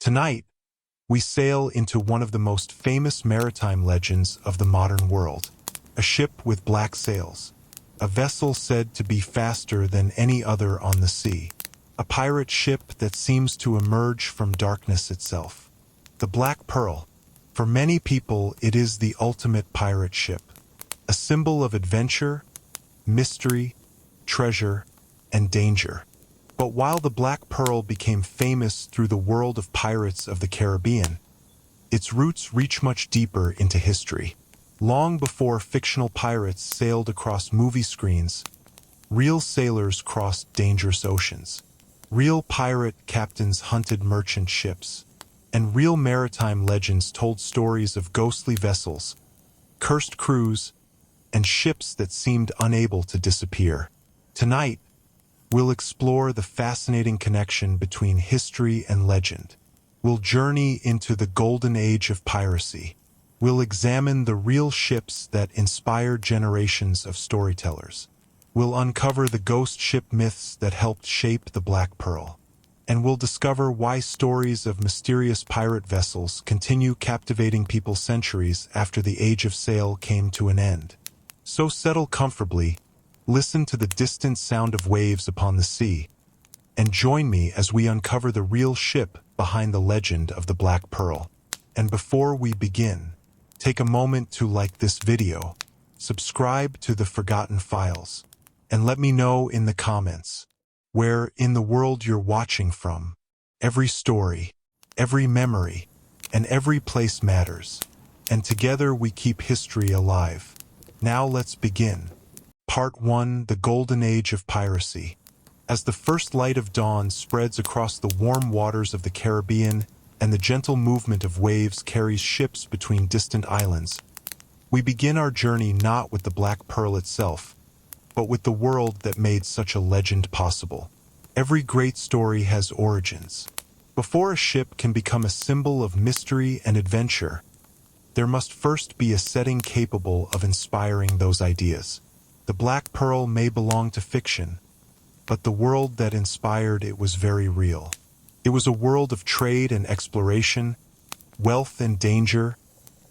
Tonight, we sail into one of the most famous maritime legends of the modern world, a ship with black sails, a vessel said to be faster than any other on the sea, a pirate ship that seems to emerge from darkness itself. The Black Pearl. For many people, it is the ultimate pirate ship, a symbol of adventure, mystery, treasure, and danger. But while the Black Pearl became famous through the world of pirates of the Caribbean, its roots reach much deeper into history. Long before fictional pirates sailed across movie screens, real sailors crossed dangerous oceans. Real pirate captains hunted merchant ships, and real maritime legends told stories of ghostly vessels, cursed crews, and ships that seemed unable to disappear. Tonight, we'll explore the fascinating connection between history and legend. We'll journey into the Golden Age of Piracy. We'll examine the real ships that inspired generations of storytellers. We'll uncover the ghost ship myths that helped shape the Black Pearl. And we'll discover why stories of mysterious pirate vessels continue captivating people centuries after the Age of Sail came to an end. So settle comfortably, listen to the distant sound of waves upon the sea, and join me as we uncover the real ship behind the legend of the Black Pearl. And before we begin, take a moment to like this video, subscribe to the Forgotten Files, and let me know in the comments where in the world you're watching from. Every story, every memory, and every place matters, and together we keep history alive. Now let's begin. Part 1: The Golden Age of Piracy. As the first light of dawn spreads across the warm waters of the Caribbean and the gentle movement of waves carries ships between distant islands, we begin our journey not with the Black Pearl itself, but with the world that made such a legend possible. Every great story has origins. Before a ship can become a symbol of mystery and adventure, there must first be a setting capable of inspiring those ideas. The Black Pearl may belong to fiction, but the world that inspired it was very real. It was a world of trade and exploration, wealth and danger,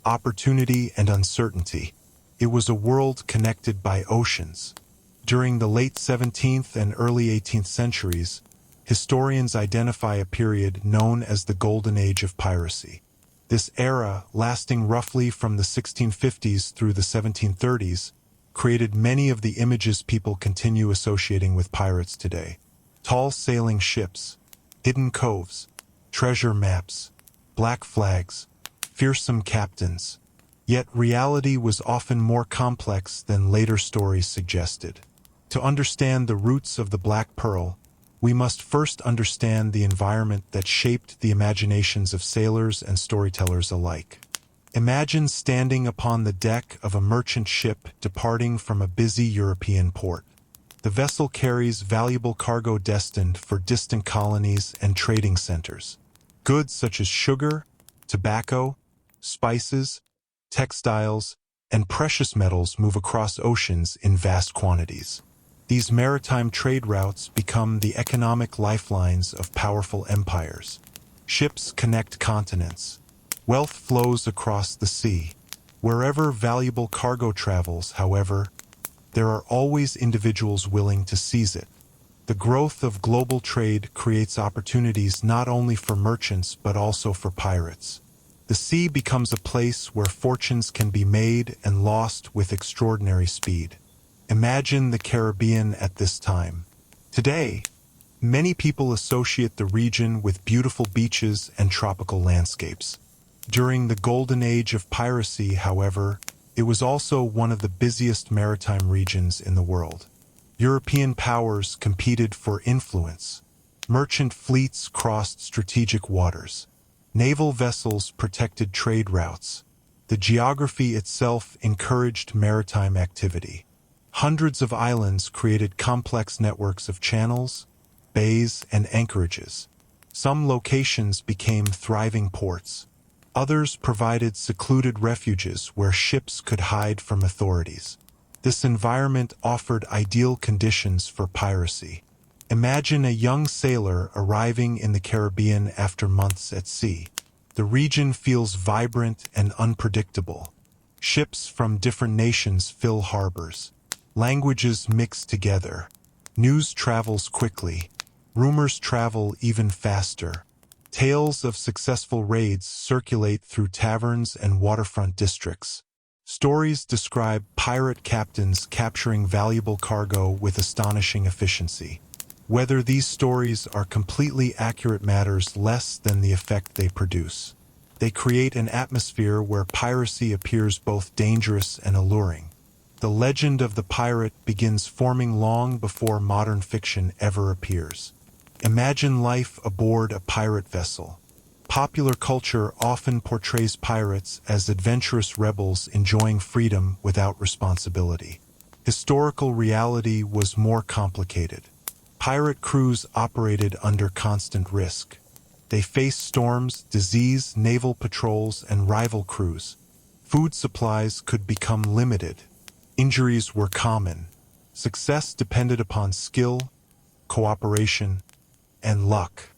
opportunity and uncertainty. It was a world connected by oceans. During the late 17th and early 18th centuries, historians identify a period known as the Golden Age of Piracy. This era, lasting roughly from the 1650s through the 1730s, created many of the images people continue associating with pirates today. Tall sailing ships, hidden coves, treasure maps, black flags, fearsome captains. Yet reality was often more complex than later stories suggested. To understand the roots of the Black Pearl, we must first understand the environment that shaped the imaginations of sailors and storytellers alike. Imagine standing upon the deck of a merchant ship departing from a busy European port. The vessel carries valuable cargo destined for distant colonies and trading centers. Goods such as sugar, tobacco, spices, textiles, and precious metals move across oceans in vast quantities. These maritime trade routes become the economic lifelines of powerful empires. Ships connect continents. Wealth flows across the sea. Wherever valuable cargo travels, however, there are always individuals willing to seize it. The growth of global trade creates opportunities not only for merchants but also for pirates. The sea becomes a place where fortunes can be made and lost with extraordinary speed. Imagine the Caribbean at this time. Today, many people associate the region with beautiful beaches and tropical landscapes. During the Golden Age of Piracy, however, it was also one of the busiest maritime regions in the world. European powers competed for influence. Merchant fleets crossed strategic waters. Naval vessels protected trade routes. The geography itself encouraged maritime activity. Hundreds of islands created complex networks of channels, bays, and anchorages. Some locations became thriving ports. Others provided secluded refuges where ships could hide from authorities. This environment offered ideal conditions for piracy. Imagine a young sailor arriving in the Caribbean after months at sea. The region feels vibrant and unpredictable. Ships from different nations fill harbors. Languages mix together. News travels quickly. Rumors travel even faster. Tales of successful raids circulate through taverns and waterfront districts. Stories describe pirate captains capturing valuable cargo with astonishing efficiency. Whether these stories are completely accurate matters less than the effect they produce. They create an atmosphere where piracy appears both dangerous and alluring. The legend of the pirate begins forming long before modern fiction ever appears. Imagine life aboard a pirate vessel. Popular culture often portrays pirates as adventurous rebels enjoying freedom without responsibility. Historical reality was more complicated. Pirate crews operated under constant risk. They faced storms, disease, naval patrols, and rival crews. Food supplies could become limited. Injuries were common. Success depended upon skill, cooperation, and luck.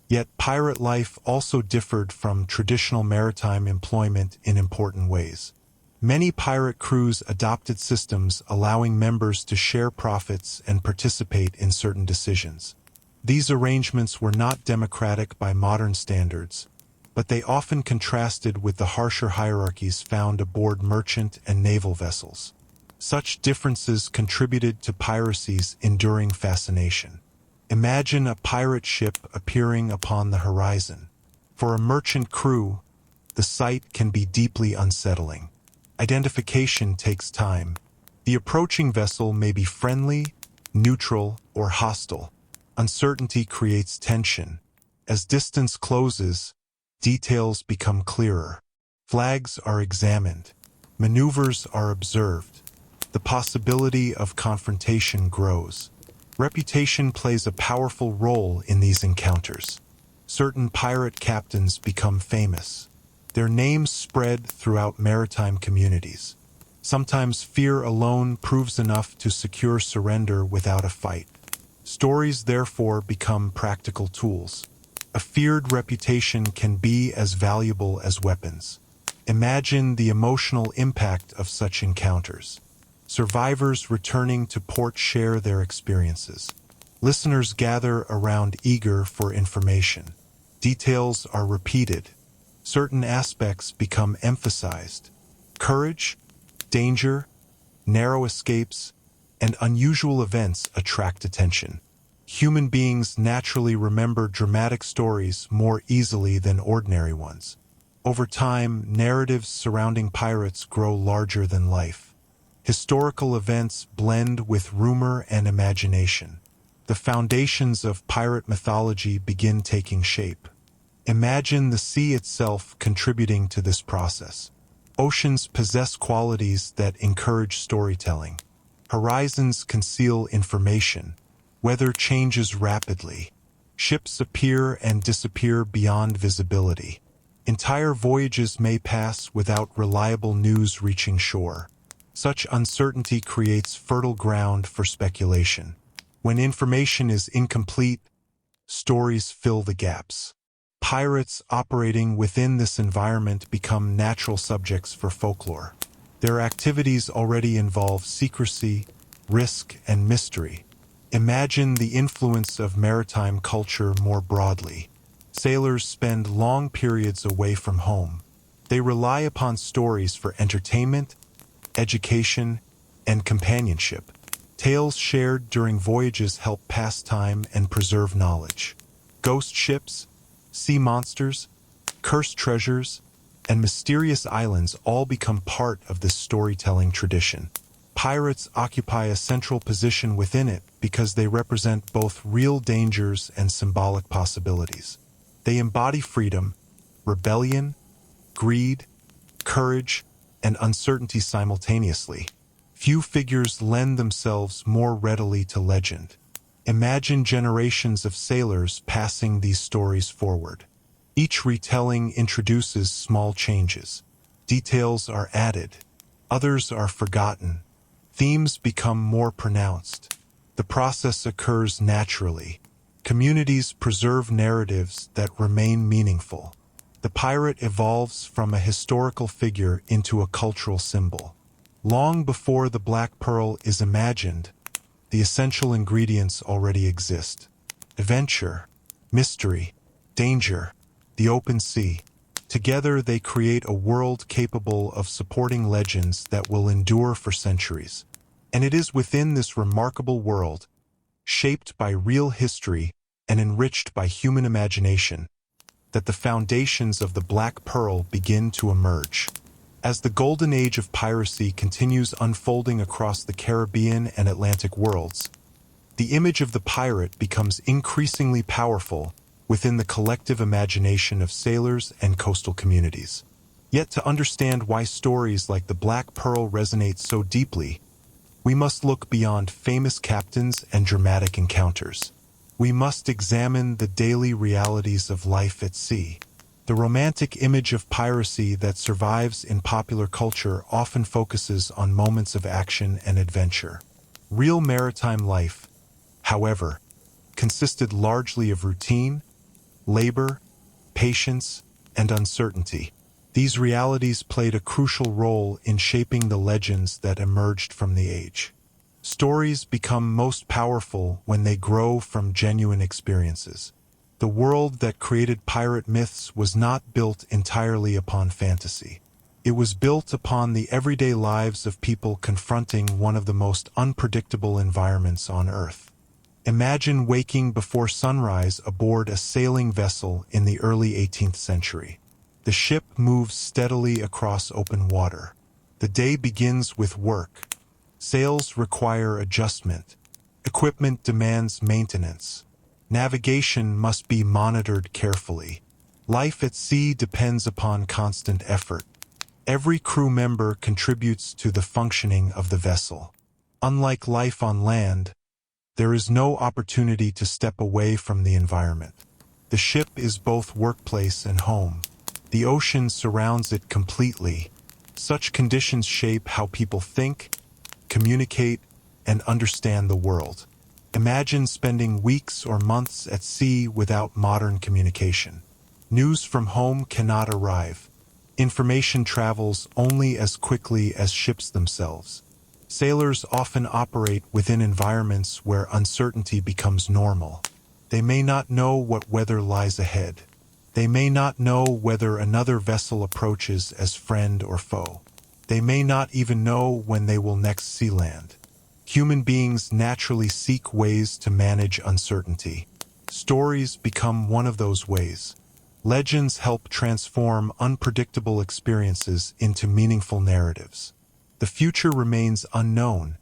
Yet pirate life also differed from traditional maritime employment in important ways. Many pirate crews adopted systems allowing members to share profits and participate in certain decisions. These arrangements were not democratic by modern standards, but they often contrasted with the harsher hierarchies found aboard merchant and naval vessels. Such differences contributed to piracy's enduring fascination. Imagine a pirate ship appearing upon the horizon. For a merchant crew, the sight can be deeply unsettling. Identification takes time. The approaching vessel may be friendly, neutral, or hostile. Uncertainty creates tension. As distance closes, details become clearer. Flags are examined. Maneuvers are observed. The possibility of confrontation grows. Reputation plays a powerful role in these encounters. Certain pirate captains become famous. Their names spread throughout maritime communities. Sometimes fear alone proves enough to secure surrender without a fight. Stories therefore become practical tools. A feared reputation can be as valuable as weapons. Imagine the emotional impact of such encounters. Survivors returning to port share their experiences. Listeners gather around eager for information. Details are repeated. Certain aspects become emphasized. Courage, danger, narrow escapes, and unusual events attract attention. Human beings naturally remember dramatic stories more easily than ordinary ones. Over time, narratives surrounding pirates grow larger than life. Historical events blend with rumor and imagination. The foundations of pirate mythology begin taking shape. Imagine the sea itself contributing to this process. Oceans possess qualities that encourage storytelling. Horizons conceal information. Weather changes rapidly. Ships appear and disappear beyond visibility. Entire voyages may pass without reliable news reaching shore. Such uncertainty creates fertile ground for speculation. When information is incomplete, stories fill the gaps. Pirates operating within this environment become natural subjects for folklore. Their activities already involve secrecy, risk, and mystery. Imagine the influence of maritime culture more broadly. Sailors spend long periods away from home. They rely upon stories for entertainment, education, and companionship. Tales shared during voyages help pass time and preserve knowledge. Ghost ships, sea monsters, cursed treasures, and mysterious islands all become part of this storytelling tradition. Pirates occupy a central position within it because they represent both real dangers and symbolic possibilities. They embody freedom, rebellion, greed, courage, and uncertainty simultaneously. Few figures lend themselves more readily to legend. Imagine generations of sailors passing these stories forward. Each retelling introduces small changes. Details are added. Others are forgotten. Themes become more pronounced. The process occurs naturally. Communities preserve narratives that remain meaningful. The pirate evolves from a historical figure into a cultural symbol. Long before the Black Pearl is imagined, the essential ingredients already exist. Adventure, mystery, danger, the open sea. Together they create a world capable of supporting legends that will endure for centuries. And it is within this remarkable world, shaped by real history and enriched by human imagination, that the foundations of the Black Pearl begin to emerge. As the Golden Age of Piracy continues unfolding across the Caribbean and Atlantic worlds, the image of the pirate becomes increasingly powerful within the collective imagination of sailors and coastal communities. Yet to understand why stories like the Black Pearl resonate so deeply, we must look beyond famous captains and dramatic encounters. We must examine the daily realities of life at sea. The romantic image of piracy that survives in popular culture often focuses on moments of action and adventure. Real maritime life, however, consisted largely of routine, labor, patience, and uncertainty. These realities played a crucial role in shaping the legends that emerged from the age. Stories become most powerful when they grow from genuine experiences. The world that created pirate myths was not built entirely upon fantasy. It was built upon the everyday lives of people confronting one of the most unpredictable environments on Earth. Imagine waking before sunrise aboard a sailing vessel in the early 18th century. The ship moves steadily across open water. The day begins with work. Sails require adjustment. Equipment demands maintenance. Navigation must be monitored carefully. Life at sea depends upon constant effort. Every crew member contributes to the functioning of the vessel. Unlike life on land, there is no opportunity to step away from the environment. The ship is both workplace and home. The ocean surrounds it completely. Such conditions shape how people think, communicate, and understand the world. Imagine spending weeks or months at sea without modern communication. News from home cannot arrive. Information travels only as quickly as ships themselves. Sailors often operate within environments where uncertainty becomes normal. They may not know what weather lies ahead. They may not know whether another vessel approaches as friend or foe. They may not even know when they will next see land. Human beings naturally seek ways to manage uncertainty. Stories become one of those ways. Legends help transform unpredictable experiences into meaningful narratives. The future remains unknown,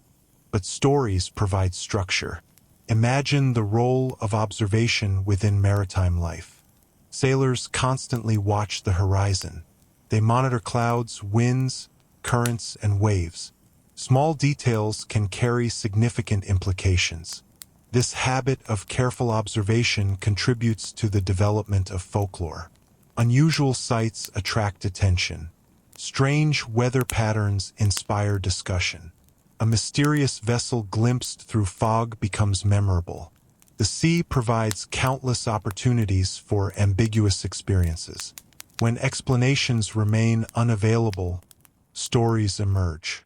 but stories provide structure. Imagine the role of observation within maritime life. Sailors constantly watch the horizon. They monitor clouds, winds, currents, and waves. Small details can carry significant implications. This habit of careful observation contributes to the development of folklore. Unusual sights attract attention. Strange weather patterns inspire discussion. A mysterious vessel glimpsed through fog becomes memorable. The sea provides countless opportunities for ambiguous experiences. When explanations remain unavailable, stories emerge.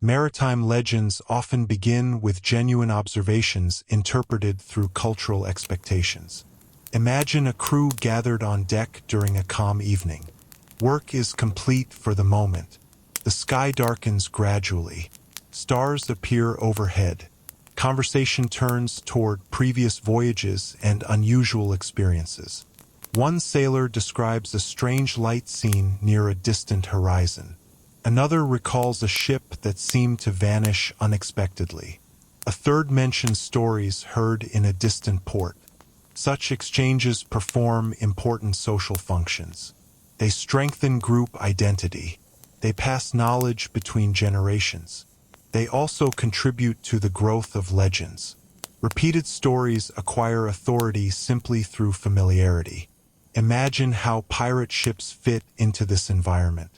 Maritime legends often begin with genuine observations interpreted through cultural expectations. Imagine a crew gathered on deck during a calm evening. Work is complete for the moment. The sky darkens gradually. Stars appear overhead. Conversation turns toward previous voyages and unusual experiences. One sailor describes a strange light seen near a distant horizon. Another recalls a ship that seemed to vanish unexpectedly. A third mentions stories heard in a distant port. Such exchanges perform important social functions. They strengthen group identity. They pass knowledge between generations. They also contribute to the growth of legends. Repeated stories acquire authority simply through familiarity. Imagine how pirate ships fit into this environment.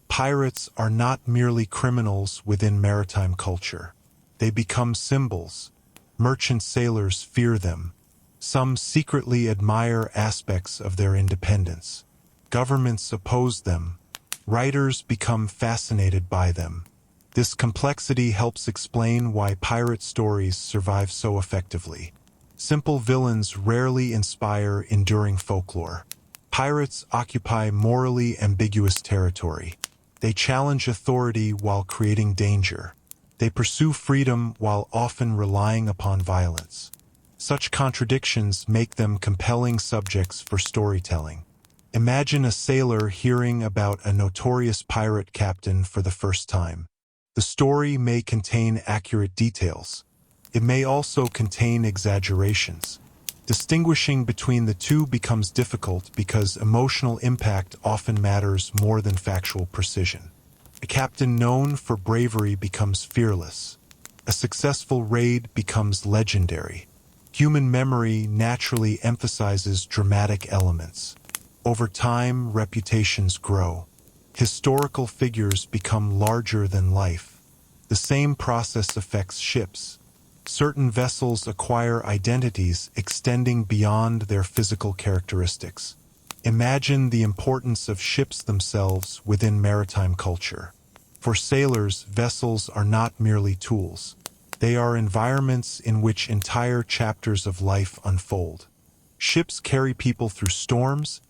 Pirates are not merely criminals within maritime culture. They become symbols, Merchant sailors fear them. Some secretly admire aspects of their independence. Governments oppose them. Writers become fascinated by them. This complexity helps explain why pirate stories survive so effectively. Simple villains rarely inspire enduring folklore. Pirates occupy morally ambiguous territory. They challenge authority while creating danger. They pursue freedom while often relying upon violence. Such contradictions make them compelling subjects for storytelling. Imagine a sailor hearing about a notorious pirate captain for the first time. The story may contain accurate details. It may also contain exaggerations. Distinguishing between the two becomes difficult because emotional impact often matters more than factual precision. A captain known for bravery becomes fearless. A successful raid becomes legendary. Human memory naturally emphasizes dramatic elements. Over time, reputations grow. Historical figures become larger than life. The same process affects ships. Certain vessels acquire identities extending beyond their physical characteristics. Imagine the importance of ships themselves within maritime culture. For sailors, vessels are not merely tools. They are environments in which entire chapters of life unfold. Ships carry people through storms,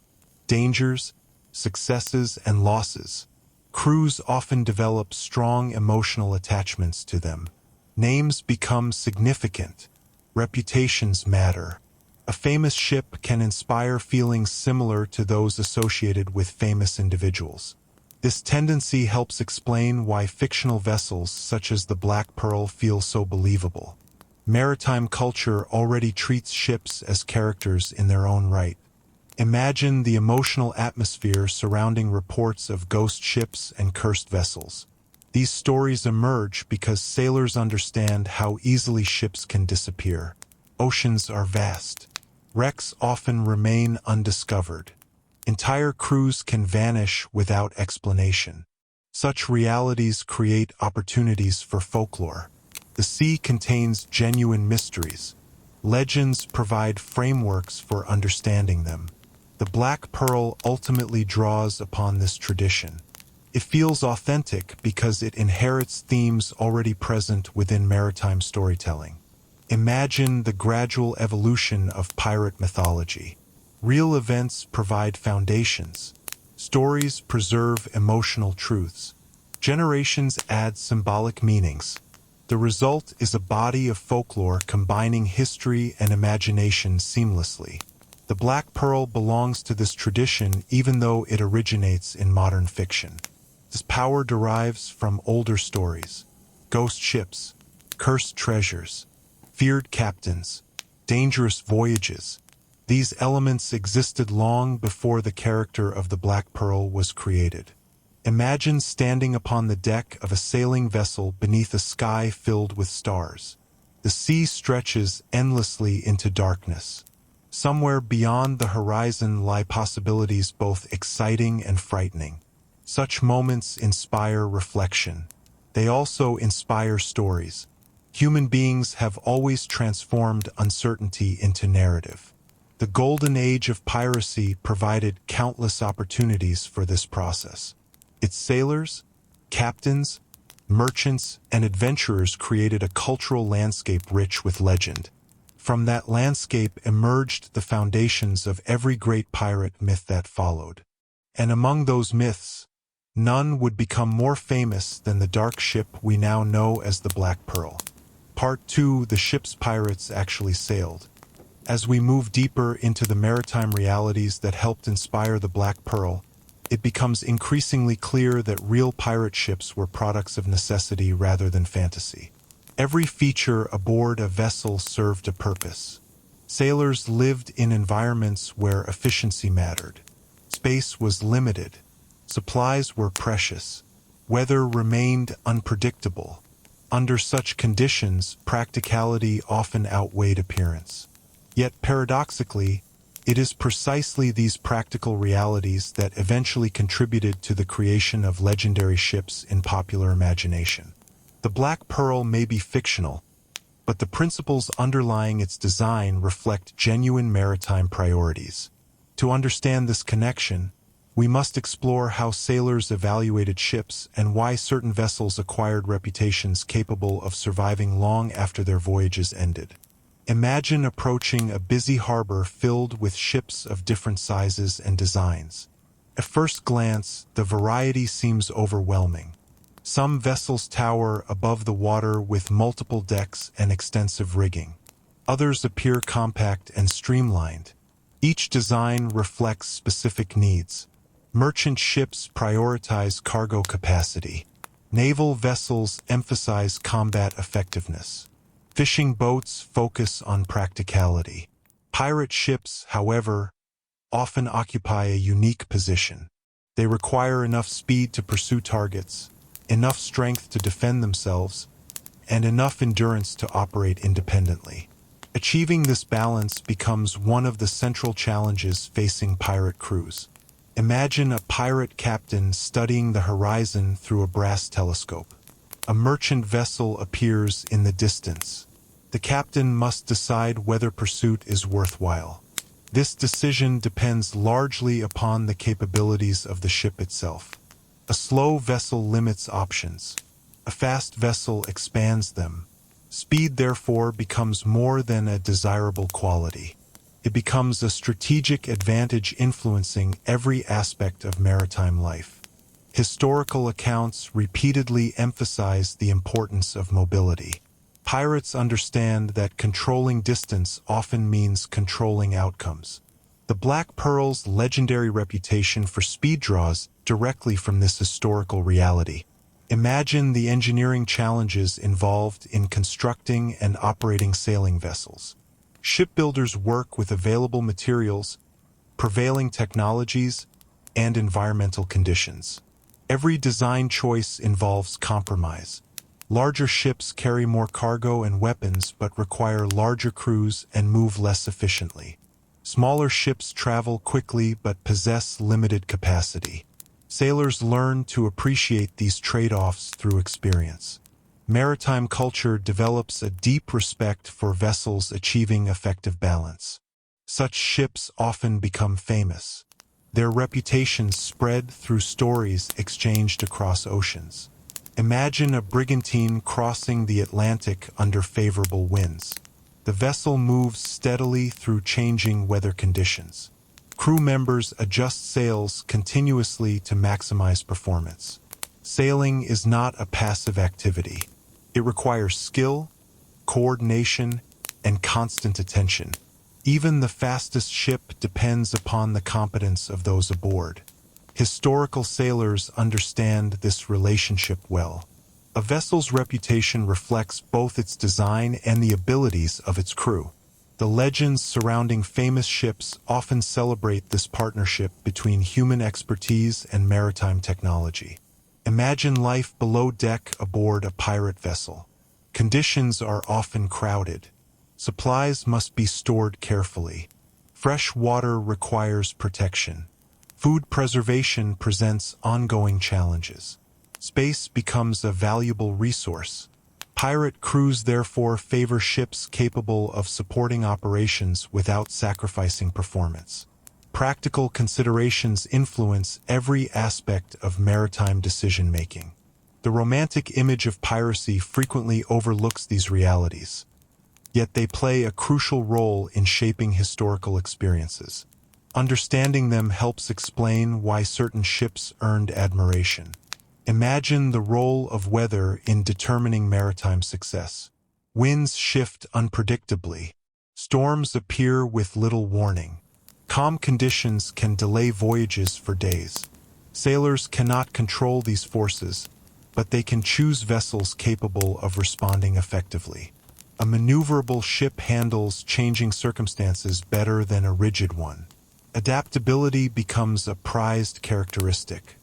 dangers, successes, and losses. Crews often develop strong emotional attachments to them. Names become significant. Reputations matter. A famous ship can inspire feelings similar to those associated with famous individuals. This tendency helps explain why fictional vessels such as the Black Pearl feel so believable. Maritime culture already treats ships as characters in their own right. Imagine the emotional atmosphere surrounding reports of ghost ships and cursed vessels. These stories emerge because sailors understand how easily ships can disappear. Oceans are vast. Wrecks often remain undiscovered. Entire crews can vanish without explanation. Such realities create opportunities for folklore. The sea contains genuine mysteries. Legends provide frameworks for understanding them. The Black Pearl ultimately draws upon this tradition. It feels authentic because it inherits themes already present within maritime storytelling. Imagine the gradual evolution of pirate mythology. Real events provide foundations. Stories preserve emotional truths. Generations add symbolic meanings. The result is a body of folklore combining history and imagination seamlessly. The Black Pearl belongs to this tradition even though it originates in modern fiction. This power derives from older stories. Ghost ships, cursed treasures, feared captains, dangerous voyages. These elements existed long before the character of the Black Pearl was created. Imagine standing upon the deck of a sailing vessel beneath a sky filled with stars. The sea stretches endlessly into darkness. Somewhere beyond the horizon lie possibilities both exciting and frightening. Such moments inspire reflection. They also inspire stories. Human beings have always transformed uncertainty into narrative. The Golden Age of Piracy provided countless opportunities for this process. Its sailors, captains, merchants, and adventurers created a cultural landscape rich with legend. From that landscape emerged the foundations of every great pirate myth that followed. And among those myths, none would become more famous than the dark ship we now know as the Black Pearl. Part 2: The ship's pirates actually sailed. As we move deeper into the maritime realities that helped inspire the Black Pearl, it becomes increasingly clear that real pirate ships were products of necessity rather than fantasy. Every feature aboard a vessel served a purpose. Sailors lived in environments where efficiency mattered. Space was limited. Supplies were precious. Weather remained unpredictable. Under such conditions, practicality often outweighed appearance. Yet paradoxically, it is precisely these practical realities that eventually contributed to the creation of legendary ships in popular imagination. The Black Pearl may be fictional, but the principles underlying its design reflect genuine maritime priorities. To understand this connection, we must explore how sailors evaluated ships and why certain vessels acquired reputations capable of surviving long after their voyages ended. Imagine approaching a busy harbor filled with ships of different sizes and designs. At first glance, the variety seems overwhelming. Some vessels tower above the water with multiple decks and extensive rigging. Others appear compact and streamlined. Each design reflects specific needs. Merchant ships prioritize cargo capacity. Naval vessels emphasize combat effectiveness. Fishing boats focus on practicality. Pirate ships, however, often occupy a unique position. They require enough speed to pursue targets, enough strength to defend themselves, and enough endurance to operate independently. Achieving this balance becomes one of the central challenges facing pirate crews. Imagine a pirate captain studying the horizon through a brass telescope. A merchant vessel appears in the distance. The captain must decide whether pursuit is worthwhile. This decision depends largely upon the capabilities of the ship itself. A slow vessel limits options. A fast vessel expands them. Speed, therefore, becomes more than a desirable quality. It becomes a strategic advantage influencing every aspect of maritime life. Historical accounts repeatedly emphasize the importance of mobility. Pirates understand that controlling distance often means controlling outcomes. The Black Pearl's legendary reputation for speed draws directly from this historical reality. Imagine the engineering challenges involved in constructing and operating sailing vessels. Shipbuilders work with available materials, prevailing technologies, and environmental conditions. Every design choice involves compromise. Larger ships carry more cargo and weapons but require larger crews and move less efficiently. Smaller ships travel quickly but possess limited capacity. Sailors learn to appreciate these trade-offs through experience. Maritime culture develops a deep respect for vessels achieving effective balance. Such ships often become famous. Their reputations spread through stories exchanged across oceans. Imagine a brigantine crossing the Atlantic under favorable winds. The vessel moves steadily through changing weather conditions. Crew members adjust sails continuously to maximize performance. Sailing is not a passive activity. It requires skill, coordination, and constant attention. Even the fastest ship depends upon the competence of those aboard. Historical sailors understand this relationship well. A vessel's reputation reflects both its design and the abilities of its crew. The legends surrounding famous ships often celebrate this partnership between human expertise and maritime technology. Imagine life below deck aboard a pirate vessel. Conditions are often crowded. Supplies must be stored carefully. Fresh water requires protection. Food preservation presents ongoing challenges. Space becomes a valuable resource. Pirate crews therefore favor ships capable of supporting operations without sacrificing performance. Practical considerations influence every aspect of maritime decision-making. The romantic image of piracy frequently overlooks these realities, yet they play a crucial role in shaping historical experiences. Understanding them helps explain why certain ships earned admiration. Imagine the role of weather in determining maritime success. Winds shift unpredictably. Storms appear with little warning. Calm conditions can delay voyages for days. Sailors cannot control these forces, but they can choose vessels capable of responding effectively. A maneuverable ship handles changing circumstances better than a rigid one. Adaptability becomes a prized characteristic.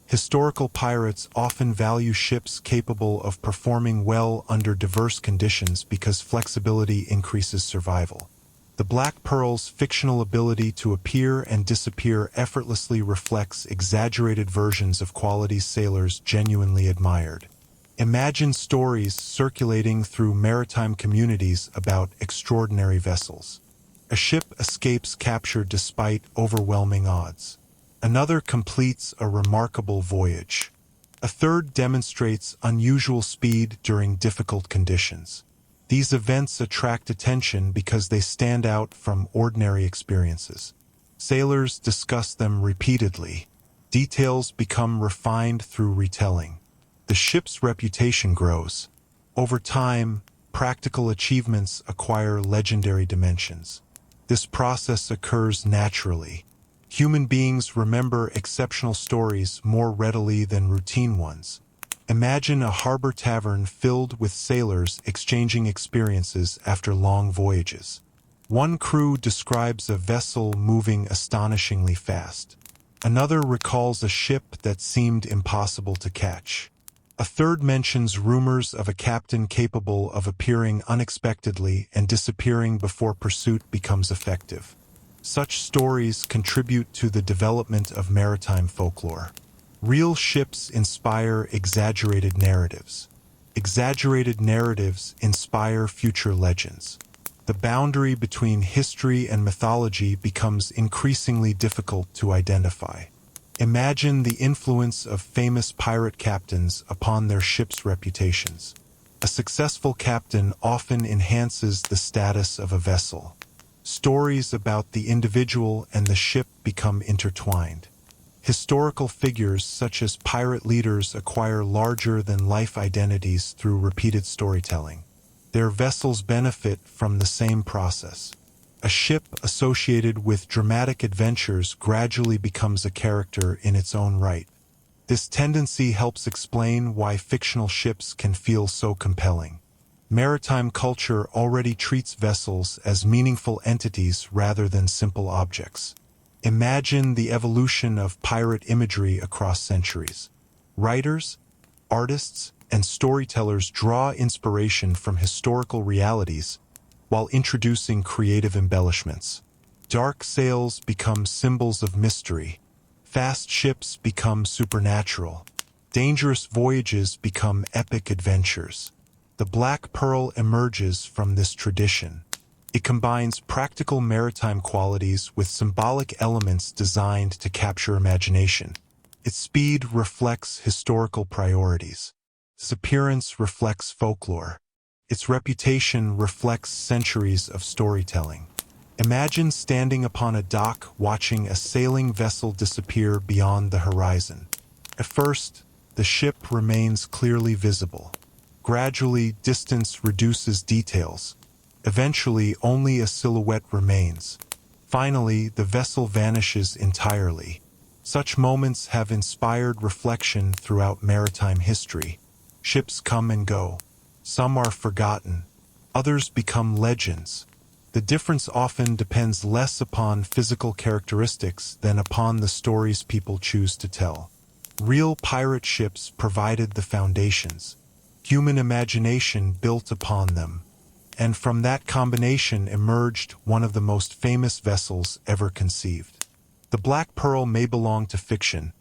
Historical pirates often value ships capable of performing well under diverse conditions because flexibility increases survival. The Black Pearl's fictional ability to appear and disappear effortlessly reflects exaggerated versions of qualities sailors genuinely admired. Imagine stories circulating through maritime communities about extraordinary vessels. A ship escapes capture despite overwhelming odds. Another completes a remarkable voyage. A third demonstrates unusual speed during difficult conditions. These events attract attention because they stand out from ordinary experiences. Sailors discuss them repeatedly. Details become refined through retelling. The ship's reputation grows. Over time, practical achievements acquire legendary dimensions. This process occurs naturally. Human beings remember exceptional stories more readily than routine ones. Imagine a harbor tavern filled with sailors exchanging experiences after long voyages. One crew describes a vessel moving astonishingly fast. Another recalls a ship that seemed impossible to catch. A third mentions rumors of a captain capable of appearing unexpectedly and disappearing before pursuit becomes effective. Such stories contribute to the development of maritime folklore. Real ships inspire exaggerated narratives. Exaggerated narratives inspire future legends. The boundary between history and mythology becomes increasingly difficult to identify. Imagine the influence of famous pirate captains upon their ships' reputations. A successful captain often enhances the status of a vessel. Stories about the individual and the ship become intertwined. Historical figures such as pirate leaders acquire larger-than-life identities through repeated storytelling. Their vessels benefit from the same process. A ship associated with dramatic adventures gradually becomes a character in its own right. This tendency helps explain why fictional ships can feel so compelling. Maritime culture already treats vessels as meaningful entities rather than simple objects. Imagine the evolution of pirate imagery across centuries. Writers, artists, and storytellers draw inspiration from historical realities while introducing creative embellishments. Dark sails become symbols of mystery. Fast ships become supernatural. Dangerous voyages become epic adventures. The Black Pearl emerges from this tradition. It combines practical maritime qualities with symbolic elements designed to capture imagination. Its speed reflects historical priorities. Its appearance reflects folklore. Its reputation reflects centuries of storytelling. Imagine standing upon a dock watching a sailing vessel disappear beyond the horizon. At first, the ship remains clearly visible. Gradually, distance reduces details. Eventually, only a silhouette remains. Finally, the vessel vanishes entirely. Such moments have inspired reflection throughout maritime history. Ships come and go. Some are forgotten. Others become legends. The difference often depends less upon physical characteristics than upon the stories people choose to tell. Real pirate ships provided the foundations. Human imagination built upon them. And from that combination emerged one of the most famous vessels ever conceived. The Black Pearl may belong to fiction,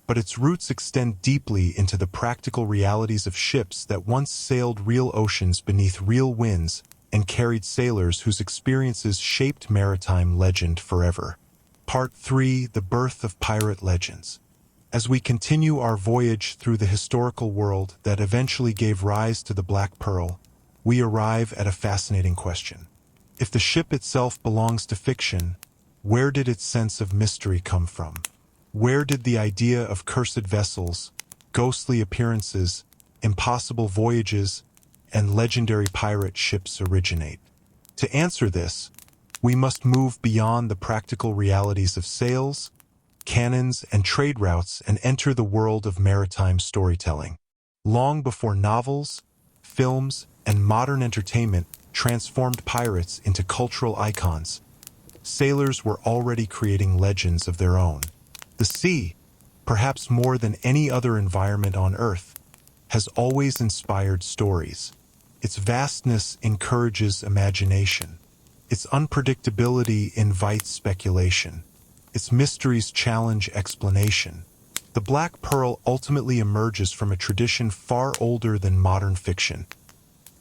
but its roots extend deeply into the practical realities of ships that once sailed real oceans beneath real winds and carried sailors whose experiences shaped maritime legend forever. Part 3: The Birth of Pirate Legends. As we continue our voyage through the historical world that eventually gave rise to the Black Pearl, we arrive at a fascinating question. If the ship itself belongs to fiction, where did its sense of mystery come from? Where did the idea of cursed vessels, ghostly appearances, impossible voyages, and legendary pirate ships originate? To answer this, we must move beyond the practical realities of sails, cannons, and trade routes and enter the world of maritime storytelling. Long before novels, films, and modern entertainment transformed pirates into cultural icons, sailors were already creating legends of their own. The sea, perhaps more than any other environment on Earth, has always inspired stories. Its vastness encourages imagination. Its unpredictability invites speculation. Its mysteries challenge explanation. The Black Pearl ultimately emerges from a tradition far older than modern fiction,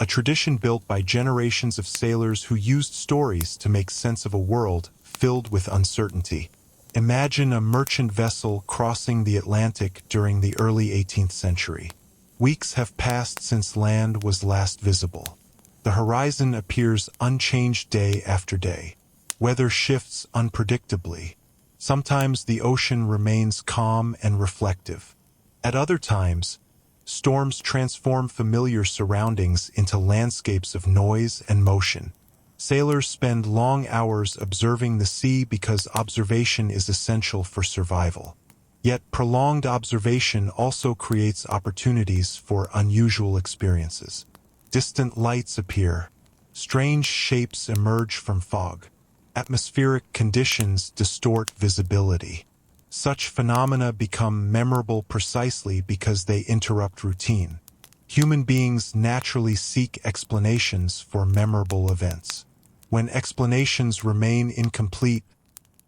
a tradition built by generations of sailors who used stories to make sense of a world filled with uncertainty. Imagine a merchant vessel crossing the Atlantic during the early 18th century. Weeks have passed since land was last visible. The horizon appears unchanged day after day. Weather shifts unpredictably. Sometimes the ocean remains calm and reflective. At other times, storms transform familiar surroundings into landscapes of noise and motion. Sailors spend long hours observing the sea because observation is essential for survival. Yet prolonged observation also creates opportunities for unusual experiences. Distant lights appear. Strange shapes emerge from fog. Atmospheric conditions distort visibility. Such phenomena become memorable precisely because they interrupt routine. Human beings naturally seek explanations for memorable events. When explanations remain incomplete,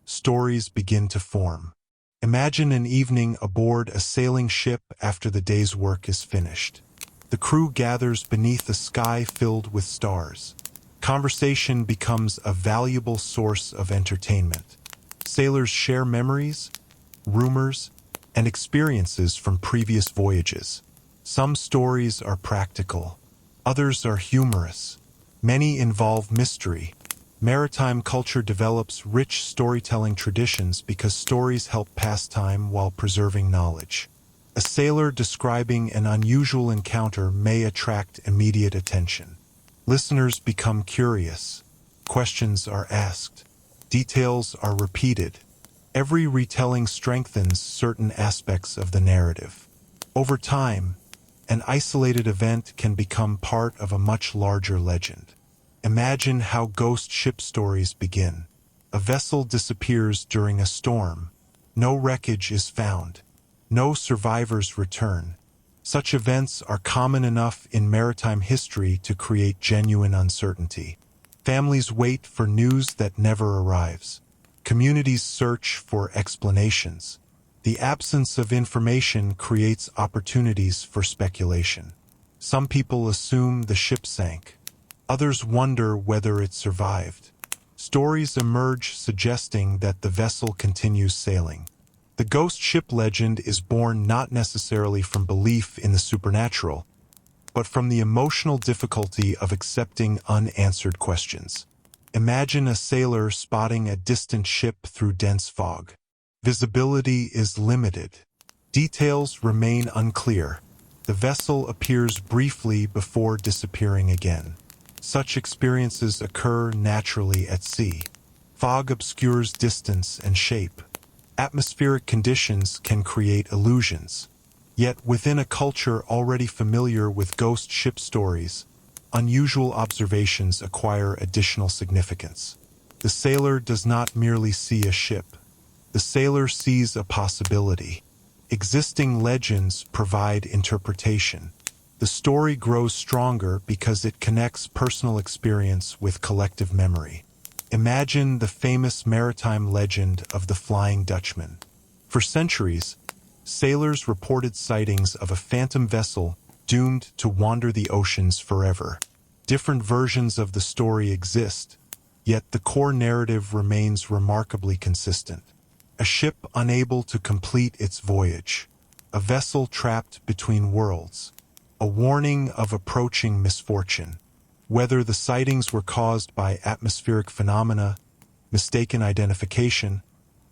stories begin to form. Imagine an evening aboard a sailing ship after the day's work is finished. The crew gathers beneath a sky filled with stars. Conversation becomes a valuable source of entertainment. Sailors share memories, rumors, and experiences from previous voyages. Some stories are practical, others are humorous. Many involve mystery. Maritime culture develops rich storytelling traditions because stories help pass time while preserving knowledge. A sailor describing an unusual encounter may attract immediate attention. Listeners become curious. Questions are asked. Details are repeated. Every retelling strengthens certain aspects of the narrative. Over time, an isolated event can become part of a much larger legend. Imagine how ghost ship stories begin. A vessel disappears during a storm. No wreckage is found. No survivors return. Such events are common enough in maritime history to create genuine uncertainty. Families wait for news that never arrives. Communities search for explanations. The absence of information creates opportunities for speculation. Some people assume the ship sank. Others wonder whether it survived. Stories emerge suggesting that the vessel continues sailing. The ghost ship legend is born not necessarily from belief in the supernatural, but from the emotional difficulty of accepting unanswered questions. Imagine a sailor spotting a distant ship through dense fog. Visibility is limited. Details remain unclear. The vessel appears briefly before disappearing again. Such experiences occur naturally at sea. Fog obscures distance and shape. Atmospheric conditions can create illusions. Yet within a culture already familiar with ghost ship stories, unusual observations acquire additional significance. The sailor does not merely see a ship. The sailor sees a possibility. Existing legends provide interpretation. The story grows stronger because it connects personal experience with collective memory. Imagine the famous maritime legend of the Flying Dutchman. For centuries, sailors reported sightings of a phantom vessel doomed to wander the oceans forever. Different versions of the story exist, yet the core narrative remains remarkably consistent. A ship unable to complete its voyage. A vessel trapped between worlds. A warning of approaching misfortune. Whether the sightings were caused by atmospheric phenomena, mistaken identification,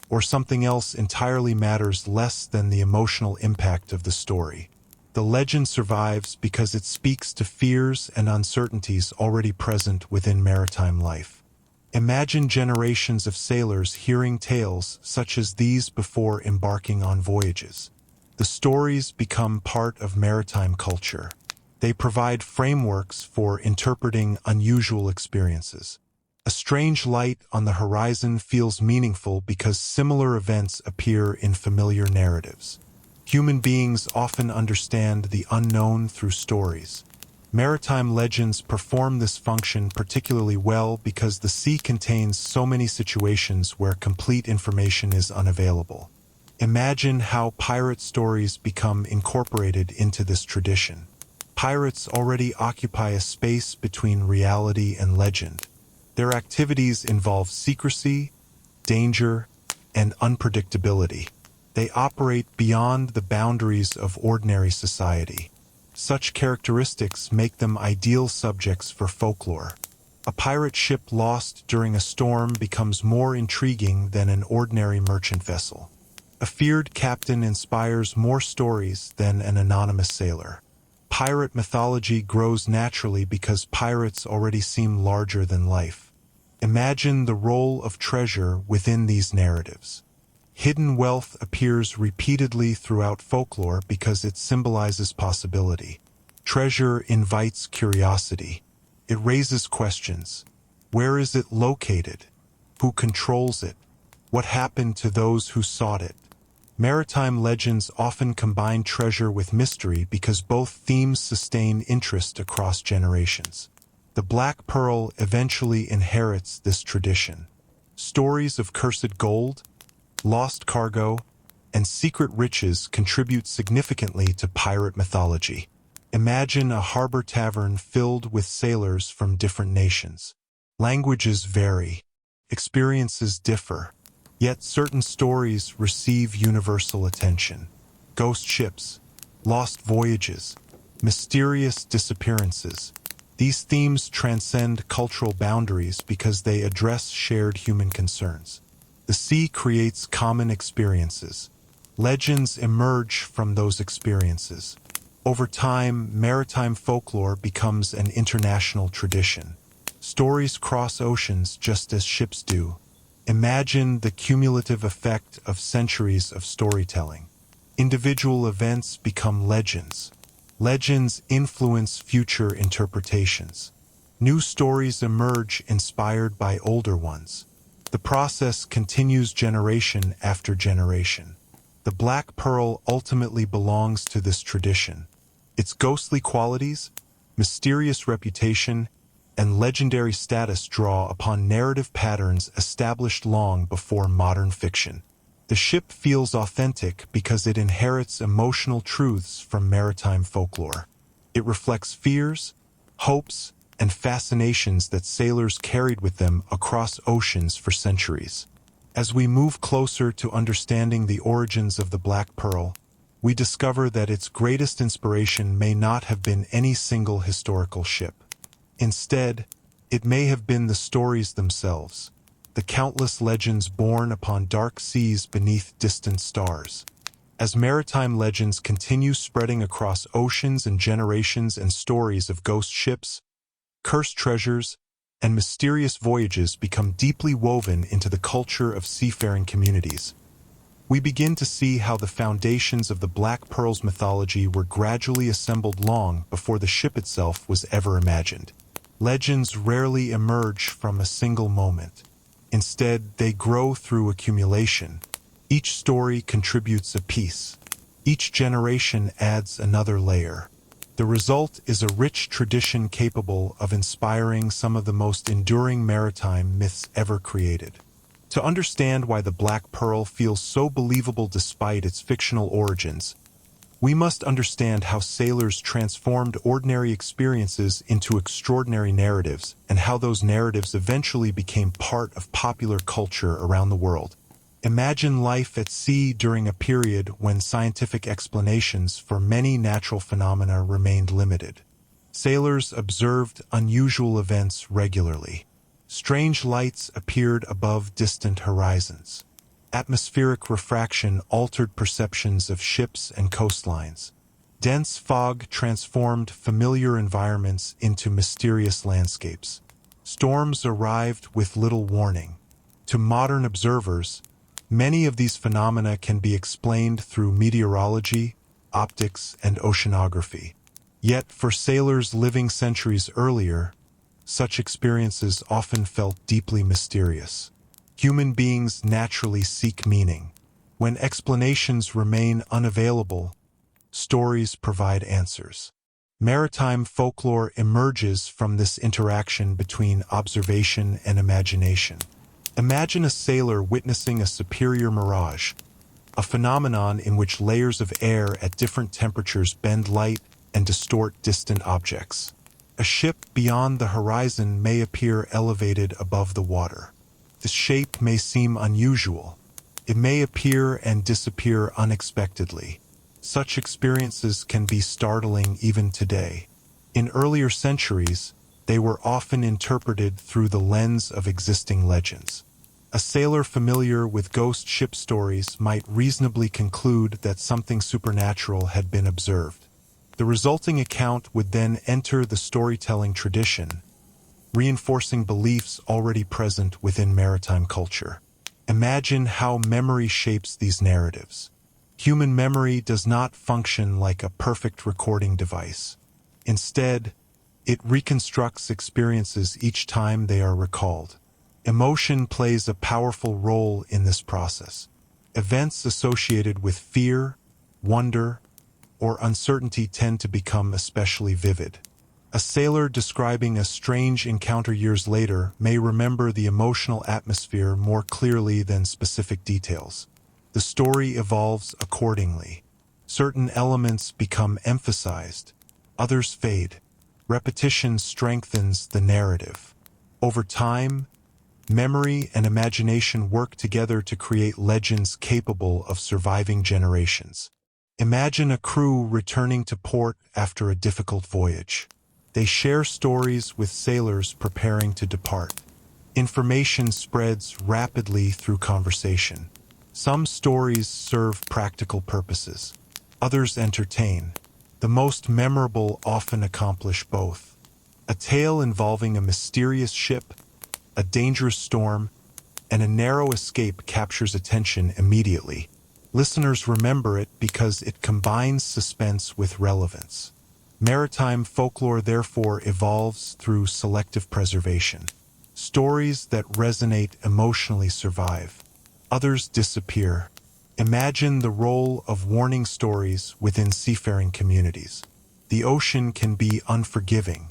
or something else entirely matters less than the emotional impact of the story. The legend survives because it speaks to fears and uncertainties already present within maritime life. Imagine generations of sailors hearing tales such as these before embarking on voyages. The stories become part of maritime culture. They provide frameworks for interpreting unusual experiences. A strange light on the horizon feels meaningful because similar events appear in familiar narratives. Human beings often understand the unknown through stories. Maritime legends perform this function particularly well because the sea contains so many situations where complete information is unavailable. Imagine how pirate stories become incorporated into this tradition. Pirates already occupy a space between reality and legend. Their activities involve secrecy, danger, and unpredictability. They operate beyond the boundaries of ordinary society. Such characteristics make them ideal subjects for folklore. A pirate ship lost during a storm becomes more intriguing than an ordinary merchant vessel. A feared captain inspires more stories than an anonymous sailor. Pirate mythology grows naturally because pirates already seem larger than life. Imagine the role of treasure within these narratives. Hidden wealth appears repeatedly throughout folklore because it symbolizes possibility. Treasure invites curiosity. It raises questions. Where is it located? Who controls it? What happened to those who sought it? Maritime legends often combine treasure with mystery because both themes sustain interest across generations. The Black Pearl eventually inherits this tradition. Stories of cursed gold, lost cargo, and secret riches contribute significantly to pirate mythology. Imagine a harbor tavern filled with sailors from different nations. Languages vary, experiences differ, yet certain stories receive universal attention. Ghost ships, lost voyages, mysterious disappearances. These themes transcend cultural boundaries because they address shared human concerns. The sea creates common experiences. Legends emerge from those experiences. Over time, maritime folklore becomes an international tradition. Stories cross oceans just as ships do. Imagine the cumulative effect of centuries of storytelling. Individual events become legends. Legends influence future interpretations. New stories emerge inspired by older ones. The process continues generation after generation. The Black Pearl ultimately belongs to this tradition. Its ghostly qualities, mysterious reputation, and legendary status draw upon narrative patterns established long before modern fiction. The ship feels authentic because it inherits emotional truths from maritime folklore. It reflects fears, hopes, and fascinations that sailors carried with them across oceans for centuries. As we move closer to understanding the origins of the Black Pearl, we discover that its greatest inspiration may not have been any single historical ship. Instead, it may have been the stories themselves, the countless legends born upon dark seas beneath distant stars. As maritime legends continue spreading across oceans and generations, and stories of ghost ships, cursed treasures, and mysterious voyages become deeply woven into the culture of seafaring communities, we begin to see how the foundations of the Black Pearl's mythology were gradually assembled long before the ship itself was ever imagined. Legends rarely emerge from a single moment. Instead, they grow through accumulation. Each story contributes a piece. Each generation adds another layer. The result is a rich tradition capable of inspiring some of the most enduring maritime myths ever created. To understand why the Black Pearl feels so believable despite its fictional origins, we must understand how sailors transformed ordinary experiences into extraordinary narratives, and how those narratives eventually became part of popular culture around the world. Imagine life at sea during a period when scientific explanations for many natural phenomena remained limited. Sailors observed unusual events regularly. Strange lights appeared above distant horizons. Atmospheric refraction altered perceptions of ships and coastlines. Dense fog transformed familiar environments into mysterious landscapes. Storms arrived with little warning. To modern observers, many of these phenomena can be explained through meteorology, optics, and oceanography. Yet, for sailors living centuries earlier, such experiences often felt deeply mysterious. Human beings naturally seek meaning. When explanations remain unavailable, stories provide answers. Maritime folklore emerges from this interaction between observation and imagination. Imagine a sailor witnessing a superior mirage, a phenomenon in which layers of air at different temperatures bend light and distort distant objects. A ship beyond the horizon may appear elevated above the water. The shape may seem unusual. It may appear and disappear unexpectedly. Such experiences can be startling even today. In earlier centuries, they were often interpreted through the lens of existing legends. A sailor familiar with ghost ship stories might reasonably conclude that something supernatural had been observed. The resulting account would then enter the storytelling tradition, reinforcing beliefs already present within maritime culture. Imagine how memory shapes these narratives. Human memory does not function like a perfect recording device. Instead, it reconstructs experiences each time they are recalled. Emotion plays a powerful role in this process. Events associated with fear, wonder, or uncertainty tend to become especially vivid. A sailor describing a strange encounter years later may remember the emotional atmosphere more clearly than specific details. The story evolves accordingly. Certain elements become emphasized, others fade. Repetition strengthens the narrative. Over time, memory and imagination work together to create legends capable of surviving generations. Imagine a crew returning to port after a difficult voyage. They share stories with sailors preparing to depart. Information spreads rapidly through conversation. Some stories serve practical purposes. Others entertain. The most memorable often accomplish both. A tale involving a mysterious ship, a dangerous storm, and a narrow escape captures attention immediately. Listeners remember it because it combines suspense with relevance. Maritime folklore therefore evolves through selective preservation. Stories that resonate emotionally survive. Others disappear. Imagine the role of warning stories within seafaring communities. The ocean can be unforgiving.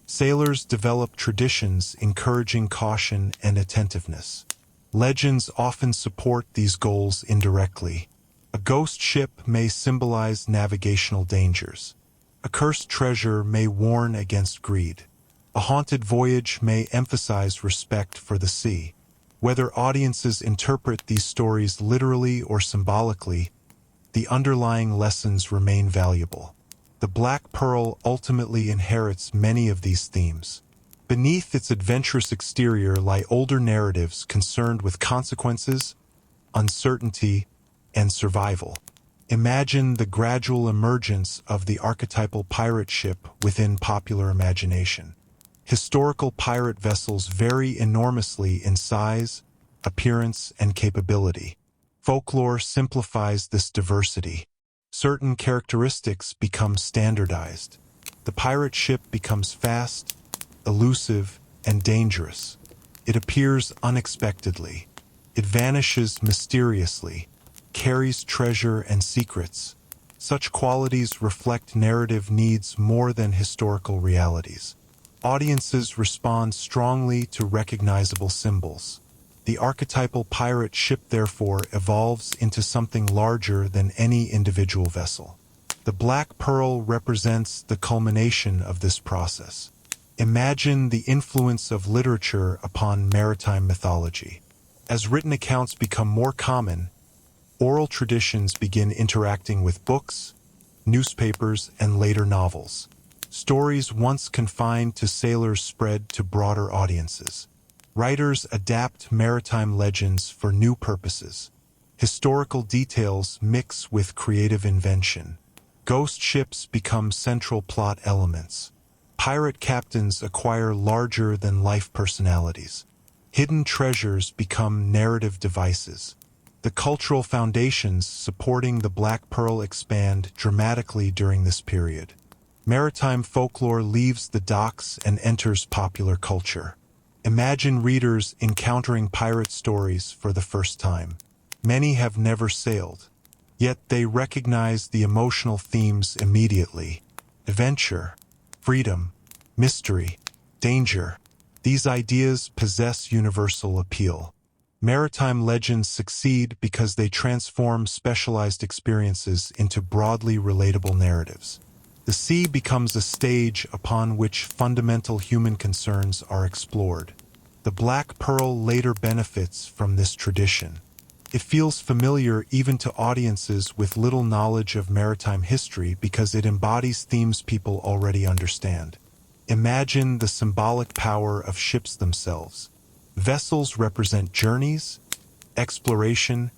Sailors develop traditions encouraging caution and attentiveness. Legends often support these goals indirectly. A ghost ship may symbolize navigational dangers. A cursed treasure may warn against greed. A haunted voyage may emphasize respect for the sea. Whether audiences interpret these stories literally or symbolically, the underlying lessons remain valuable. The Black Pearl ultimately inherits many of these themes. Beneath its adventurous exterior lie older narratives concerned with consequences, uncertainty, and survival. Imagine the gradual emergence of the archetypal pirate ship within popular imagination. Historical pirate vessels vary enormously in size, appearance, and capability. Folklore simplifies this diversity. Certain characteristics become standardized. The pirate ship becomes fast, elusive, and dangerous. It appears unexpectedly. It vanishes mysteriously, carries treasure and secrets. Such qualities reflect narrative needs more than historical realities. Audiences respond strongly to recognizable symbols. The archetypal pirate ship therefore evolves into something larger than any individual vessel. The Black Pearl represents the culmination of this process. Imagine the influence of literature upon maritime mythology. As written accounts become more common, oral traditions begin interacting with books, newspapers, and later novels. Stories once confined to sailors spread to broader audiences. Writers adapt maritime legends for new purposes. Historical details mix with creative invention. Ghost ships become central plot elements. Pirate captains acquire larger-than-life personalities. Hidden treasures become narrative devices. The cultural foundations supporting the Black Pearl expand dramatically during this period. Maritime folklore leaves the docks and enters popular culture. Imagine readers encountering pirate stories for the first time. Many have never sailed, yet they recognize the emotional themes immediately. Adventure, freedom, mystery, danger. These ideas possess universal appeal. Maritime legends succeed because they transform specialized experiences into broadly relatable narratives. The sea becomes a stage upon which fundamental human concerns are explored. The Black Pearl later benefits from this tradition. It feels familiar even to audiences with little knowledge of maritime history because it embodies themes people already understand. Imagine the symbolic power of ships themselves. Vessels represent journeys, exploration,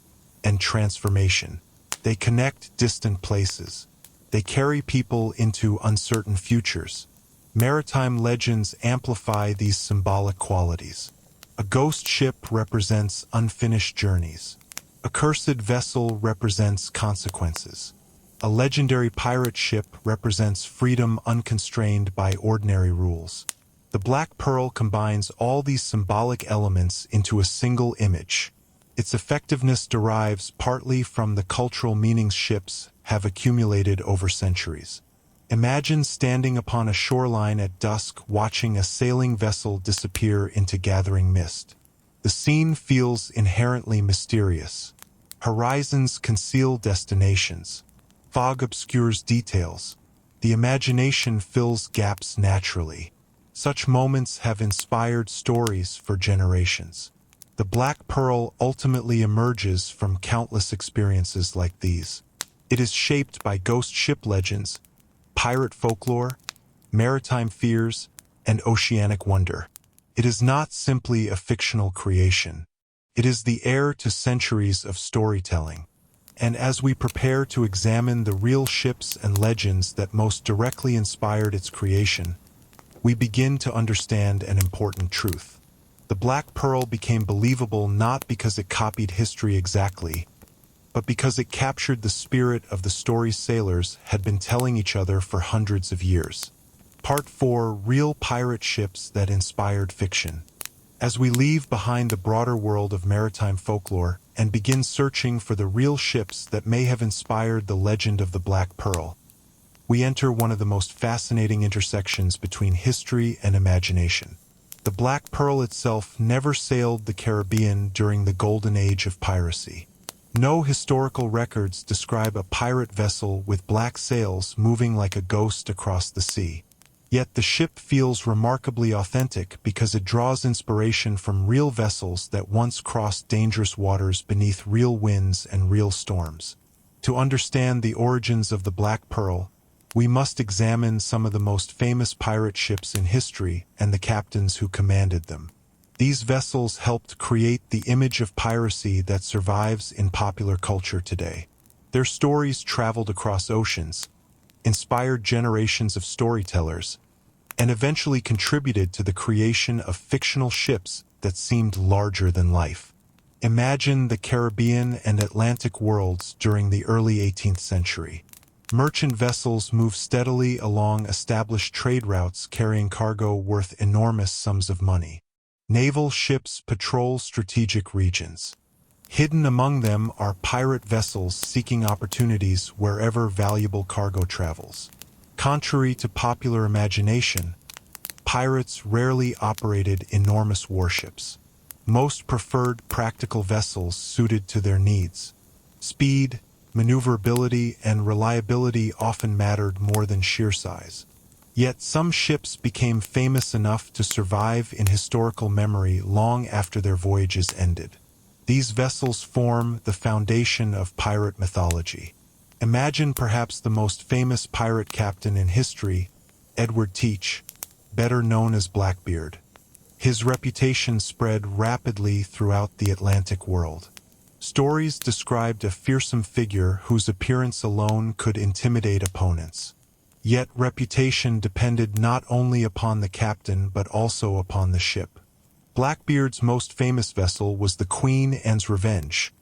and transformation. They connect distant places. They carry people into uncertain futures. Maritime legends amplify these symbolic qualities. A ghost ship represents unfinished journeys. A cursed vessel represents consequences. A legendary pirate ship represents freedom unconstrained by ordinary rules. The Black Pearl combines all these symbolic elements into a single image. Its effectiveness derives partly from the cultural meanings ships have accumulated over centuries. Imagine standing upon a shoreline at dusk watching a sailing vessel disappear into gathering mist. The scene feels inherently mysterious. Horizons conceal destinations. Fog obscures details. The imagination fills gaps naturally. Such moments have inspired stories for generations. The Black Pearl ultimately emerges from countless experiences like these. It is shaped by ghost ship legends, pirate folklore, maritime fears, and oceanic wonder. It is not simply a fictional creation. It is the heir to centuries of storytelling. And as we prepare to examine the real ships and legends that most directly inspired its creation, we begin to understand an important truth. The Black Pearl became believable not because it copied history exactly, but because it captured the spirit of the stories sailors had been telling each other for hundreds of years. Part 4: Real Pirate Ships That Inspired Fiction. As we leave behind the broader world of maritime folklore and begin searching for the real ships that may have inspired the legend of the Black Pearl, we enter one of the most fascinating intersections between history and imagination. The Black Pearl itself never sailed the Caribbean during the Golden Age of Piracy. No historical records describe a pirate vessel with black sails moving like a ghost across the sea. Yet the ship feels remarkably authentic because it draws inspiration from real vessels that once crossed dangerous waters beneath real winds and real storms. To understand the origins of the Black Pearl, we must examine some of the most famous pirate ships in history and the captains who commanded them. These vessels helped create the image of piracy that survives in popular culture today. Their stories traveled across oceans, inspired generations of storytellers, and eventually contributed to the creation of fictional ships that seemed larger than life. Imagine the Caribbean and Atlantic worlds during the early 18th century. Merchant vessels moved steadily along established trade routes carrying cargo worth enormous sums of money. Naval ships patrol strategic regions. Hidden among them are pirate vessels seeking opportunities wherever valuable cargo travels. Contrary to popular imagination, pirates rarely operated enormous warships. Most preferred practical vessels suited to their needs. Speed, maneuverability, and reliability often mattered more than sheer size. Yet some ships became famous enough to survive in historical memory long after their voyages ended. These vessels form the foundation of pirate mythology. Imagine perhaps the most famous pirate captain in history, Edward Teach, better known as Blackbeard. His reputation spread rapidly throughout the Atlantic world. Stories described a fearsome figure whose appearance alone could intimidate opponents. Yet reputation depended not only upon the captain but also upon the ship. Blackbeard's most famous vessel was the Queen Anne's Revenge,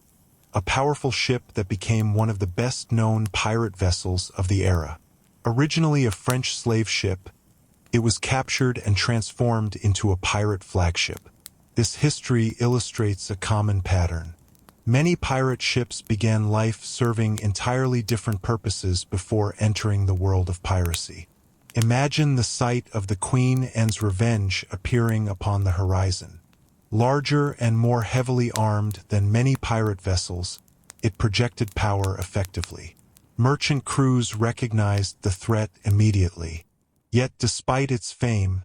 a powerful ship that became one of the best-known pirate vessels of the era. Originally a French slave ship, it was captured and transformed into a pirate flagship. This history illustrates a common pattern. Many pirate ships began life serving entirely different purposes before entering the world of piracy. Imagine the sight of the Queen Anne's Revenge appearing upon the horizon. Larger and more heavily armed than many pirate vessels, it projected power effectively. Merchant crews recognized the threat immediately. Yet despite its fame,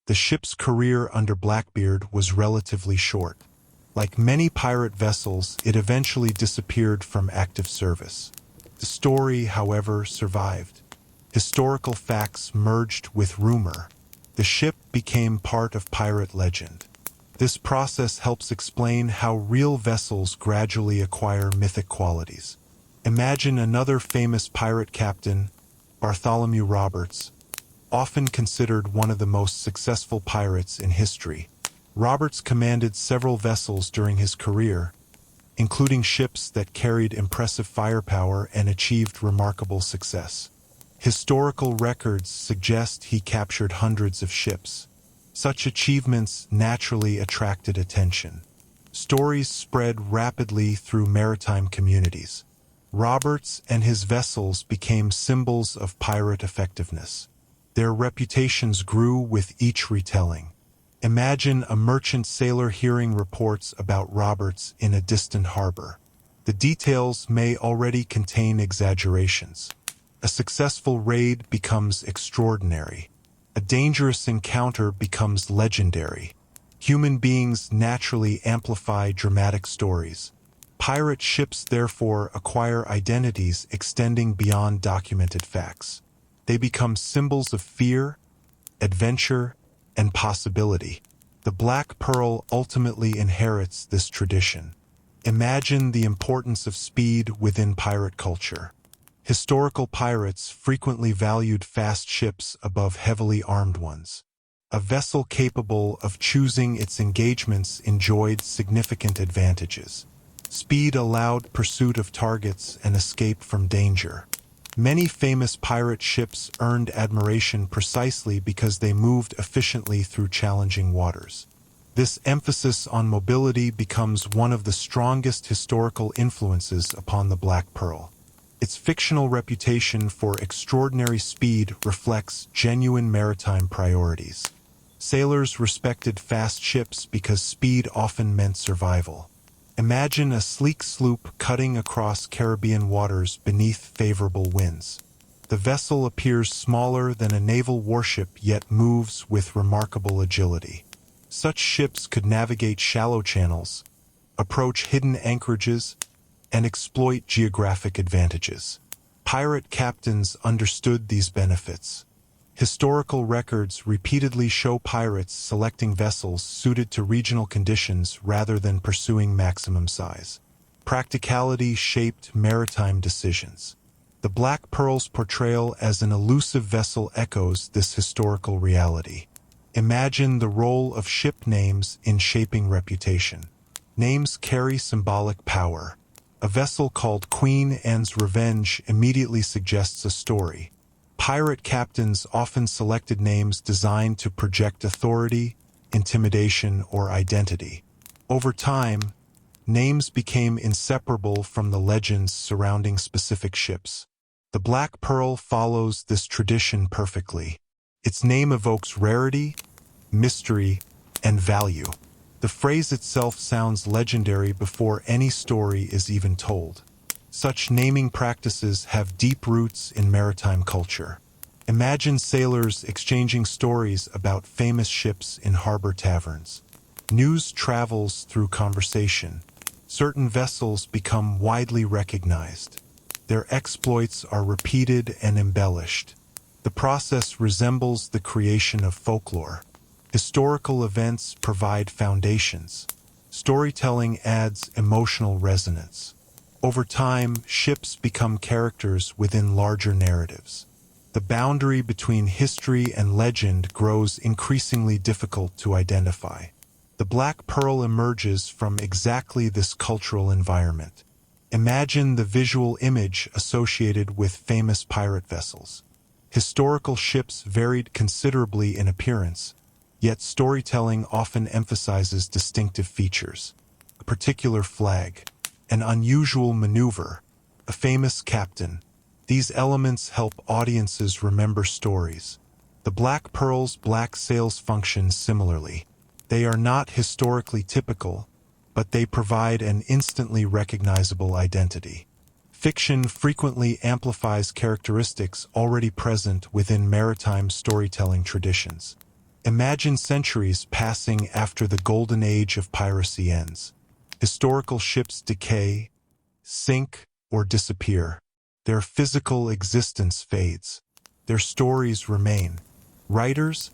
the ship's career under Blackbeard was relatively short. Like many pirate vessels, it eventually disappeared from active service. The story, however, survived. Historical facts merged with rumor. The ship became part of pirate legend. This process helps explain how real vessels gradually acquire mythic qualities. Imagine another famous pirate captain, Bartholomew Roberts, often considered one of the most successful pirates in history. Roberts commanded several vessels during his career, including ships that carried impressive firepower and achieved remarkable success. Historical records suggest he captured hundreds of ships. Such achievements naturally attracted attention. Stories spread rapidly through maritime communities. Roberts and his vessels became symbols of pirate effectiveness. Their reputations grew with each retelling. Imagine a merchant sailor hearing reports about Roberts in a distant harbor. The details may already contain exaggerations. A successful raid becomes extraordinary. A dangerous encounter becomes legendary. Human beings naturally amplify dramatic stories. Pirate ships therefore acquire identities extending beyond documented facts. They become symbols of fear, adventure, and possibility. The Black Pearl ultimately inherits this tradition. Imagine the importance of speed within pirate culture. Historical pirates frequently valued fast ships above heavily armed ones. A vessel capable of choosing its engagements enjoyed significant advantages. Speed allowed pursuit of targets and escape from danger. Many famous pirate ships earned admiration precisely because they moved efficiently through challenging waters. This emphasis on mobility becomes one of the strongest historical influences upon the Black Pearl. Its fictional reputation for extraordinary speed reflects genuine maritime priorities. Sailors respected fast ships because speed often meant survival. Imagine a sleek sloop cutting across Caribbean waters beneath favorable winds. The vessel appears smaller than a naval warship yet moves with remarkable agility. Such ships could navigate shallow channels, approach hidden anchorages, and exploit geographic advantages. Pirate captains understood these benefits. Historical records repeatedly show pirates selecting vessels suited to regional conditions rather than pursuing maximum size. Practicality shaped maritime decisions. The Black Pearl's portrayal as an elusive vessel echoes this historical reality. Imagine the role of ship names in shaping reputation. Names carry symbolic power. A vessel called Queen Anne's Revenge immediately suggests a story. Pirate captains often selected names designed to project authority, intimidation, or identity. Over time, names became inseparable from the legends surrounding specific ships. The Black Pearl follows this tradition perfectly. Its name evokes rarity, mystery, and value. The phrase itself sounds legendary before any story is even told. Such naming practices have deep roots in maritime culture. Imagine sailors exchanging stories about famous ships in harbor taverns. News travels through conversation. Certain vessels become widely recognized. Their exploits are repeated and embellished. The process resembles the creation of folklore. Historical events provide foundations. Storytelling adds emotional resonance. Over time, ships become characters within larger narratives. The boundary between history and legend grows increasingly difficult to identify. The Black Pearl emerges from exactly this cultural environment. Imagine the visual image associated with famous pirate vessels. Historical ships varied considerably in appearance, yet storytelling often emphasizes distinctive features. A particular flag, an unusual maneuver, a famous captain. These elements help audiences remember stories. The Black Pearl's black sails function similarly. They are not historically typical, but they provide an instantly recognizable identity. Fiction frequently amplifies characteristics already present within maritime storytelling traditions. Imagine centuries passing after the Golden Age of Piracy ends. Historical ships decay, sink, or disappear. Their physical existence fades. Their stories remain. Writers,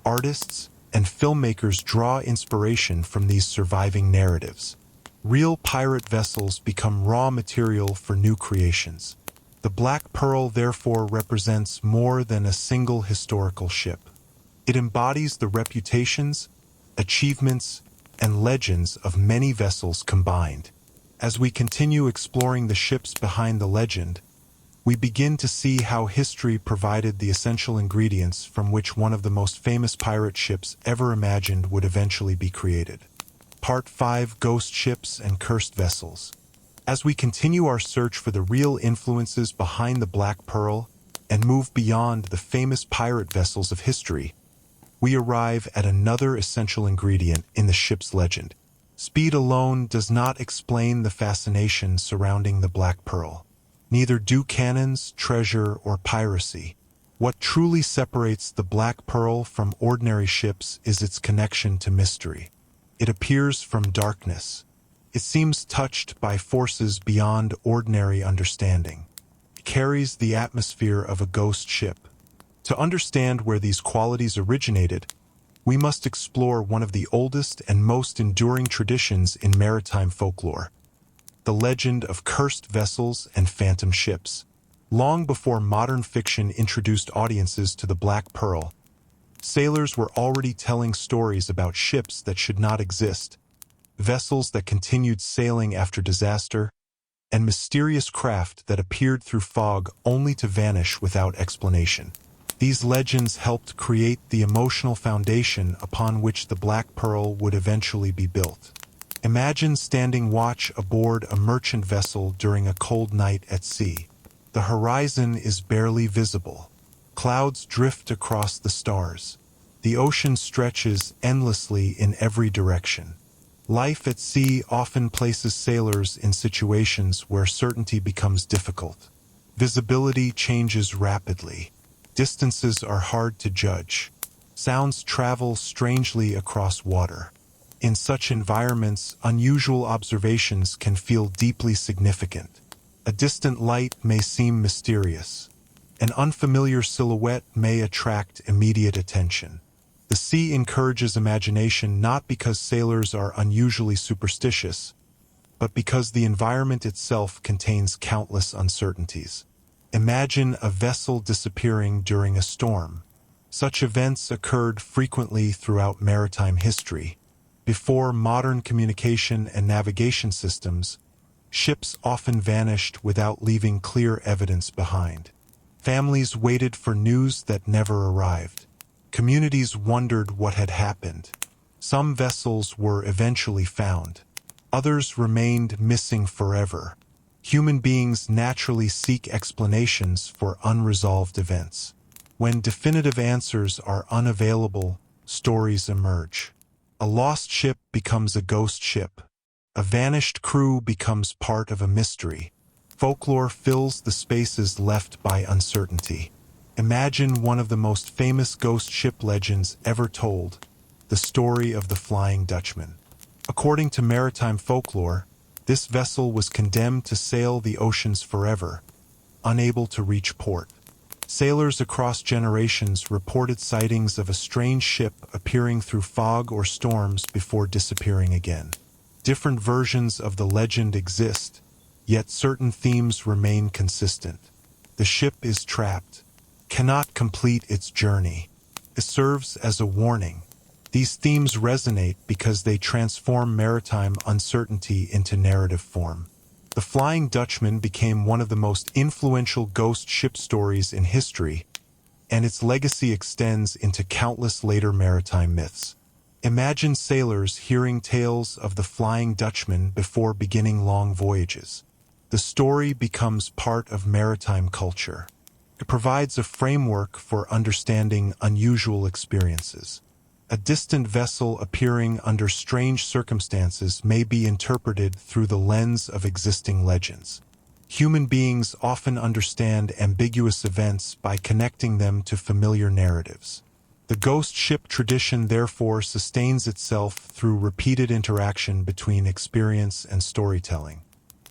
artists, and filmmakers draw inspiration from these surviving narratives. Real pirate vessels become raw material for new creations. The Black Pearl therefore represents more than a single historical ship. It embodies the reputations, achievements, and legends of many vessels combined. As we continue exploring the ships behind the legend, we begin to see how history provided the essential ingredients from which one of the most famous pirate ships ever imagined would eventually be created. Part 5: Ghost Ships and Cursed Vessels. As we continue our search for the real influences behind the Black Pearl and move beyond the famous pirate vessels of history, we arrive at another essential ingredient in the ship's legend. Speed alone does not explain the fascination surrounding the Black Pearl. Neither do cannons, treasure, or piracy. What truly separates the Black Pearl from ordinary ships is its connection to mystery. It appears from darkness. It seems touched by forces beyond ordinary understanding. It carries the atmosphere of a ghost ship. To understand where these qualities originated, we must explore one of the oldest and most enduring traditions in maritime folklore: the legend of cursed vessels and phantom ships. Long before modern fiction introduced audiences to the Black Pearl, sailors were already telling stories about ships that should not exist, vessels that continued sailing after disaster, and mysterious craft that appeared through fog only to vanish without explanation. These legends helped create the emotional foundation upon which the Black Pearl would eventually be built. Imagine standing watch aboard a merchant vessel during a cold night at sea. The horizon is barely visible. Clouds drift across the stars. The ocean stretches endlessly in every direction. Life at sea often places sailors in situations where certainty becomes difficult. Visibility changes rapidly. Distances are hard to judge. Sounds travel strangely across water. In such environments, unusual observations can feel deeply significant. A distant light may seem mysterious. An unfamiliar silhouette may attract immediate attention. The sea encourages imagination not because sailors are unusually superstitious, but because the environment itself contains countless uncertainties. Imagine a vessel disappearing during a storm. Such events occurred frequently throughout maritime history. Before modern communication and navigation systems, ships often vanished without leaving clear evidence behind. Families waited for news that never arrived. Communities wondered what had happened. Some vessels were eventually found. Others remained missing forever. Human beings naturally seek explanations for unresolved events. When definitive answers are unavailable, stories emerge. A lost ship becomes a ghost ship. A vanished crew becomes part of a mystery. Folklore fills the spaces left by uncertainty. Imagine one of the most famous ghost ship legends ever told, the story of the Flying Dutchman. According to maritime folklore, this vessel was condemned to sail the oceans forever, unable to reach port. Sailors across generations reported sightings of a strange ship appearing through fog or storms before disappearing again. Different versions of the legend exist, yet certain themes remain consistent. The ship is trapped, cannot complete its journey. It serves as a warning. These themes resonate because they transform maritime uncertainty into narrative form. The Flying Dutchman became one of the most influential ghost ship stories in history, and its legacy extends into countless later maritime myths. Imagine sailors hearing tales of the Flying Dutchman before beginning long voyages. The story becomes part of maritime culture. It provides a framework for understanding unusual experiences. A distant vessel appearing under strange circumstances may be interpreted through the lens of existing legends. Human beings often understand ambiguous events by connecting them to familiar narratives. The ghost ship tradition therefore sustains itself through repeated interaction between experience and storytelling.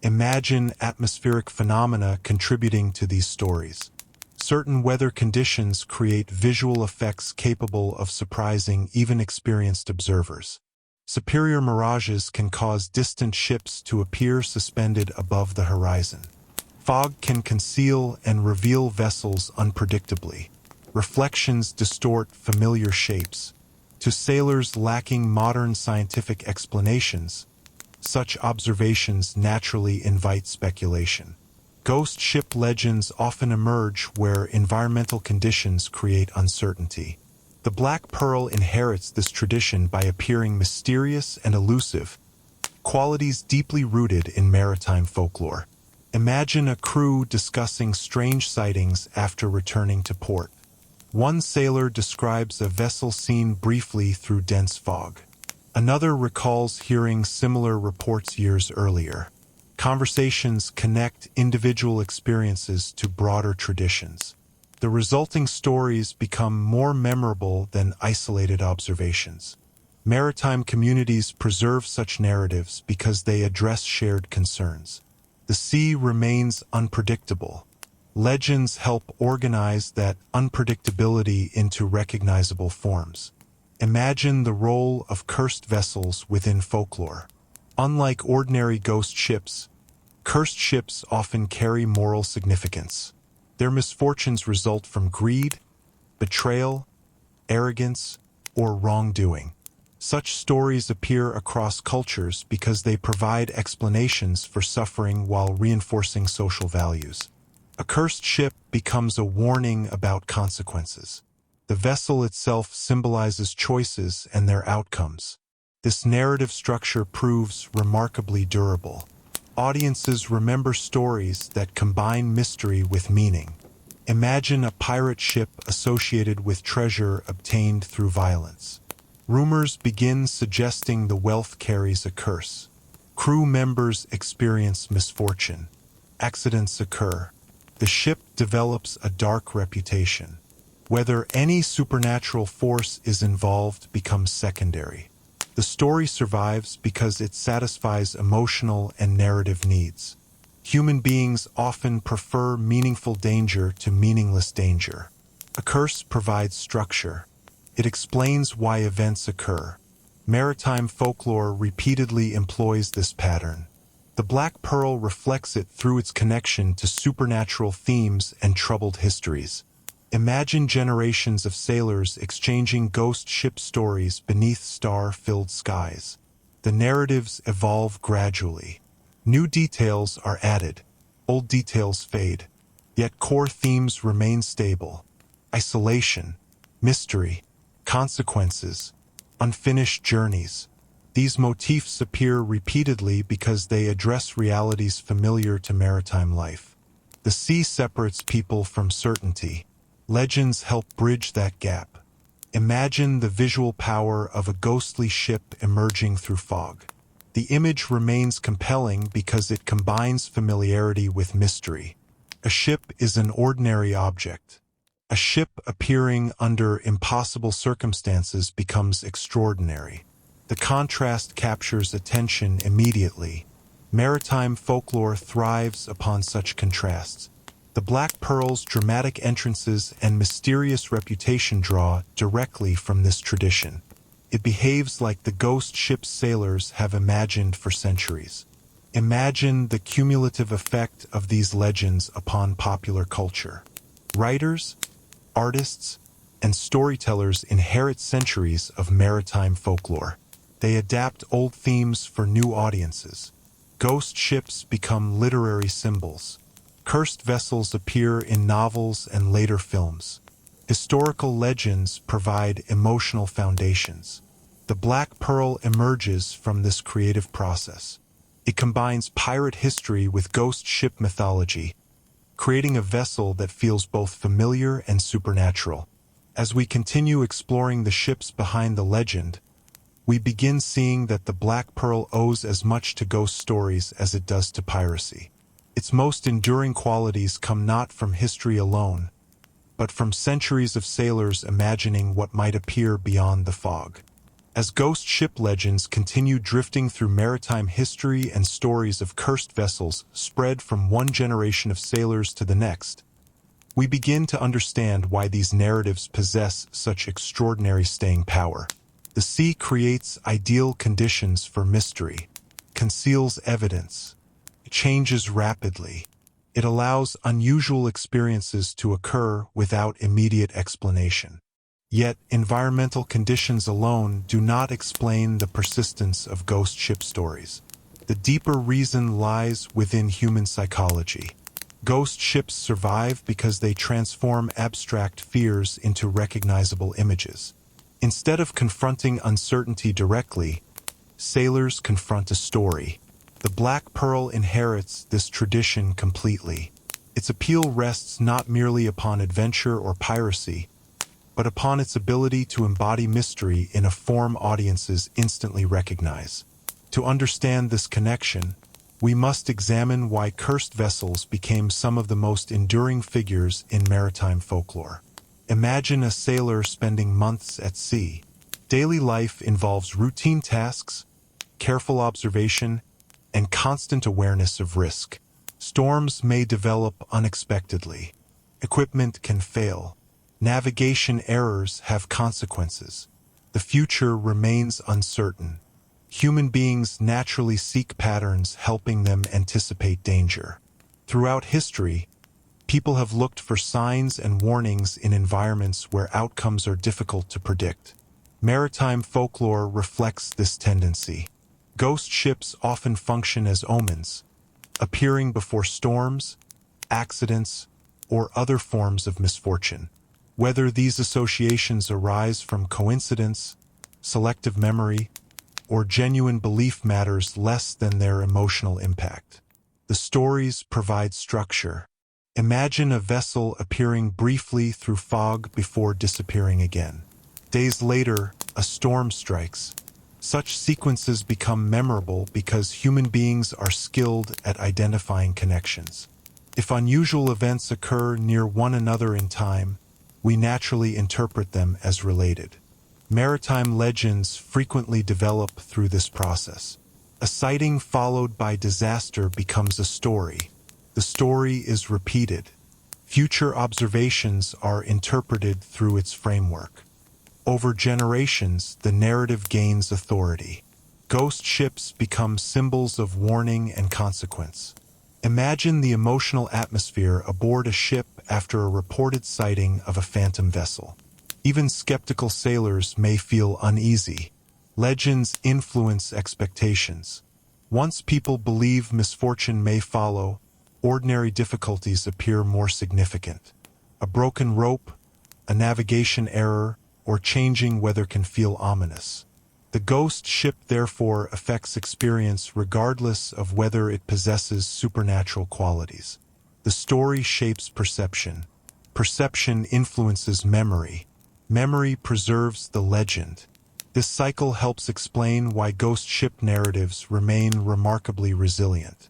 Imagine atmospheric phenomena contributing to these stories. Certain weather conditions create visual effects capable of surprising even experienced observers. Superior mirages can cause distant ships to appear suspended above the horizon. Fog can conceal and reveal vessels unpredictably. Reflections distort familiar shapes. To sailors lacking modern scientific explanations, such observations naturally invite speculation. Ghost ship legends often emerge where environmental conditions create uncertainty. The Black Pearl inherits this tradition by appearing mysterious and elusive, qualities deeply rooted in maritime folklore. Imagine a crew discussing strange sightings after returning to port. One sailor describes a vessel seen briefly through dense fog. Another recalls hearing similar reports years earlier. Conversations connect individual experiences to broader traditions. The resulting stories become more memorable than isolated observations. Maritime communities preserve such narratives because they address shared concerns. The sea remains unpredictable. Legends help organize that unpredictability into recognizable forms. Imagine the role of cursed vessels within folklore. Unlike ordinary ghost ships, cursed ships often carry moral significance. Their misfortunes result from greed, betrayal, arrogance, or wrongdoing. Such stories appear across cultures because they provide explanations for suffering while reinforcing social values. A cursed ship becomes a warning about consequences. The vessel itself symbolizes choices and their outcomes. This narrative structure proves remarkably durable. Audiences remember stories that combine mystery with meaning. Imagine a pirate ship associated with treasure obtained through violence. Rumors begin suggesting the wealth carries a curse. Crew members experience misfortune. Accidents occur. The ship develops a dark reputation. Whether any supernatural force is involved becomes secondary. The story survives because it satisfies emotional and narrative needs. Human beings often prefer meaningful danger to meaningless danger. A curse provides structure. It explains why events occur. Maritime folklore repeatedly employs this pattern. The Black Pearl reflects it through its connection to supernatural themes and troubled histories. Imagine generations of sailors exchanging ghost ship stories beneath star-filled skies. The narratives evolve gradually. New details are added. Old details fade. Yet core themes remain stable. Isolation, mystery, consequences, unfinished journeys. These motifs appear repeatedly because they address realities familiar to maritime life. The sea separates people from certainty. Legends help bridge that gap. Imagine the visual power of a ghostly ship emerging through fog. The image remains compelling because it combines familiarity with mystery. A ship is an ordinary object. A ship appearing under impossible circumstances becomes extraordinary. The contrast captures attention immediately. Maritime folklore thrives upon such contrasts. The Black Pearl's dramatic entrances and mysterious reputation draw directly from this tradition. It behaves like the ghost ship's sailors have imagined for centuries. Imagine the cumulative effect of these legends upon popular culture. Writers, artists, and storytellers inherit centuries of maritime folklore. They adapt old themes for new audiences. Ghost ships become literary symbols. Cursed vessels appear in novels and later films. Historical legends provide emotional foundations. The Black Pearl emerges from this creative process. It combines pirate history with ghost ship mythology, creating a vessel that feels both familiar and supernatural. As we continue exploring the ships behind the legend, we begin seeing that the Black Pearl owes as much to ghost stories as it does to piracy. Its most enduring qualities come not from history alone, but from centuries of sailors imagining what might appear beyond the fog. As ghost ship legends continue drifting through maritime history and stories of cursed vessels spread from one generation of sailors to the next, we begin to understand why these narratives possess such extraordinary staying power. The sea creates ideal conditions for mystery, conceals evidence, changes rapidly. It allows unusual experiences to occur without immediate explanation. Yet, environmental conditions alone do not explain the persistence of ghost ship stories. The deeper reason lies within human psychology. Ghost ships survive because they transform abstract fears into recognizable images. Instead of confronting uncertainty directly, sailors confront a story. The Black Pearl inherits this tradition completely. Its appeal rests not merely upon adventure or piracy, but upon its ability to embody mystery in a form audiences instantly recognize. To understand this connection, we must examine why cursed vessels became some of the most enduring figures in maritime folklore. Imagine a sailor spending months at sea. Daily life involves routine tasks, careful observation, and constant awareness of risk. Storms may develop unexpectedly. Equipment can fail. Navigation errors have consequences. The future remains uncertain. Human beings naturally seek patterns helping them anticipate danger. Throughout history, people have looked for signs and warnings in environments where outcomes are difficult to predict. Maritime folklore reflects this tendency. Ghost ships often function as omens, appearing before storms, accidents, or other forms of misfortune. Whether these associations arise from coincidence, selective memory, or genuine belief matters less than their emotional impact. The stories provide structure. Imagine a vessel appearing briefly through fog before disappearing again. Days later, a storm strikes. Such sequences become memorable because human beings are skilled at identifying connections. If unusual events occur near one another in time, we naturally interpret them as related. Maritime legends frequently develop through this process. A sighting followed by disaster becomes a story. The story is repeated. Future observations are interpreted through its framework. Over generations, the narrative gains authority. Ghost ships become symbols of warning and consequence. Imagine the emotional atmosphere aboard a ship after a reported sighting of a phantom vessel. Even skeptical sailors may feel uneasy. Legends influence expectations. Once people believe misfortune may follow, ordinary difficulties appear more significant. A broken rope, a navigation error, or changing weather can feel ominous. The ghost ship therefore affects experience regardless of whether it possesses supernatural qualities. The story shapes perception. Perception influences memory. Memory preserves the legend. This cycle helps explain why ghost ship narratives remain remarkably resilient.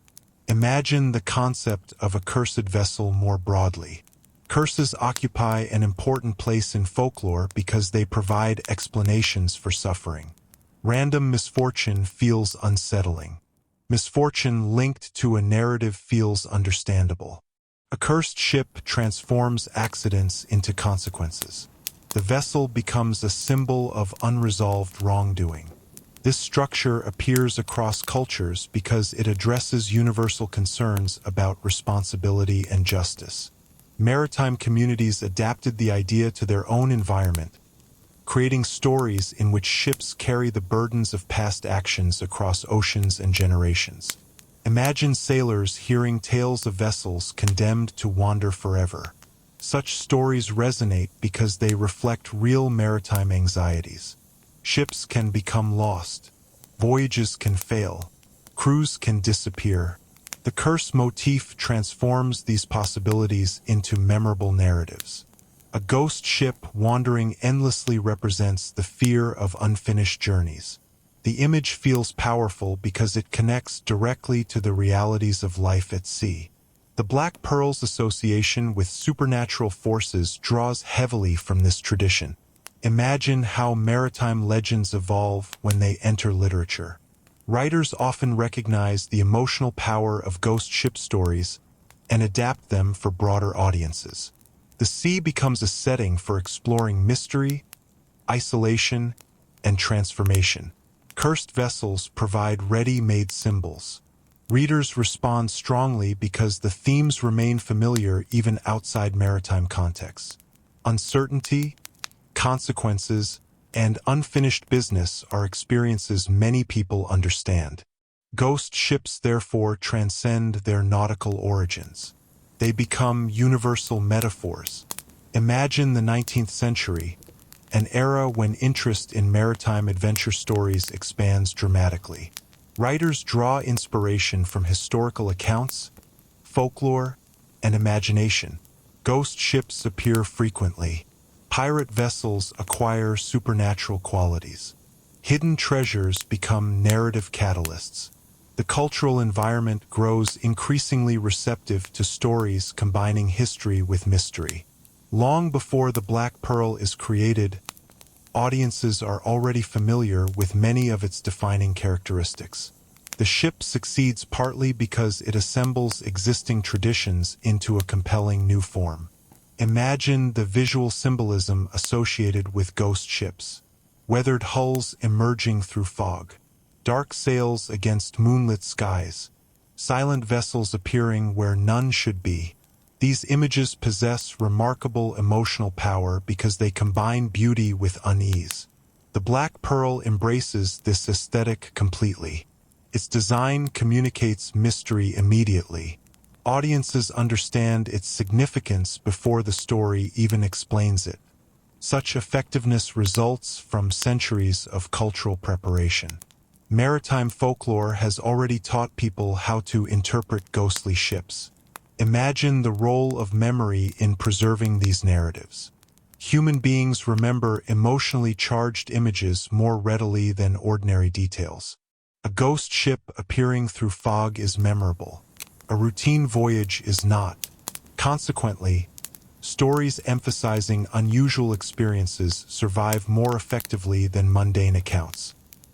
Imagine the concept of a cursed vessel more broadly. Curses occupy an important place in folklore because they provide explanations for suffering. Random misfortune feels unsettling. Misfortune linked to a narrative feels understandable. A cursed ship transforms accidents into consequences. The vessel becomes a symbol of unresolved wrongdoing. This structure appears across cultures because it addresses universal concerns about responsibility and justice. Maritime communities adapted the idea to their own environment, creating stories in which ships carry the burdens of past actions across oceans and generations. Imagine sailors hearing tales of vessels condemned to wander forever. Such stories resonate because they reflect real maritime anxieties. Ships can become lost. Voyages can fail. Crews can disappear. The curse motif transforms these possibilities into memorable narratives. A ghost ship wandering endlessly represents the fear of unfinished journeys. The image feels powerful because it connects directly to the realities of life at sea. The Black Pearl's association with supernatural forces draws heavily from this tradition. Imagine how maritime legends evolve when they enter literature. Writers often recognize the emotional power of ghost ship stories and adapt them for broader audiences. The sea becomes a setting for exploring mystery, isolation, and transformation. Cursed vessels provide ready-made symbols. Readers respond strongly because the themes remain familiar even outside maritime contexts. Uncertainty, consequences, and unfinished business are experiences many people understand. Ghost ships therefore transcend their nautical origins. They become universal metaphors. Imagine the 19th century, an era when interest in maritime adventure stories expands dramatically. Writers draw inspiration from historical accounts, folklore, and imagination. Ghost ships appear frequently. Pirate vessels acquire supernatural qualities. Hidden treasures become narrative catalysts. The cultural environment grows increasingly receptive to stories combining history with mystery. Long before the Black Pearl is created, audiences are already familiar with many of its defining characteristics. The ship succeeds partly because it assembles existing traditions into a compelling new form. Imagine the visual symbolism associated with ghost ships. Weathered hulls emerging through fog. Dark sails against moonlit skies. Silent vessels appearing where none should be. These images possess remarkable emotional power because they combine beauty with unease. The Black Pearl embraces this aesthetic completely. Its design communicates mystery immediately. Audiences understand its significance before the story even explains it. Such effectiveness results from centuries of cultural preparation. Maritime folklore has already taught people how to interpret ghostly ships. Imagine the role of memory in preserving these narratives. Human beings remember emotionally charged images more readily than ordinary details. A ghost ship appearing through fog is memorable. A routine voyage is not. Consequently, stories emphasizing unusual experiences survive more effectively than mundane accounts.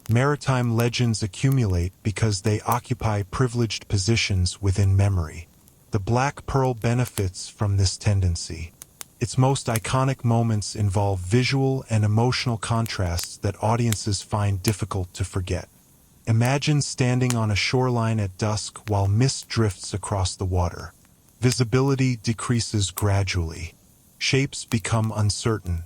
Maritime legends accumulate because they occupy privileged positions within memory. The Black Pearl benefits from this tendency. Its most iconic moments involve visual and emotional contrasts that audiences find difficult to forget. Imagine standing on a shoreline at dusk while mist drifts across the water. Visibility decreases gradually. Shapes become uncertain.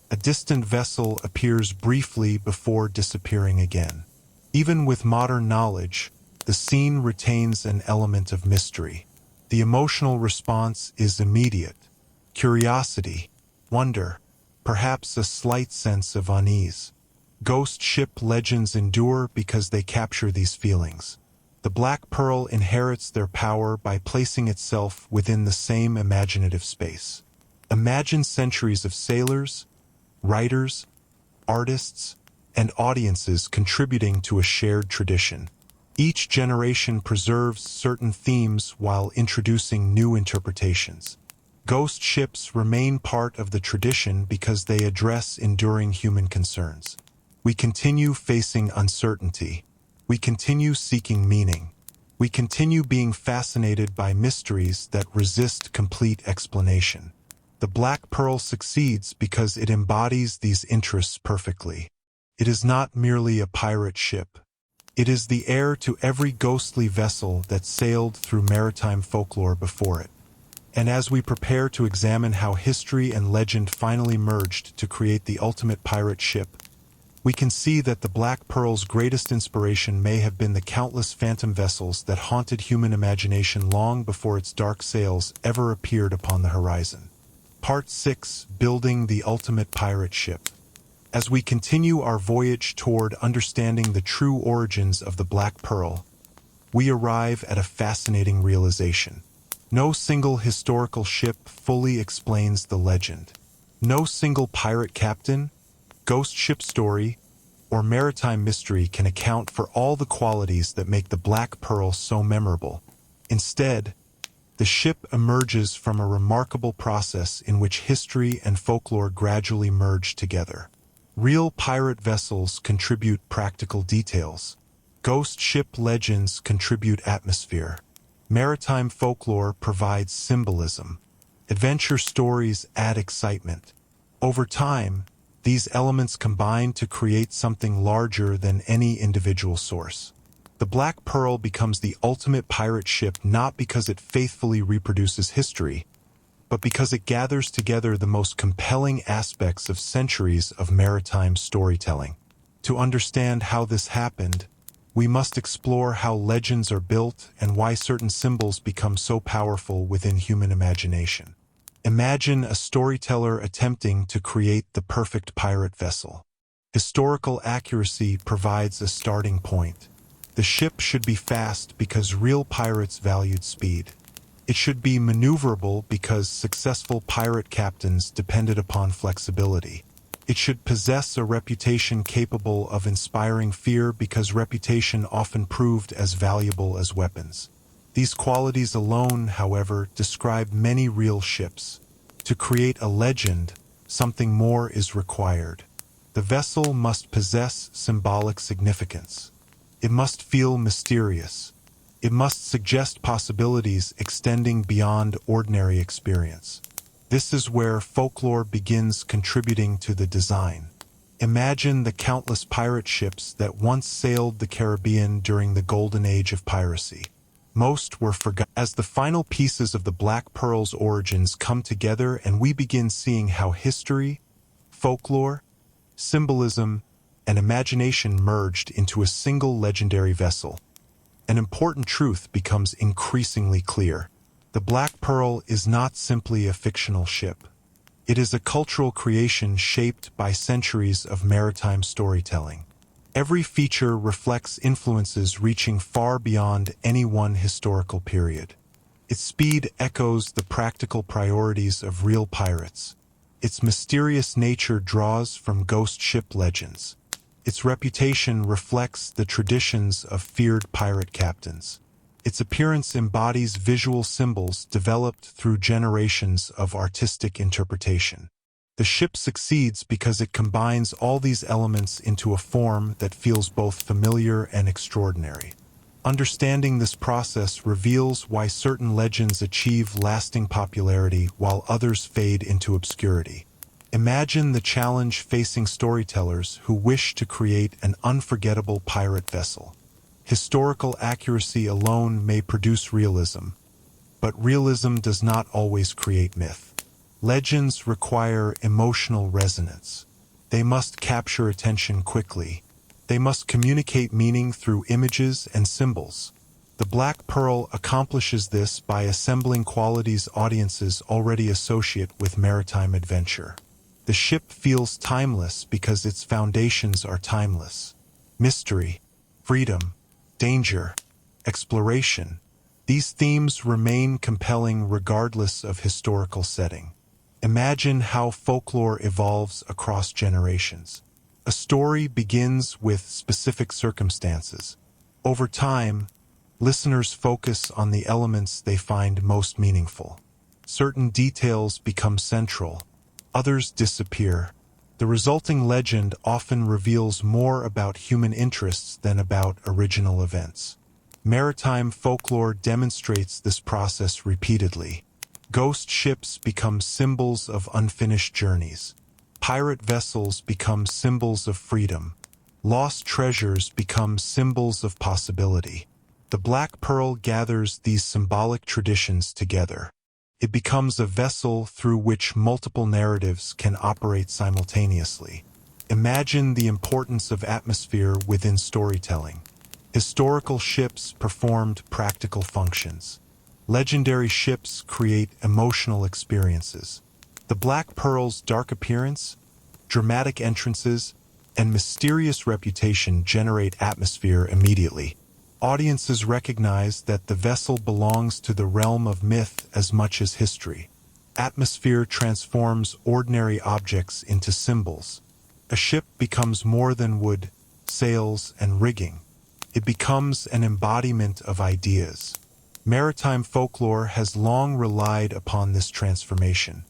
A distant vessel appears briefly before disappearing again. Even with modern knowledge, the scene retains an element of mystery. The emotional response is immediate. Curiosity, wonder, perhaps a slight sense of unease. Ghost ship legends endure because they capture these feelings. The Black Pearl inherits their power by placing itself within the same imaginative space. Imagine centuries of sailors, writers, artists, and audiences contributing to a shared tradition. Each generation preserves certain themes while introducing new interpretations. Ghost ships remain part of the tradition because they address enduring human concerns. We continue facing uncertainty. We continue seeking meaning. We continue being fascinated by mysteries that resist complete explanation. The Black Pearl succeeds because it embodies these interests perfectly. It is not merely a pirate ship. It is the heir to every ghostly vessel that sailed through maritime folklore before it. And as we prepare to examine how history and legend finally merged to create the ultimate pirate ship, we can see that the Black Pearl's greatest inspiration may have been the countless phantom vessels that haunted human imagination long before its dark sails ever appeared upon the horizon. Part 6: Building the Ultimate Pirate Ship. As we continue our voyage toward understanding the true origins of the Black Pearl, we arrive at a fascinating realization. No single historical ship fully explains the legend. No single pirate captain, ghost ship story, or maritime mystery can account for all the qualities that make the Black Pearl so memorable. Instead, the ship emerges from a remarkable process in which history and folklore gradually merge together. Real pirate vessels contribute practical details. Ghost ship legends contribute atmosphere. Maritime folklore provides symbolism. Adventure stories add excitement. Over time, these elements combine to create something larger than any individual source. The Black Pearl becomes the ultimate pirate ship not because it faithfully reproduces history, but because it gathers together the most compelling aspects of centuries of maritime storytelling. To understand how this happened, we must explore how legends are built and why certain symbols become so powerful within human imagination. Imagine a storyteller attempting to create the perfect pirate vessel. Historical accuracy provides a starting point. The ship should be fast because real pirates valued speed. It should be maneuverable because successful pirate captains depended upon flexibility. It should possess a reputation capable of inspiring fear because reputation often proved as valuable as weapons. These qualities alone, however, describe many real ships. To create a legend, something more is required. The vessel must possess symbolic significance. It must feel mysterious. It must suggest possibilities extending beyond ordinary experience. This is where folklore begins contributing to the design. Imagine the countless pirate ships that once sailed the Caribbean during the Golden Age of Piracy. Most were forgotten. As the final pieces of the Black Pearl's origins come together and we begin seeing how history, folklore, symbolism, and imagination merged into a single legendary vessel, an important truth becomes increasingly clear. The Black Pearl is not simply a fictional ship. It is a cultural creation shaped by centuries of maritime storytelling. Every feature reflects influences reaching far beyond any one historical period. Its speed echoes the practical priorities of real pirates. Its mysterious nature draws from ghost ship legends. Its reputation reflects the traditions of feared pirate captains. Its appearance embodies visual symbols developed through generations of artistic interpretation. The ship succeeds because it combines all these elements into a form that feels both familiar and extraordinary. Understanding this process reveals why certain legends achieve lasting popularity while others fade into obscurity. Imagine the challenge facing storytellers who wish to create an unforgettable pirate vessel. Historical accuracy alone may produce realism, but realism does not always create myth. Legends require emotional resonance. They must capture attention quickly. They must communicate meaning through images and symbols. The Black Pearl accomplishes this by assembling qualities audiences already associate with maritime adventure. The ship feels timeless because its foundations are timeless. Mystery, freedom, danger, exploration. These themes remain compelling regardless of historical setting. Imagine how folklore evolves across generations. A story begins with specific circumstances. Over time, listeners focus on the elements they find most meaningful. Certain details become central. Others disappear. The resulting legend often reveals more about human interests than about original events. Maritime folklore demonstrates this process repeatedly. Ghost ships become symbols of unfinished journeys. Pirate vessels become symbols of freedom. Lost treasures become symbols of possibility. The Black Pearl gathers these symbolic traditions together. It becomes a vessel through which multiple narratives can operate simultaneously. Imagine the importance of atmosphere within storytelling. Historical ships performed practical functions. Legendary ships create emotional experiences. The Black Pearl's dark appearance, dramatic entrances, and mysterious reputation generate atmosphere immediately. Audiences recognize that the vessel belongs to the realm of myth as much as history. Atmosphere transforms ordinary objects into symbols. A ship becomes more than wood, sails, and rigging. It becomes an embodiment of ideas. Maritime folklore has long relied upon this transformation.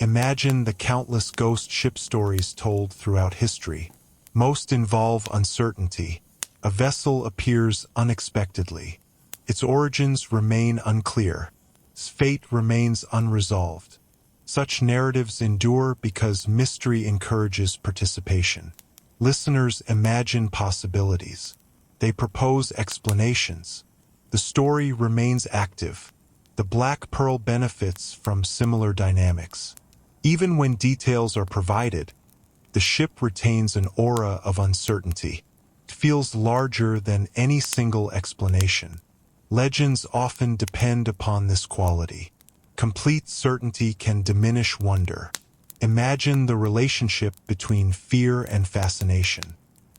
Imagine the countless ghost ship stories told throughout history. Most involve uncertainty. A vessel appears unexpectedly. Its origins remain unclear. Its fate remains unresolved. Such narratives endure because mystery encourages participation. Listeners imagine possibilities. They propose explanations. The story remains active. The Black Pearl benefits from similar dynamics. Even when details are provided, the ship retains an aura of uncertainty. It feels larger than any single explanation. Legends often depend upon this quality. Complete certainty can diminish wonder. Imagine the relationship between fear and fascination.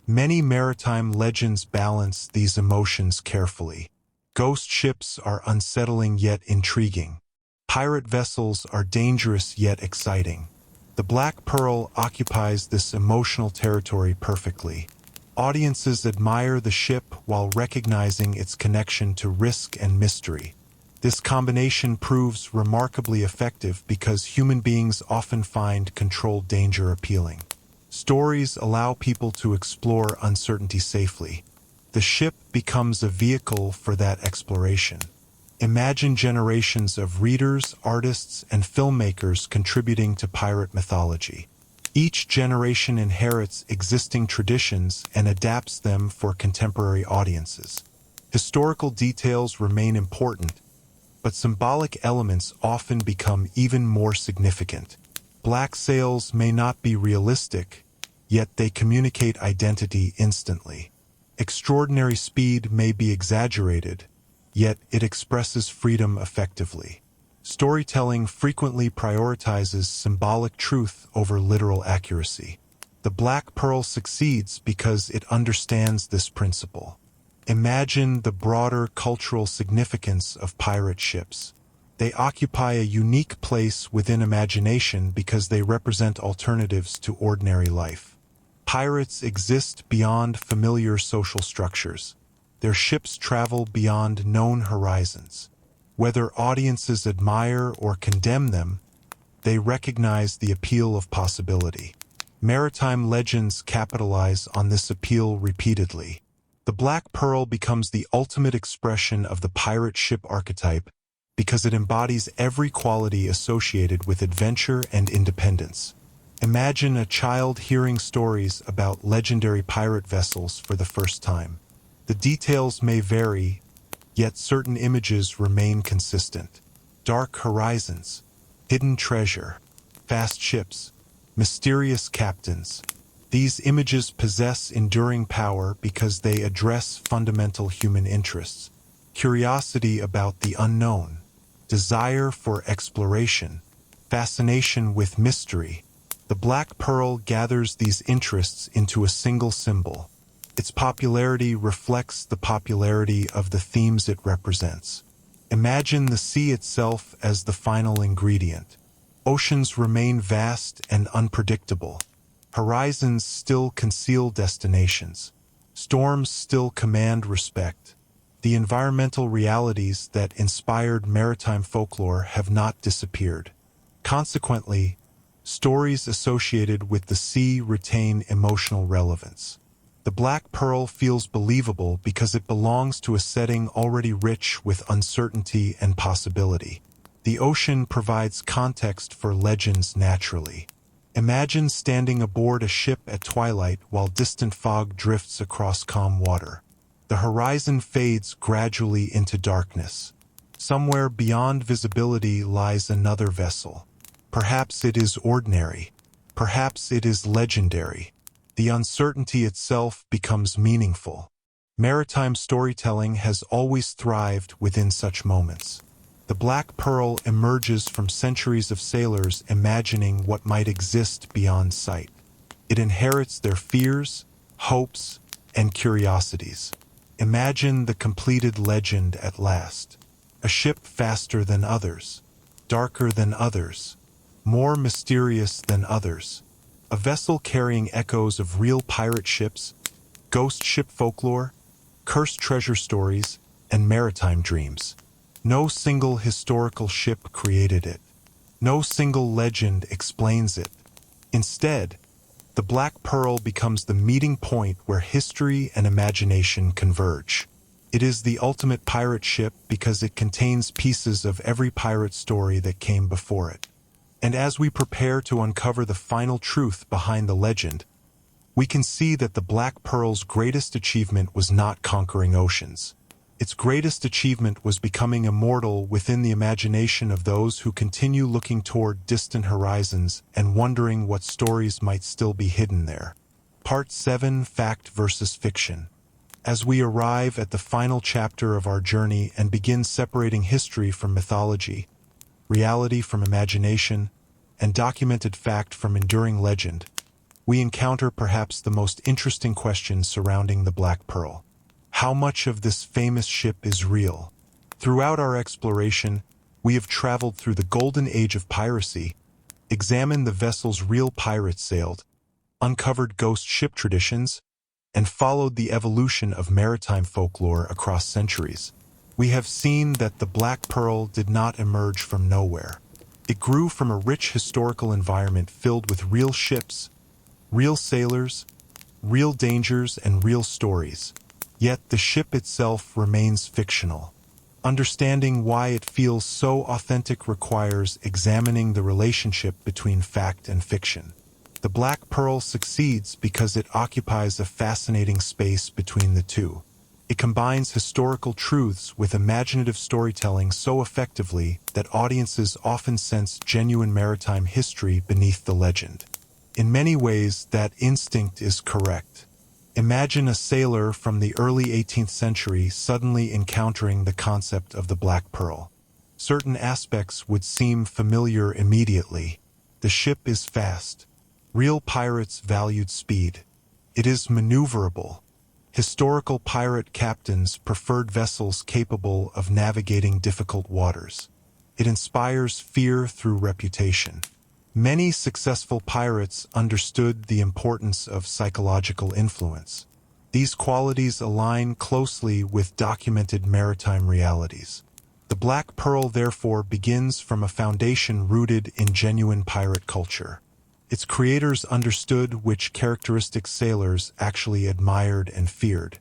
Many maritime legends balance these emotions carefully. Ghost ships are unsettling yet intriguing. Pirate vessels are dangerous yet exciting. The Black Pearl occupies this emotional territory perfectly. Audiences admire the ship while recognizing its connection to risk and mystery. This combination proves remarkably effective because human beings often find controlled danger appealing. Stories allow people to explore uncertainty safely. The ship becomes a vehicle for that exploration. Imagine generations of readers, artists, and filmmakers contributing to pirate mythology. Each generation inherits existing traditions and adapts them for contemporary audiences. Historical details remain important, but symbolic elements often become even more significant. Black sails may not be realistic, yet they communicate identity instantly. Extraordinary speed may be exaggerated, yet it expresses freedom effectively. Storytelling frequently prioritizes symbolic truth over literal accuracy. The Black Pearl succeeds because it understands this principle. Imagine the broader cultural significance of pirate ships. They occupy a unique place within imagination because they represent alternatives to ordinary life. Pirates exist beyond familiar social structures. Their ships travel beyond known horizons. Whether audiences admire or condemn them, they recognize the appeal of possibility. Maritime legends capitalize on this appeal repeatedly. The Black Pearl becomes the ultimate expression of the pirate ship archetype because it embodies every quality associated with adventure and independence. Imagine a child hearing stories about legendary pirate vessels for the first time. The details may vary, yet certain images remain consistent. Dark horizons, hidden treasure, fast ships, mysterious captains. These images possess enduring power because they address fundamental human interests. Curiosity about the unknown, desire for exploration, fascination with mystery. The Black Pearl gathers these interests into a single symbol. Its popularity reflects the popularity of the themes it represents. Imagine the sea itself as the final ingredient. Oceans remain vast and unpredictable. Horizons still conceal destinations. Storms still command respect. The environmental realities that inspired maritime folklore have not disappeared. Consequently, stories associated with the sea retain emotional relevance. The Black Pearl feels believable because it belongs to a setting already rich with uncertainty and possibility. The ocean provides context for legends naturally. Imagine standing aboard a ship at twilight while distant fog drifts across calm water. The horizon fades gradually into darkness. Somewhere beyond visibility lies another vessel. Perhaps it is ordinary. Perhaps it is legendary. The uncertainty itself becomes meaningful. Maritime storytelling has always thrived within such moments. The Black Pearl emerges from centuries of sailors imagining what might exist beyond sight. It inherits their fears, hopes, and curiosities. Imagine the completed legend at last. A ship faster than others. darker than others, more mysterious than others. A vessel carrying echoes of real pirate ships, ghost ship folklore, cursed treasure stories, and maritime dreams. No single historical ship created it. No single legend explains it. Instead, the Black Pearl becomes the meeting point where history and imagination converge. It is the ultimate pirate ship because it contains pieces of every pirate story that came before it. And as we prepare to uncover the final truth behind the legend, we can see that the Black Pearl's greatest achievement was not conquering oceans. Its greatest achievement was becoming immortal within the imagination of those who continue looking toward distant horizons and wondering what stories might still be hidden there. Part 7: Fact versus Fiction. As we arrive at the final chapter of our journey and begin separating history from mythology, reality from imagination, and documented fact from enduring legend, we encounter perhaps the most interesting question surrounding the Black Pearl. How much of this famous ship is real? Throughout our exploration, we have traveled through the Golden Age of Piracy, examined the vessels real pirates sailed, uncovered ghost ship traditions, and followed the evolution of maritime folklore across centuries. We have seen that the Black Pearl did not emerge from nowhere. It grew from a rich historical environment filled with real ships, real sailors, real dangers, and real stories. Yet the ship itself remains fictional. Understanding why it feels so authentic requires examining the relationship between fact and fiction. The Black Pearl succeeds because it occupies a fascinating space between the two. It combines historical truths with imaginative storytelling so effectively that audiences often sense genuine maritime history beneath the legend. In many ways, that instinct is correct. Imagine a sailor from the early 18th century suddenly encountering the concept of the Black Pearl. Certain aspects would seem familiar immediately. The ship is fast. Real pirates valued speed. It is maneuverable. Historical pirate captains preferred vessels capable of navigating difficult waters. It inspires fear through reputation. Many successful pirates understood the importance of psychological influence. These qualities align closely with documented maritime realities. The Black Pearl therefore begins from a foundation rooted in genuine pirate culture. Its creators understood which characteristics sailors actually admired and feared.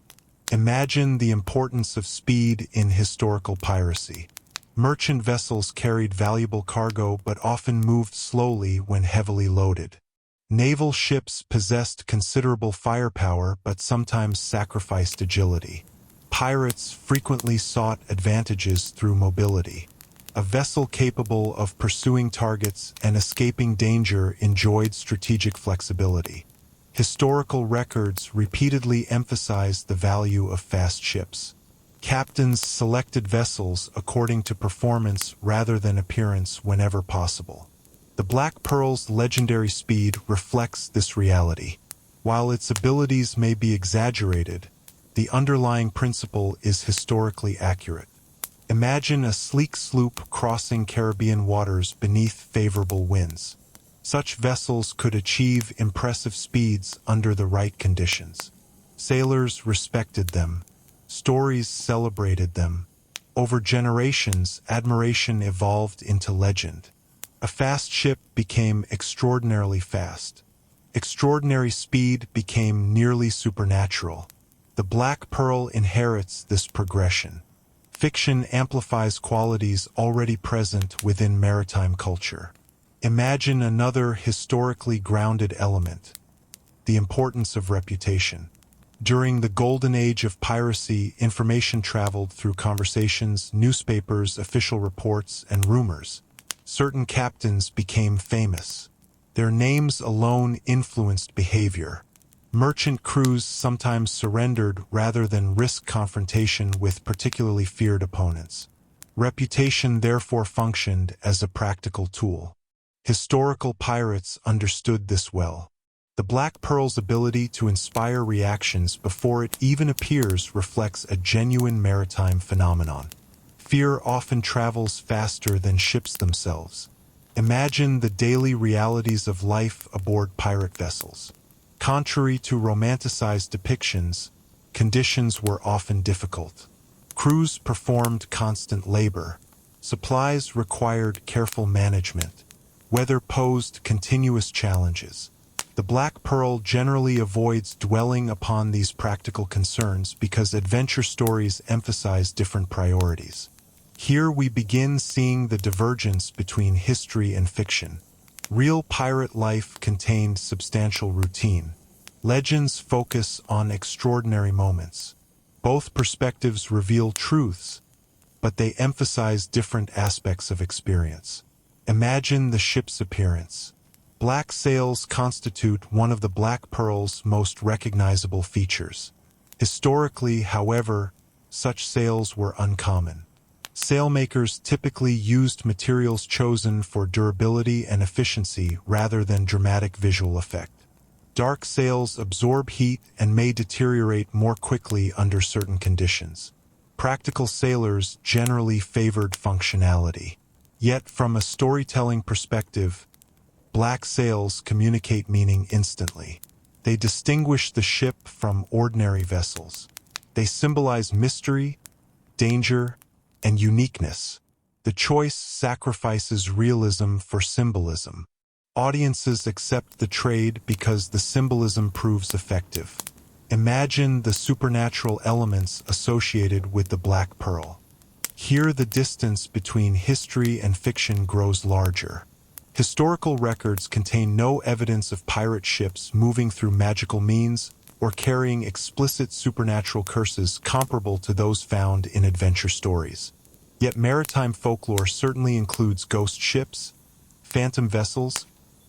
Imagine the importance of speed in historical piracy. Merchant vessels carried valuable cargo but often moved slowly when heavily loaded. Naval ships possessed considerable firepower but sometimes sacrificed agility. Pirates frequently sought advantages through mobility. A vessel capable of pursuing targets and escaping danger enjoyed strategic flexibility. Historical records repeatedly emphasized the value of fast ships. Captains selected vessels according to performance rather than appearance whenever possible. The Black Pearl's legendary speed reflects this reality. While its abilities may be exaggerated, the underlying principle is historically accurate. Imagine a sleek sloop crossing Caribbean waters beneath favorable winds. Such vessels could achieve impressive speeds under the right conditions. Sailors respected them. Stories celebrated them. Over generations, admiration evolved into legend. A fast ship became extraordinarily fast. Extraordinary speed became nearly supernatural. The Black Pearl inherits this progression. Fiction amplifies qualities already present within maritime culture. Imagine another historically grounded element: the importance of reputation. During the Golden Age of Piracy, information traveled through conversations, newspapers, official reports, and rumors. Certain captains became famous. Their names alone influenced behavior. Merchant crews sometimes surrendered rather than risk confrontation with particularly feared opponents. Reputation therefore functioned as a practical tool. Historical pirates understood this well. The Black Pearl's ability to inspire reactions before it even appears reflects a genuine maritime phenomenon. fear often travels faster than ships themselves. Imagine the daily realities of life aboard pirate vessels. Contrary to romanticized depictions, conditions were often difficult. Crews performed constant labor. Supplies required careful management. Weather posed continuous challenges. The Black Pearl generally avoids dwelling upon these practical concerns because adventure stories emphasize different priorities. Here we begin seeing the divergence between history and fiction. Real pirate life contained substantial routine. Legends focus on extraordinary moments. Both perspectives reveal truths, but they emphasize different aspects of experience. Imagine the ship's appearance. Black sails constitute one of the Black Pearl's most recognizable features. Historically, however, such sails were uncommon. Sailmakers typically used materials chosen for durability and efficiency rather than dramatic visual effect. Dark sails absorb heat and may deteriorate more quickly under certain conditions. Practical sailors generally favored functionality. Yet, from a storytelling perspective, black sails communicate meaning instantly. They distinguish the ship from ordinary vessels. They symbolize mystery, danger, and uniqueness. The choice sacrifices realism for symbolism. Audiences accept the trade because the symbolism proves effective. Imagine the supernatural elements associated with the Black Pearl. Here the distance between history and fiction grows larger. Historical records contain no evidence of pirate ships moving through magical means or carrying explicit supernatural curses comparable to those found in adventure stories. Yet maritime folklore certainly includes ghost ships, phantom vessels,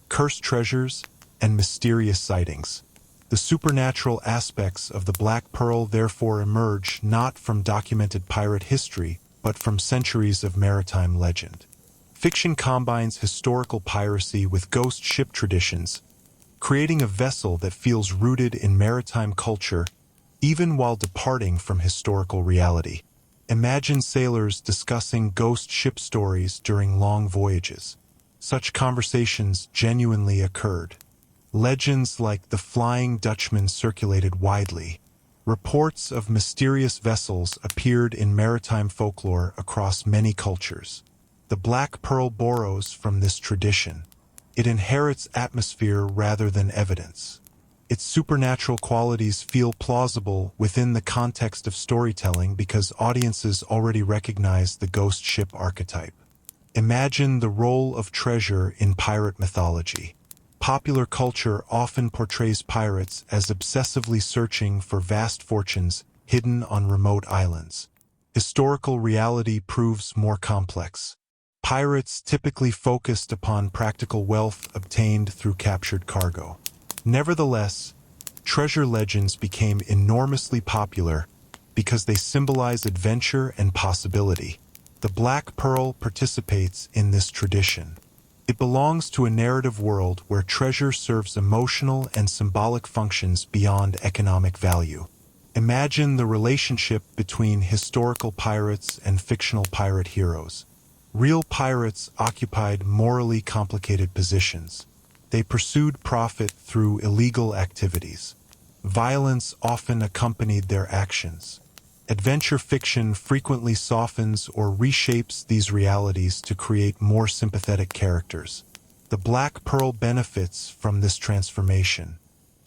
cursed treasures, and mysterious sightings. The supernatural aspects of the Black Pearl therefore emerge not from documented pirate history, but from centuries of maritime legend. Fiction combines historical piracy with ghost ship traditions, creating a vessel that feels rooted in maritime culture, even while departing from historical reality. Imagine sailors discussing ghost ship stories during long voyages. Such conversations genuinely occurred. Legends like the Flying Dutchman circulated widely. Reports of mysterious vessels appeared in maritime folklore across many cultures. The Black Pearl borrows from this tradition. It inherits atmosphere rather than evidence. Its supernatural qualities feel plausible within the context of storytelling because audiences already recognize the ghost ship archetype. Imagine the role of treasure in pirate mythology. Popular culture often portrays pirates as obsessively searching for vast fortunes hidden on remote islands. Historical reality proves more complex. Pirates typically focused upon practical wealth obtained through captured cargo. Nevertheless, treasure legends became enormously popular because they symbolize adventure and possibility. The Black Pearl participates in this tradition. It belongs to a narrative world where treasure serves emotional and symbolic functions beyond economic value. Imagine the relationship between historical pirates and fictional pirate heroes. Real pirates occupied morally complicated positions. They pursued profit through illegal activities. Violence often accompanied their actions. Adventure fiction frequently softens or reshapes these realities to create more sympathetic characters. The Black Pearl benefits from this transformation.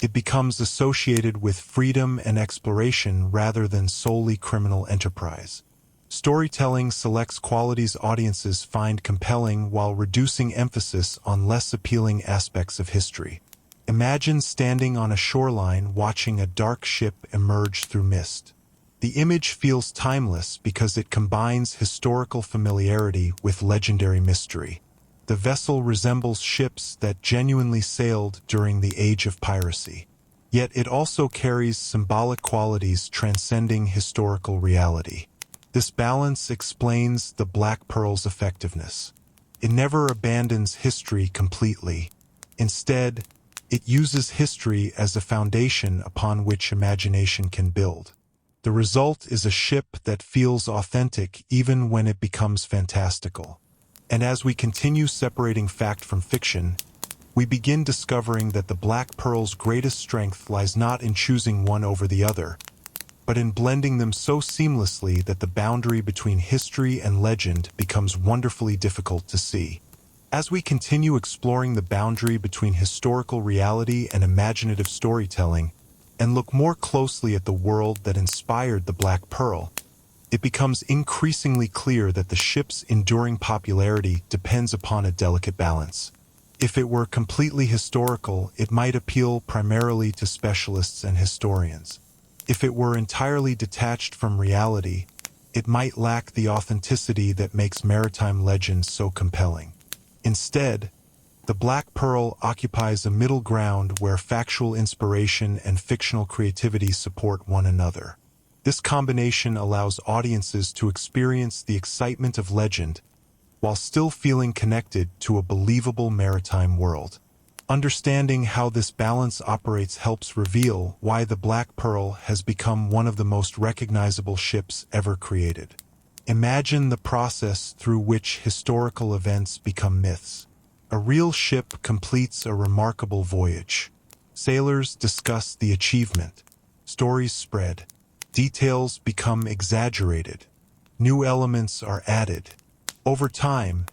It becomes associated with freedom and exploration rather than solely criminal enterprise. Storytelling selects qualities audiences find compelling while reducing emphasis on less appealing aspects of history. Imagine standing on a shoreline watching a dark ship emerge through mist. The image feels timeless because it combines historical familiarity with legendary mystery. The vessel resembles ships that genuinely sailed during the Age of Piracy. Yet it also carries symbolic qualities transcending historical reality. This balance explains the Black Pearl's effectiveness. It never abandons history completely. Instead, it uses history as a foundation upon which imagination can build. The result is a ship that feels authentic even when it becomes fantastical. And as we continue separating fact from fiction, we begin discovering that the Black Pearl's greatest strength lies not in choosing one over the other, but in blending them so seamlessly that the boundary between history and legend becomes wonderfully difficult to see. As we continue exploring the boundary between historical reality and imaginative storytelling, and look more closely at the world that inspired the Black Pearl, it becomes increasingly clear that the ship's enduring popularity depends upon a delicate balance. If it were completely historical, it might appeal primarily to specialists and historians. If it were entirely detached from reality, it might lack the authenticity that makes maritime legends so compelling. Instead, the Black Pearl occupies a middle ground where factual inspiration and fictional creativity support one another. This combination allows audiences to experience the excitement of legend while still feeling connected to a believable maritime world. Understanding how this balance operates helps reveal why the Black Pearl has become one of the most recognizable ships ever created. Imagine the process through which historical events become myths. A real ship completes a remarkable voyage. Sailors discuss the achievement. Stories spread. Details become exaggerated. New elements are added. Over time,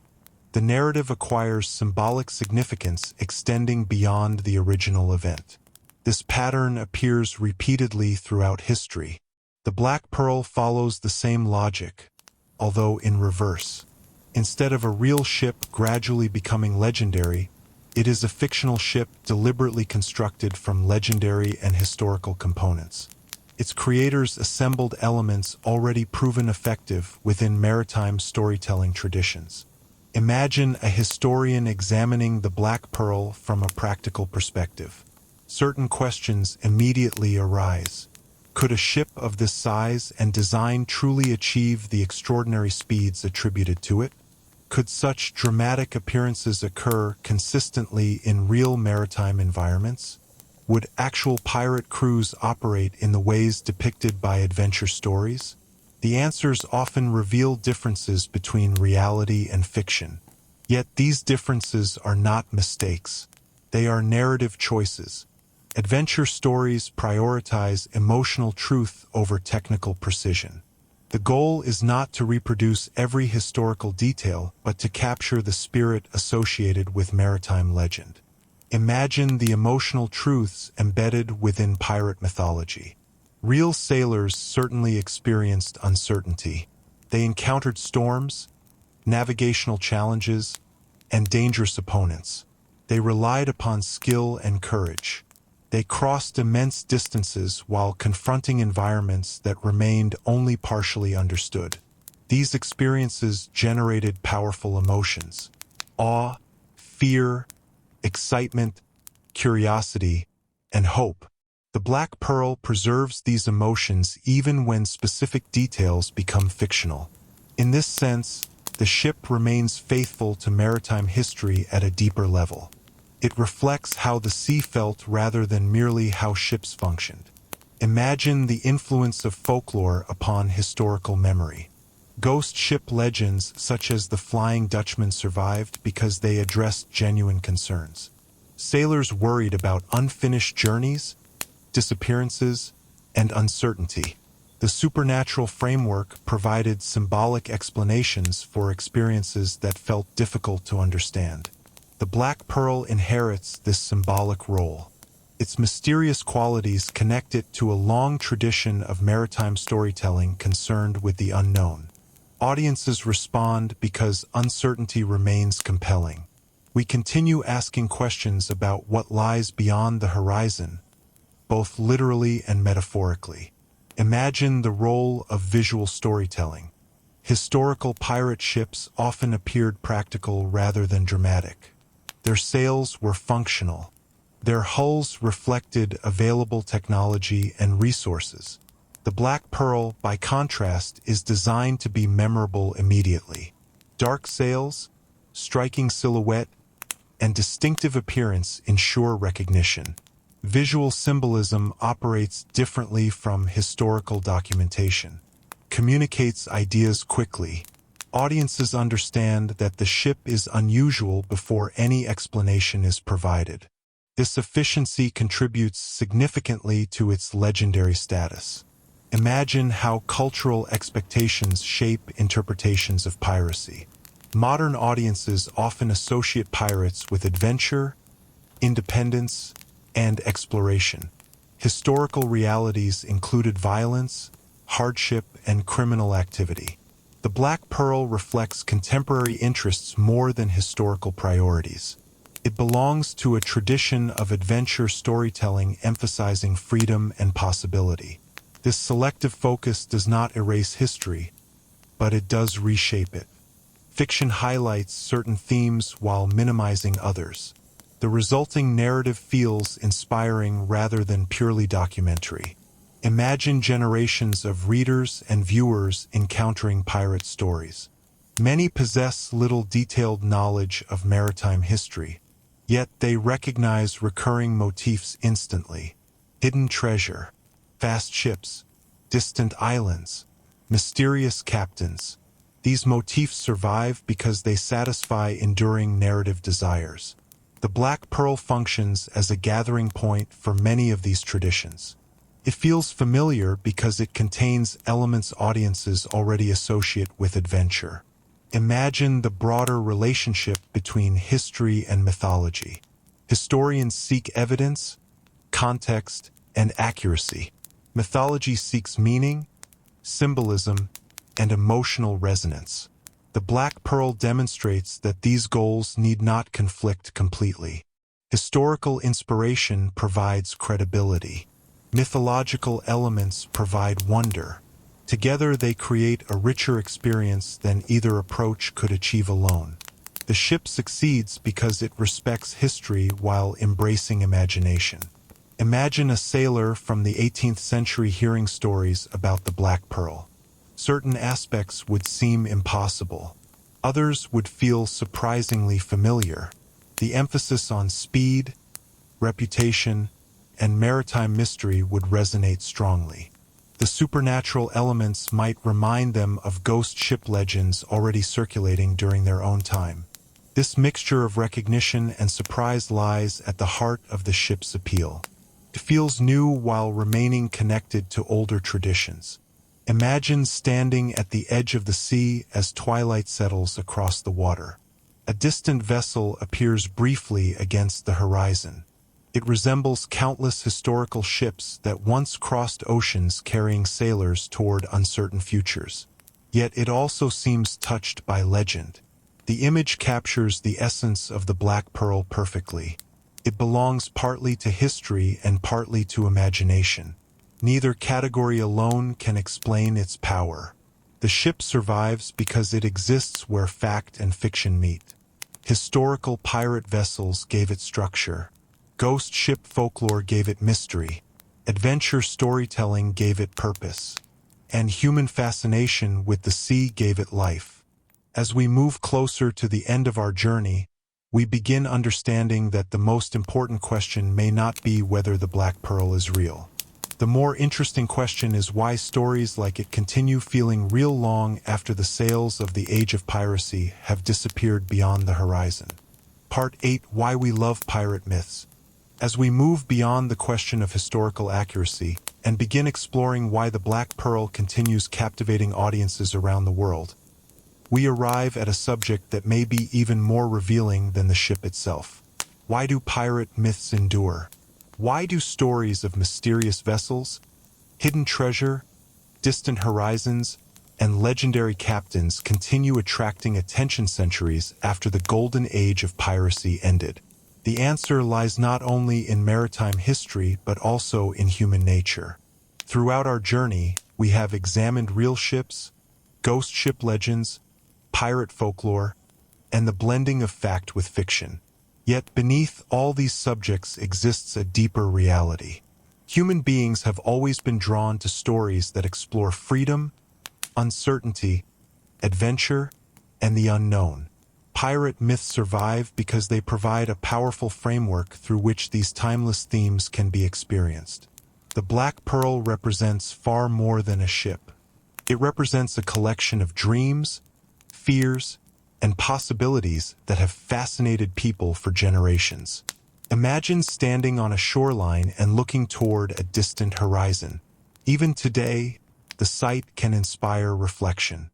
the narrative acquires symbolic significance extending beyond the original event. This pattern appears repeatedly throughout history. The Black Pearl follows the same logic, although in reverse. Instead of a real ship gradually becoming legendary, it is a fictional ship deliberately constructed from legendary and historical components. Its creators assembled elements already proven effective within maritime storytelling traditions. Imagine a historian examining the Black Pearl from a practical perspective. Certain questions immediately arise. Could a ship of this size and design truly achieve the extraordinary speeds attributed to it? Could such dramatic appearances occur consistently in real maritime environments? Would actual pirate crews operate in the ways depicted by adventure stories? The answers often reveal differences between reality and fiction. Yet these differences are not mistakes. They are narrative choices. Adventure stories prioritize emotional truth over technical precision. The goal is not to reproduce every historical detail, but to capture the spirit associated with maritime legend. Imagine the emotional truths embedded within pirate mythology. Real sailors certainly experienced uncertainty. They encountered storms, navigational challenges, and dangerous opponents. They relied upon skill and courage. They crossed immense distances while confronting environments that remained only partially understood. These experiences generated powerful emotions: awe, fear, excitement, curiosity, and hope. The Black Pearl preserves these emotions even when specific details become fictional. In this sense, the ship remains faithful to maritime history at a deeper level. It reflects how the sea felt rather than merely how ships functioned. Imagine the influence of folklore upon historical memory. Ghost ship legends such as the Flying Dutchman survived because they addressed genuine concerns. Sailors worried about unfinished journeys, disappearances, and uncertainty. The supernatural framework provided symbolic explanations for experiences that felt difficult to understand. The Black Pearl inherits this symbolic role. Its mysterious qualities connect it to a long tradition of maritime storytelling concerned with the unknown. Audiences respond because uncertainty remains compelling. We continue asking questions about what lies beyond the horizon, both literally and metaphorically. Imagine the role of visual storytelling. Historical pirate ships often appeared practical rather than dramatic. Their sails were functional. Their hulls reflected available technology and resources. The Black Pearl, by contrast, is designed to be memorable immediately. Dark sails, striking silhouette, and distinctive appearance ensure recognition. Visual symbolism operates differently from historical documentation. Communicates ideas quickly. Audiences understand that the ship is unusual before any explanation is provided. This efficiency contributes significantly to its legendary status. Imagine how cultural expectations shape interpretations of piracy. Modern audiences often associate pirates with adventure, independence, and exploration. Historical realities included violence, hardship, and criminal activity. The Black Pearl reflects contemporary interests more than historical priorities. It belongs to a tradition of adventure storytelling emphasizing freedom and possibility. This selective focus does not erase history, but it does reshape it. Fiction highlights certain themes while minimizing others. The resulting narrative feels inspiring rather than purely documentary. Imagine generations of readers and viewers encountering pirate stories. Many possess little detailed knowledge of maritime history, yet they recognize recurring motifs instantly. Hidden treasure, fast ships, distant islands, mysterious captains. These motifs survive because they satisfy enduring narrative desires. The Black Pearl functions as a gathering point for many of these traditions. It feels familiar because it contains elements audiences already associate with adventure. Imagine the broader relationship between history and mythology. Historians seek evidence, context, and accuracy. Mythology seeks meaning, symbolism, and emotional resonance. The Black Pearl demonstrates that these goals need not conflict completely. Historical inspiration provides credibility. Mythological elements provide wonder. Together they create a richer experience than either approach could achieve alone. The ship succeeds because it respects history while embracing imagination. Imagine a sailor from the 18th century hearing stories about the Black Pearl. Certain aspects would seem impossible. Others would feel surprisingly familiar. The emphasis on speed, reputation, and maritime mystery would resonate strongly. The supernatural elements might remind them of ghost ship legends already circulating during their own time. This mixture of recognition and surprise lies at the heart of the ship's appeal. It feels new while remaining connected to older traditions. Imagine standing at the edge of the sea as twilight settles across the water. A distant vessel appears briefly against the horizon. It resembles countless historical ships that once crossed oceans carrying sailors toward uncertain futures. Yet it also seems touched by legend. The image captures the essence of the Black Pearl perfectly. It belongs partly to history and partly to imagination. Neither category alone can explain its power. The ship survives because it exists where fact and fiction meet. Historical pirate vessels gave it structure. Ghost ship folklore gave it mystery. Adventure storytelling gave it purpose. And human fascination with the sea gave it life. As we move closer to the end of our journey, we begin understanding that the most important question may not be whether the Black Pearl is real. The more interesting question is why stories like it continue feeling real long after the sails of the Age of Piracy have disappeared beyond the horizon. Part 8: Why We Love Pirate Myths. As we move beyond the question of historical accuracy and begin exploring why the Black Pearl continues captivating audiences around the world, we arrive at a subject that may be even more revealing than the ship itself. Why do pirate myths endure? Why do stories of mysterious vessels, hidden treasure, distant horizons, and legendary captains continue attracting attention centuries after the Golden Age of Piracy ended? The answer lies not only in maritime history but also in human nature. Throughout our journey, we have examined real ships, ghost ship legends, pirate folklore, and the blending of fact with fiction. Yet beneath all these subjects exists a deeper reality. Human beings have always been drawn to stories that explore freedom, uncertainty, adventure, and the unknown. Pirate myths survive because they provide a powerful framework through which these timeless themes can be experienced. The Black Pearl represents far more than a ship. It represents a collection of dreams, fears, and possibilities that have fascinated people for generations. Imagine standing on a shoreline and looking toward a distant horizon. Even today, the sight can inspire reflection.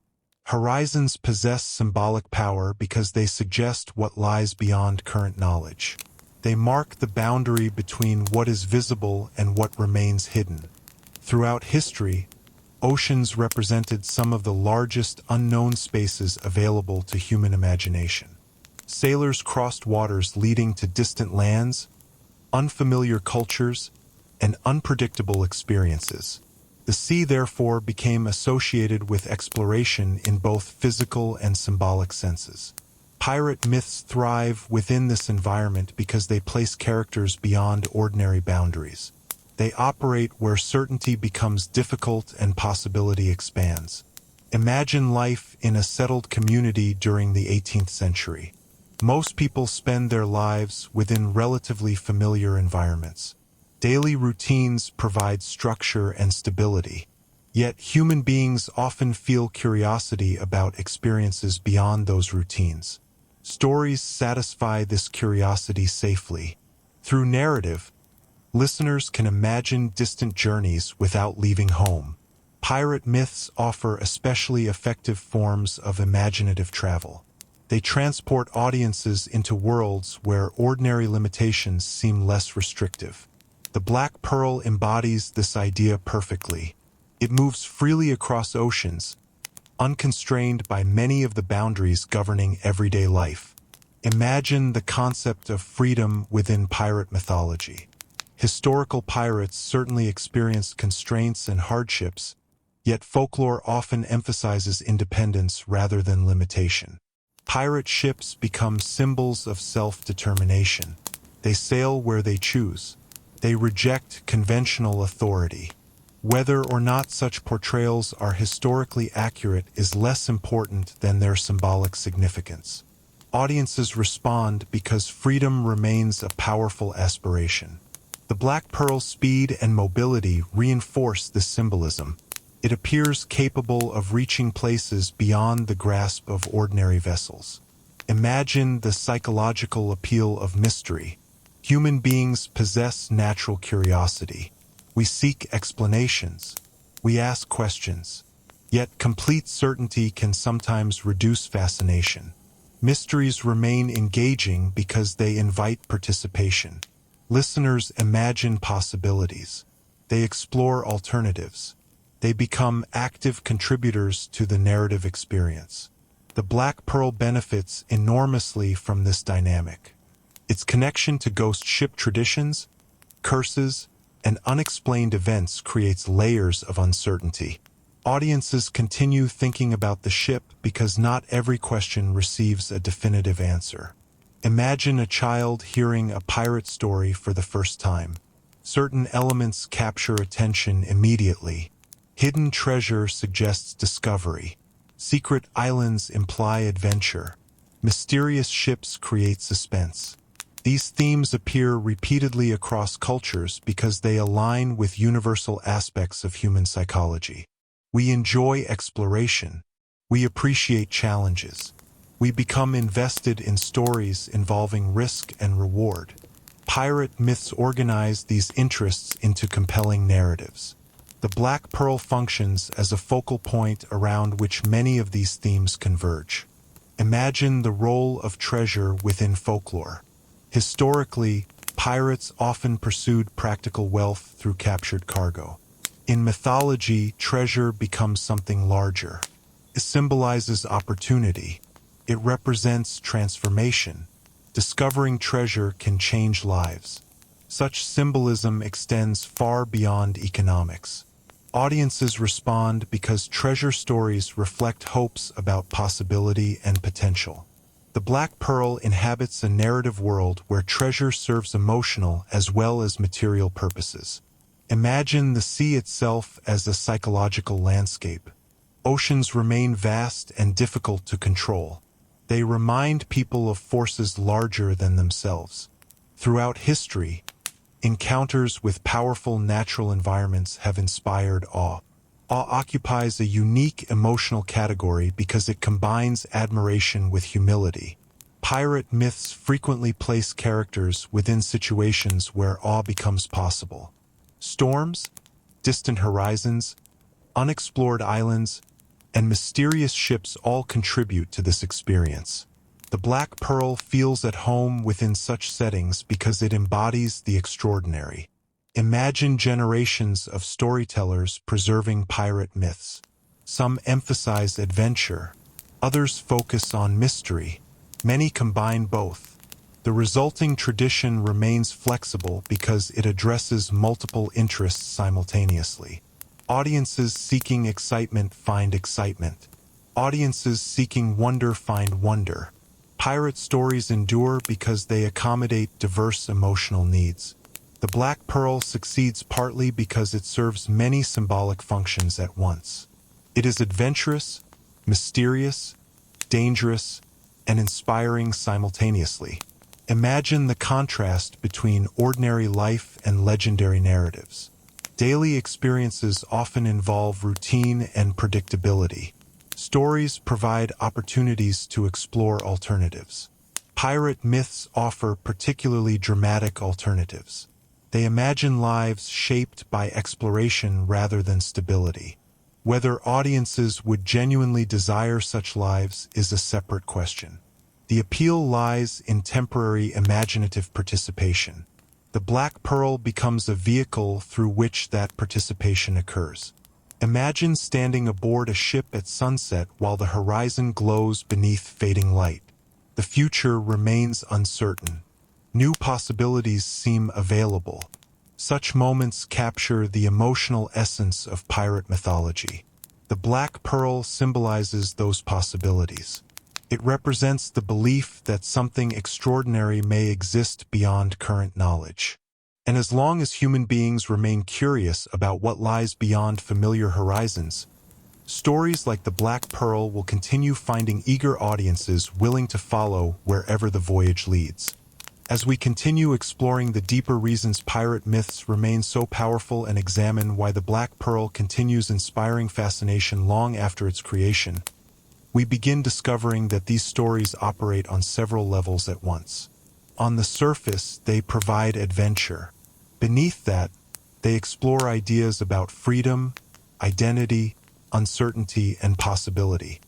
Horizons possess symbolic power because they suggest what lies beyond current knowledge. They mark the boundary between what is visible and what remains hidden. Throughout history, oceans represented some of the largest unknown spaces available to human imagination. Sailors crossed waters leading to distant lands, unfamiliar cultures, and unpredictable experiences. The sea therefore became associated with exploration in both physical and symbolic senses. Pirate myths thrive within this environment because they place characters beyond ordinary boundaries. They operate where certainty becomes difficult and possibility expands. Imagine life in a settled community during the 18th century. Most people spend their lives within relatively familiar environments. Daily routines provide structure and stability. Yet human beings often feel curiosity about experiences beyond those routines. Stories satisfy this curiosity safely. Through narrative, listeners can imagine distant journeys without leaving home. Pirate myths offer especially effective forms of imaginative travel. They transport audiences into worlds where ordinary limitations seem less restrictive. The Black Pearl embodies this idea perfectly. It moves freely across oceans, unconstrained by many of the boundaries governing everyday life. Imagine the concept of freedom within pirate mythology. Historical pirates certainly experienced constraints and hardships, yet folklore often emphasizes independence rather than limitation. Pirate ships become symbols of self-determination. They sail where they choose. They reject conventional authority. Whether or not such portrayals are historically accurate is less important than their symbolic significance. Audiences respond because freedom remains a powerful aspiration. The Black Pearl's speed and mobility reinforce this symbolism. It appears capable of reaching places beyond the grasp of ordinary vessels. Imagine the psychological appeal of mystery. Human beings possess natural curiosity. We seek explanations. We ask questions. Yet complete certainty can sometimes reduce fascination. Mysteries remain engaging because they invite participation. Listeners imagine possibilities. They explore alternatives. They become active contributors to the narrative experience. The Black Pearl benefits enormously from this dynamic. Its connection to ghost ship traditions, curses, and unexplained events creates layers of uncertainty. Audiences continue thinking about the ship because not every question receives a definitive answer. Imagine a child hearing a pirate story for the first time. Certain elements capture attention immediately. Hidden treasure suggests discovery. Secret islands imply adventure. Mysterious ships create suspense. These themes appear repeatedly across cultures because they align with universal aspects of human psychology. We enjoy exploration. We appreciate challenges. We become invested in stories involving risk and reward. Pirate myths organize these interests into compelling narratives. The Black Pearl functions as a focal point around which many of these themes converge. Imagine the role of treasure within folklore. Historically, pirates often pursued practical wealth through captured cargo. In mythology, treasure becomes something larger. It symbolizes opportunity. It represents transformation. Discovering treasure can change lives. Such symbolism extends far beyond economics. Audiences respond because treasure stories reflect hopes about possibility and potential. The Black Pearl inhabits a narrative world where treasure serves emotional as well as material purposes. Imagine the sea itself as a psychological landscape. Oceans remain vast and difficult to control. They remind people of forces larger than themselves. Throughout history, encounters with powerful natural environments have inspired awe. Awe occupies a unique emotional category because it combines admiration with humility. Pirate myths frequently place characters within situations where awe becomes possible. Storms, distant horizons, unexplored islands, and mysterious ships all contribute to this experience. The Black Pearl feels at home within such settings because it embodies the extraordinary. Imagine generations of storytellers preserving pirate myths. Some emphasize adventure, others focus on mystery, many combine both. The resulting tradition remains flexible because it addresses multiple interests simultaneously. Audiences seeking excitement find excitement. Audiences seeking wonder find wonder. Pirate stories endure because they accommodate diverse emotional needs. The Black Pearl succeeds partly because it serves many symbolic functions at once. It is adventurous, mysterious, dangerous, and inspiring simultaneously. Imagine the contrast between ordinary life and legendary narratives. Daily experiences often involve routine and predictability. Stories provide opportunities to explore alternatives. Pirate myths offer particularly dramatic alternatives. They imagine lives shaped by exploration rather than stability. Whether audiences would genuinely desire such lives is a separate question. The appeal lies in temporary imaginative participation. The Black Pearl becomes a vehicle through which that participation occurs. Imagine standing aboard a ship at sunset while the horizon glows beneath fading light. The future remains uncertain. New possibilities seem available. Such moments capture the emotional essence of pirate mythology. The Black Pearl symbolizes those possibilities. It represents the belief that something extraordinary may exist beyond current knowledge. And as long as human beings remain curious about what lies beyond familiar horizons, stories like the Black Pearl will continue finding eager audiences willing to follow wherever the voyage leads. As we continue exploring the deeper reasons pirate myths remain so powerful and examine why the Black Pearl continues inspiring fascination long after its creation, we begin discovering that these stories operate on several levels at once. On the surface, they provide adventure. Beneath that, they explore ideas about freedom, identity, uncertainty, and possibility.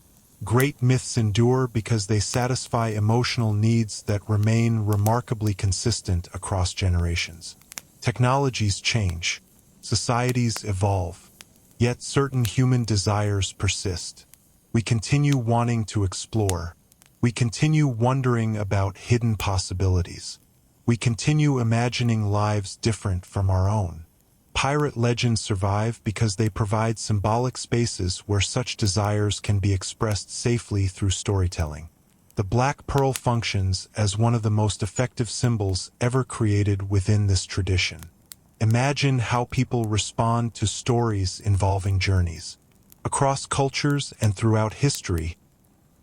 Great myths endure because they satisfy emotional needs that remain remarkably consistent across generations. Technologies change, societies evolve, yet certain human desires persist. We continue wanting to explore. We continue wondering about hidden possibilities. We continue imagining lives different from our own. Pirate legends survive because they provide symbolic spaces where such desires can be expressed safely through storytelling. The Black Pearl functions as one of the most effective symbols ever created within this tradition. Imagine how people respond to stories involving journeys. Across cultures and throughout history,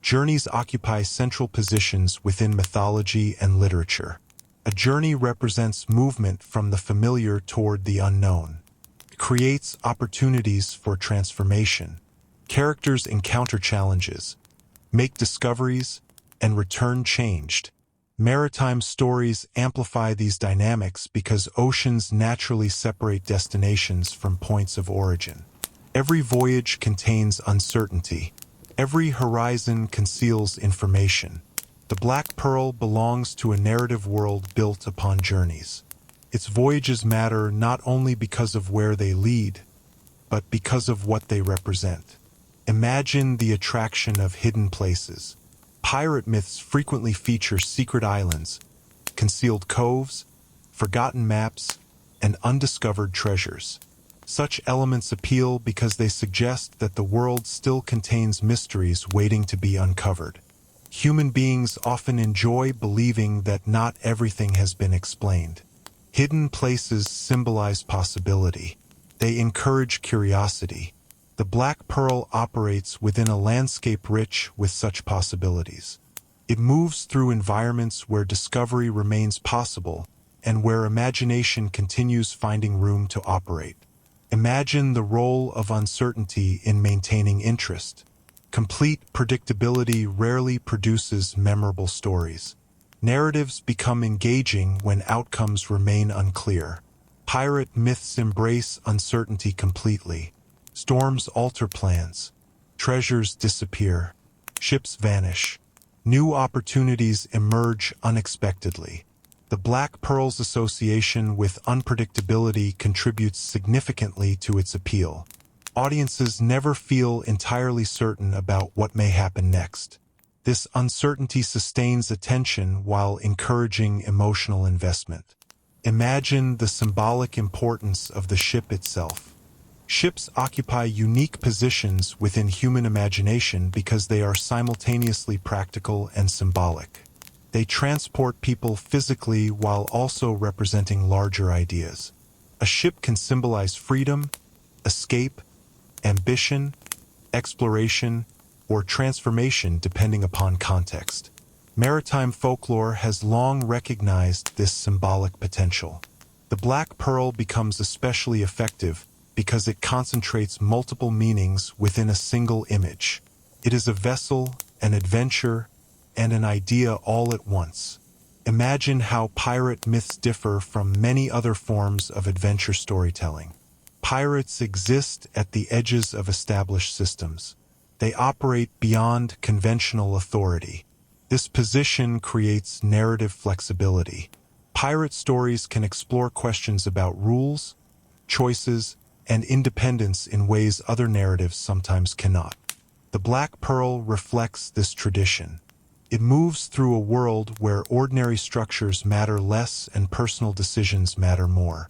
journeys occupy central positions within mythology and literature. A journey represents movement from the familiar toward the unknown. It creates opportunities for transformation. Characters encounter challenges, make discoveries, and return changed. Maritime stories amplify these dynamics because oceans naturally separate destinations from points of origin. Every voyage contains uncertainty. Every horizon conceals information. The Black Pearl belongs to a narrative world built upon journeys. Its voyages matter not only because of where they lead, but because of what they represent. Imagine the attraction of hidden places. Pirate myths frequently feature secret islands, concealed coves, forgotten maps, and undiscovered treasures. Such elements appeal because they suggest that the world still contains mysteries waiting to be uncovered. Human beings often enjoy believing that not everything has been explained. Hidden places symbolize possibility. They encourage curiosity. The Black Pearl operates within a landscape rich with such possibilities. It moves through environments where discovery remains possible and where imagination continues finding room to operate. Imagine the role of uncertainty in maintaining interest. Complete predictability rarely produces memorable stories. Narratives become engaging when outcomes remain unclear. Pirate myths embrace uncertainty completely. Storms alter plans. Treasures disappear. Ships vanish. New opportunities emerge unexpectedly. The Black Pearl's association with unpredictability contributes significantly to its appeal. Audiences never feel entirely certain about what may happen next. This uncertainty sustains attention while encouraging emotional investment. Imagine the symbolic importance of the ship itself. Ships occupy unique positions within human imagination because they are simultaneously practical and symbolic. They transport people physically while also representing larger ideas. A ship can symbolize freedom, escape, ambition, exploration, or transformation depending upon context. Maritime folklore has long recognized this symbolic potential. The Black Pearl becomes especially effective because it concentrates multiple meanings within a single image. It is a vessel, an adventure, and an idea all at once. Imagine how pirate myths differ from many other forms of adventure storytelling. Pirates exist at the edges of established systems. They operate beyond conventional authority. This position creates narrative flexibility. Pirate stories can explore questions about rules, choices, and independence in ways other narratives sometimes cannot. The Black Pearl reflects this tradition. It moves through a world where ordinary structures matter less and personal decisions matter more.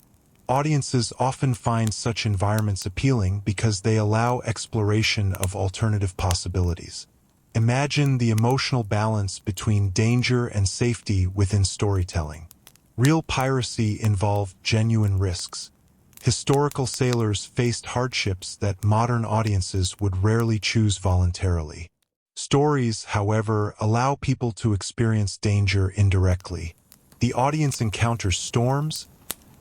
Audiences often find such environments appealing because they allow exploration of alternative possibilities. Imagine the emotional balance between danger and safety within storytelling. Real piracy involved genuine risks. Historical sailors faced hardships that modern audiences would rarely choose voluntarily. Stories, however, allow people to experience danger indirectly. The audience encounters storms,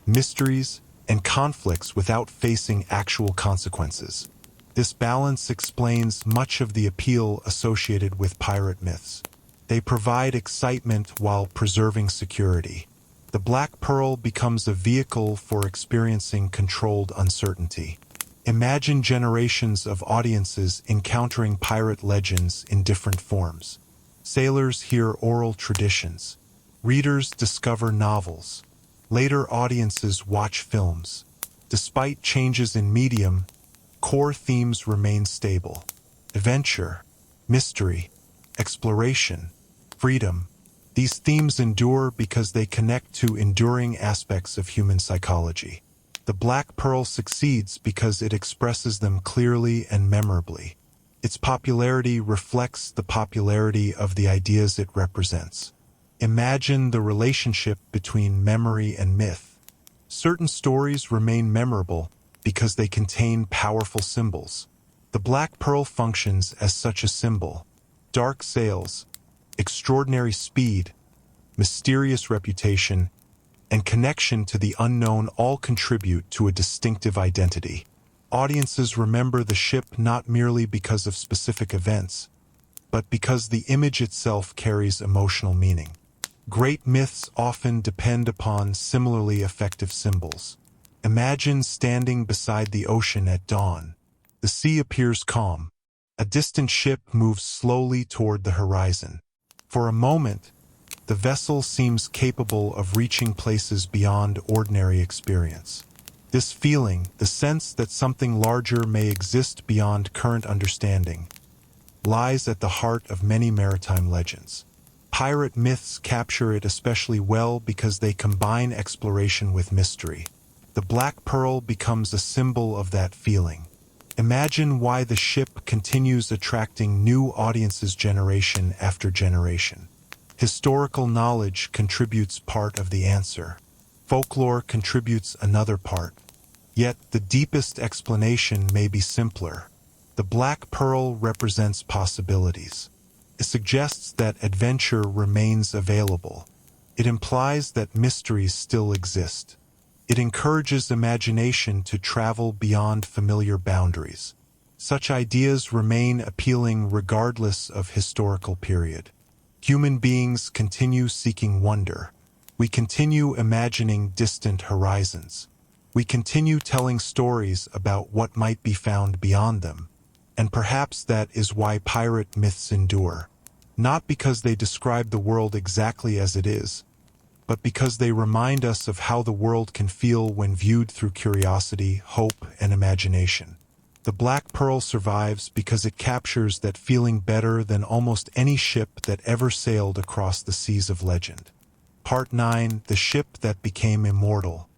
mysteries, and conflicts without facing actual consequences. This balance explains much of the appeal associated with pirate myths. They provide excitement while preserving security. The Black Pearl becomes a vehicle for experiencing controlled uncertainty. Imagine generations of audiences encountering pirate legends in different forms. Sailors hear oral traditions. Readers discover novels. Later audiences watch films. Despite changes in medium, core themes remain stable. Adventure, mystery, exploration, freedom. These themes endure because they connect to enduring aspects of human psychology. The Black Pearl succeeds because it expresses them clearly and memorably. Its popularity reflects the popularity of the ideas it represents. Imagine the relationship between memory and myth. Certain stories remain memorable because they contain powerful symbols. The Black Pearl functions as such a symbol. Dark sails, extraordinary speed, mysterious reputation, and connection to the unknown all contribute to a distinctive identity. Audiences remember the ship not merely because of specific events, but because the image itself carries emotional meaning. Great myths often depend upon similarly effective symbols. Imagine standing beside the ocean at dawn. The sea appears calm. A distant ship moves slowly toward the horizon. For a moment, the vessel seems capable of reaching places beyond ordinary experience. This feeling, the sense that something larger may exist beyond current understanding, lies at the heart of many maritime legends. Pirate myths capture it especially well because they combine exploration with mystery. The Black Pearl becomes a symbol of that feeling. Imagine why the ship continues attracting new audiences generation after generation. Historical knowledge contributes part of the answer. Folklore contributes another part. Yet the deepest explanation may be simpler. The Black Pearl represents possibilities. It suggests that adventure remains available. It implies that mysteries still exist. It encourages imagination to travel beyond familiar boundaries. Such ideas remain appealing regardless of historical period. Human beings continue seeking wonder. We continue imagining distant horizons. We continue telling stories about what might be found beyond them. And perhaps that is why pirate myths endure. Not because they describe the world exactly as it is, but because they remind us of how the world can feel when viewed through curiosity, hope, and imagination. The Black Pearl survives because it captures that feeling better than almost any ship that ever sailed across the seas of legend. Part 9: The Ship That Became Immortal.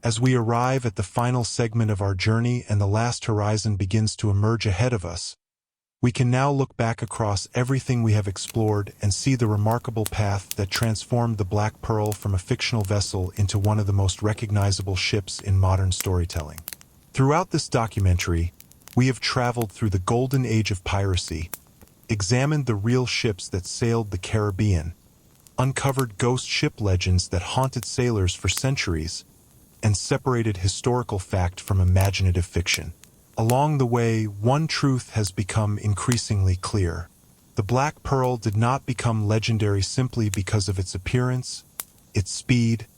As we arrive at the final segment of our journey and the last horizon begins to emerge ahead of us, we can now look back across everything we have explored and see the remarkable path that transformed the Black Pearl from a fictional vessel into one of the most recognizable ships in modern storytelling. Throughout this documentary, we have traveled through the Golden Age of Piracy, examined the real ships that sailed the Caribbean, uncovered ghost ship legends that haunted sailors for centuries, and separated historical fact from imaginative fiction. Along the way, one truth has become increasingly clear. The Black Pearl did not become legendary simply because of its appearance, its speed,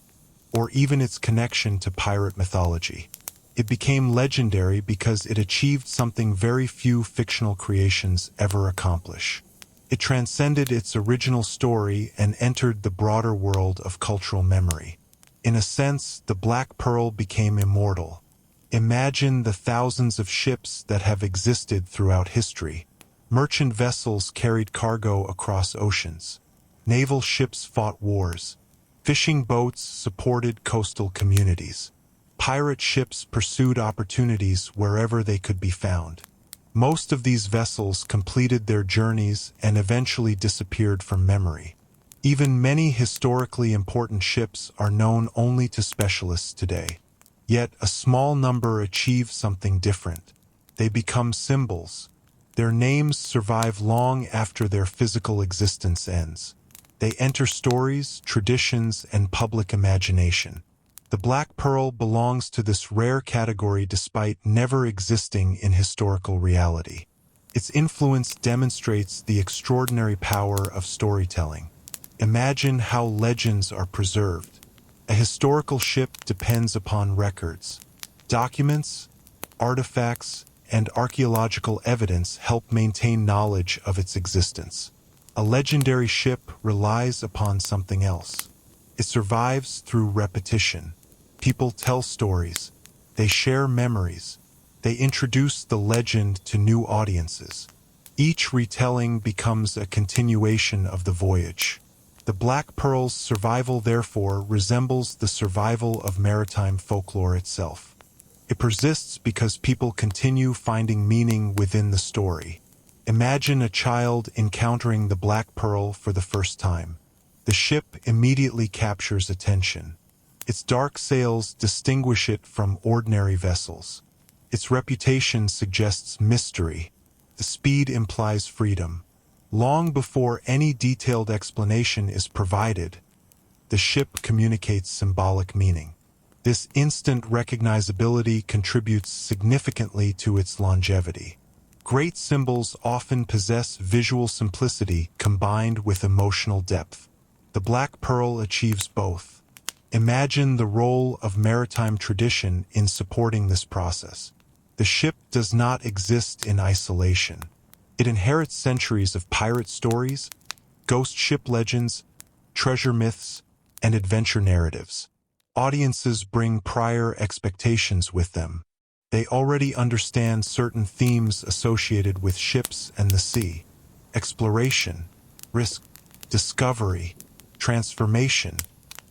or even its connection to pirate mythology. It became legendary because it achieved something very few fictional creations ever accomplish. It transcended its original story and entered the broader world of cultural memory. In a sense, the Black Pearl became immortal. Imagine the thousands of ships that have existed throughout history. Merchant vessels carried cargo across oceans. Naval ships fought wars. Fishing boats supported coastal communities. Pirate ships pursued opportunities wherever they could be found. Most of these vessels completed their journeys and eventually disappeared from memory. Even many historically important ships are known only to specialists today. Yet a small number achieve something different. They become symbols. Their names survive long after their physical existence ends. They enter stories, traditions, and public imagination. The Black Pearl belongs to this rare category despite never existing in historical reality. Its influence demonstrates the extraordinary power of storytelling. Imagine how legends are preserved. A historical ship depends upon records. Documents, artifacts, and archaeological evidence help maintain knowledge of its existence. A legendary ship relies upon something else. It survives through repetition. People tell stories. They share memories. They introduce the legend to new audiences. Each retelling becomes a continuation of the voyage. The Black Pearl's survival, therefore, resembles the survival of maritime folklore itself. It persists because people continue finding meaning within the story. Imagine a child encountering the Black Pearl for the first time. The ship immediately captures attention. Its dark sails distinguish it from ordinary vessels. Its reputation suggests mystery. The speed implies freedom. Long before any detailed explanation is provided, the ship communicates symbolic meaning. This instant recognizability contributes significantly to its longevity. Great symbols often possess visual simplicity combined with emotional depth. The Black Pearl achieves both. Imagine the role of maritime tradition in supporting this process. The ship does not exist in isolation. It inherits centuries of pirate stories, ghost ship legends, treasure myths, and adventure narratives. Audiences bring prior expectations with them. They already understand certain themes associated with ships and the sea: exploration, risk, discovery, transformation.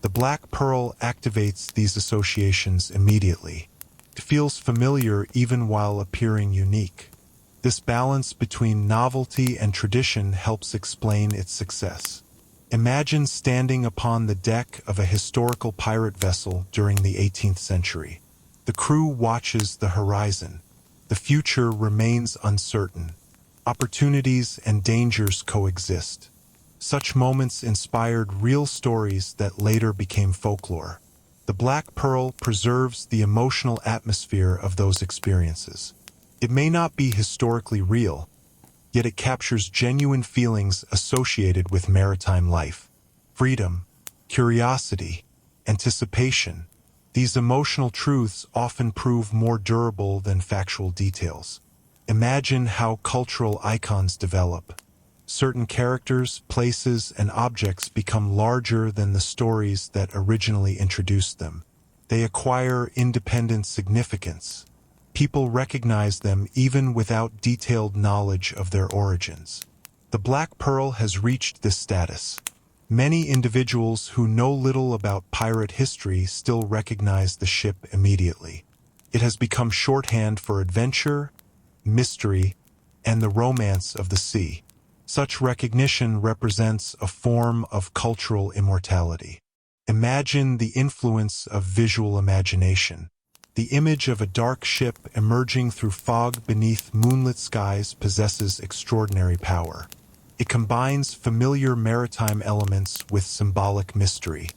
The Black Pearl activates these associations immediately. It feels familiar even while appearing unique. This balance between novelty and tradition helps explain its success. Imagine standing upon the deck of a historical pirate vessel during the 18th century. The crew watches the horizon. The future remains uncertain. Opportunities and dangers coexist. Such moments inspired real stories that later became folklore. The Black Pearl preserves the emotional atmosphere of those experiences. It may not be historically real, yet it captures genuine feelings associated with maritime life. Freedom, curiosity, anticipation. These emotional truths often prove more durable than factual details. Imagine how cultural icons develop. Certain characters, places, and objects become larger than the stories that originally introduced them. They acquire independent significance. People recognize them even without detailed knowledge of their origins. The Black Pearl has reached this status. Many individuals who know little about pirate history still recognize the ship immediately. It has become shorthand for adventure, mystery, and the romance of the sea. Such recognition represents a form of cultural immortality. Imagine the influence of visual imagination. The image of a dark ship emerging through fog beneath moonlit skies possesses extraordinary power. It combines familiar maritime elements with symbolic mystery.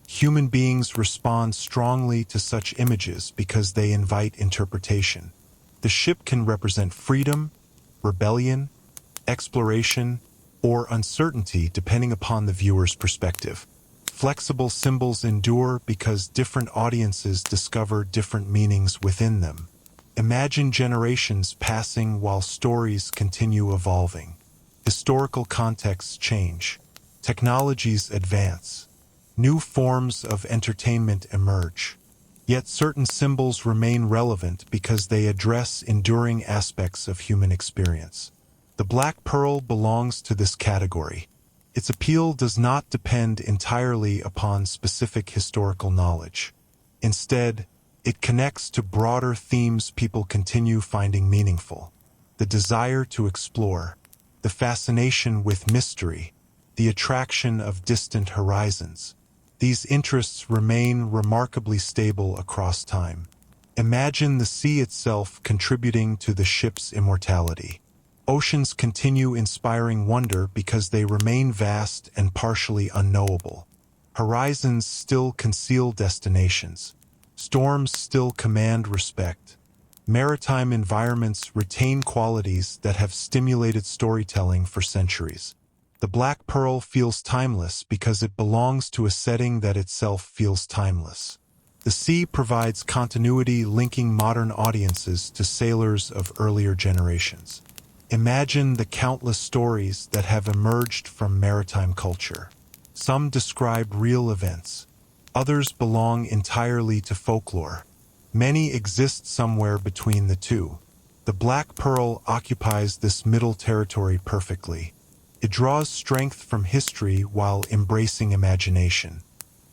Human beings respond strongly to such images because they invite interpretation. The ship can represent freedom, rebellion, exploration, or uncertainty depending upon the viewer's perspective. Flexible symbols endure because different audiences discover different meanings within them. Imagine generations passing while stories continue evolving. Historical contexts change. Technologies advance. New forms of entertainment emerge. Yet certain symbols remain relevant because they address enduring aspects of human experience. The Black Pearl belongs to this category. Its appeal does not depend entirely upon specific historical knowledge. Instead, it connects to broader themes people continue finding meaningful. The desire to explore, the fascination with mystery, the attraction of distant horizons. These interests remain remarkably stable across time. Imagine the sea itself contributing to the ship's immortality. Oceans continue inspiring wonder because they remain vast and partially unknowable. Horizons still conceal destinations. Storms still command respect. Maritime environments retain qualities that have stimulated storytelling for centuries. The Black Pearl feels timeless because it belongs to a setting that itself feels timeless. The sea provides continuity linking modern audiences to sailors of earlier generations. Imagine the countless stories that have emerged from maritime culture. Some describe real events. Others belong entirely to folklore. Many exist somewhere between the two. The Black Pearl occupies this middle territory perfectly. It draws strength from history while embracing imagination.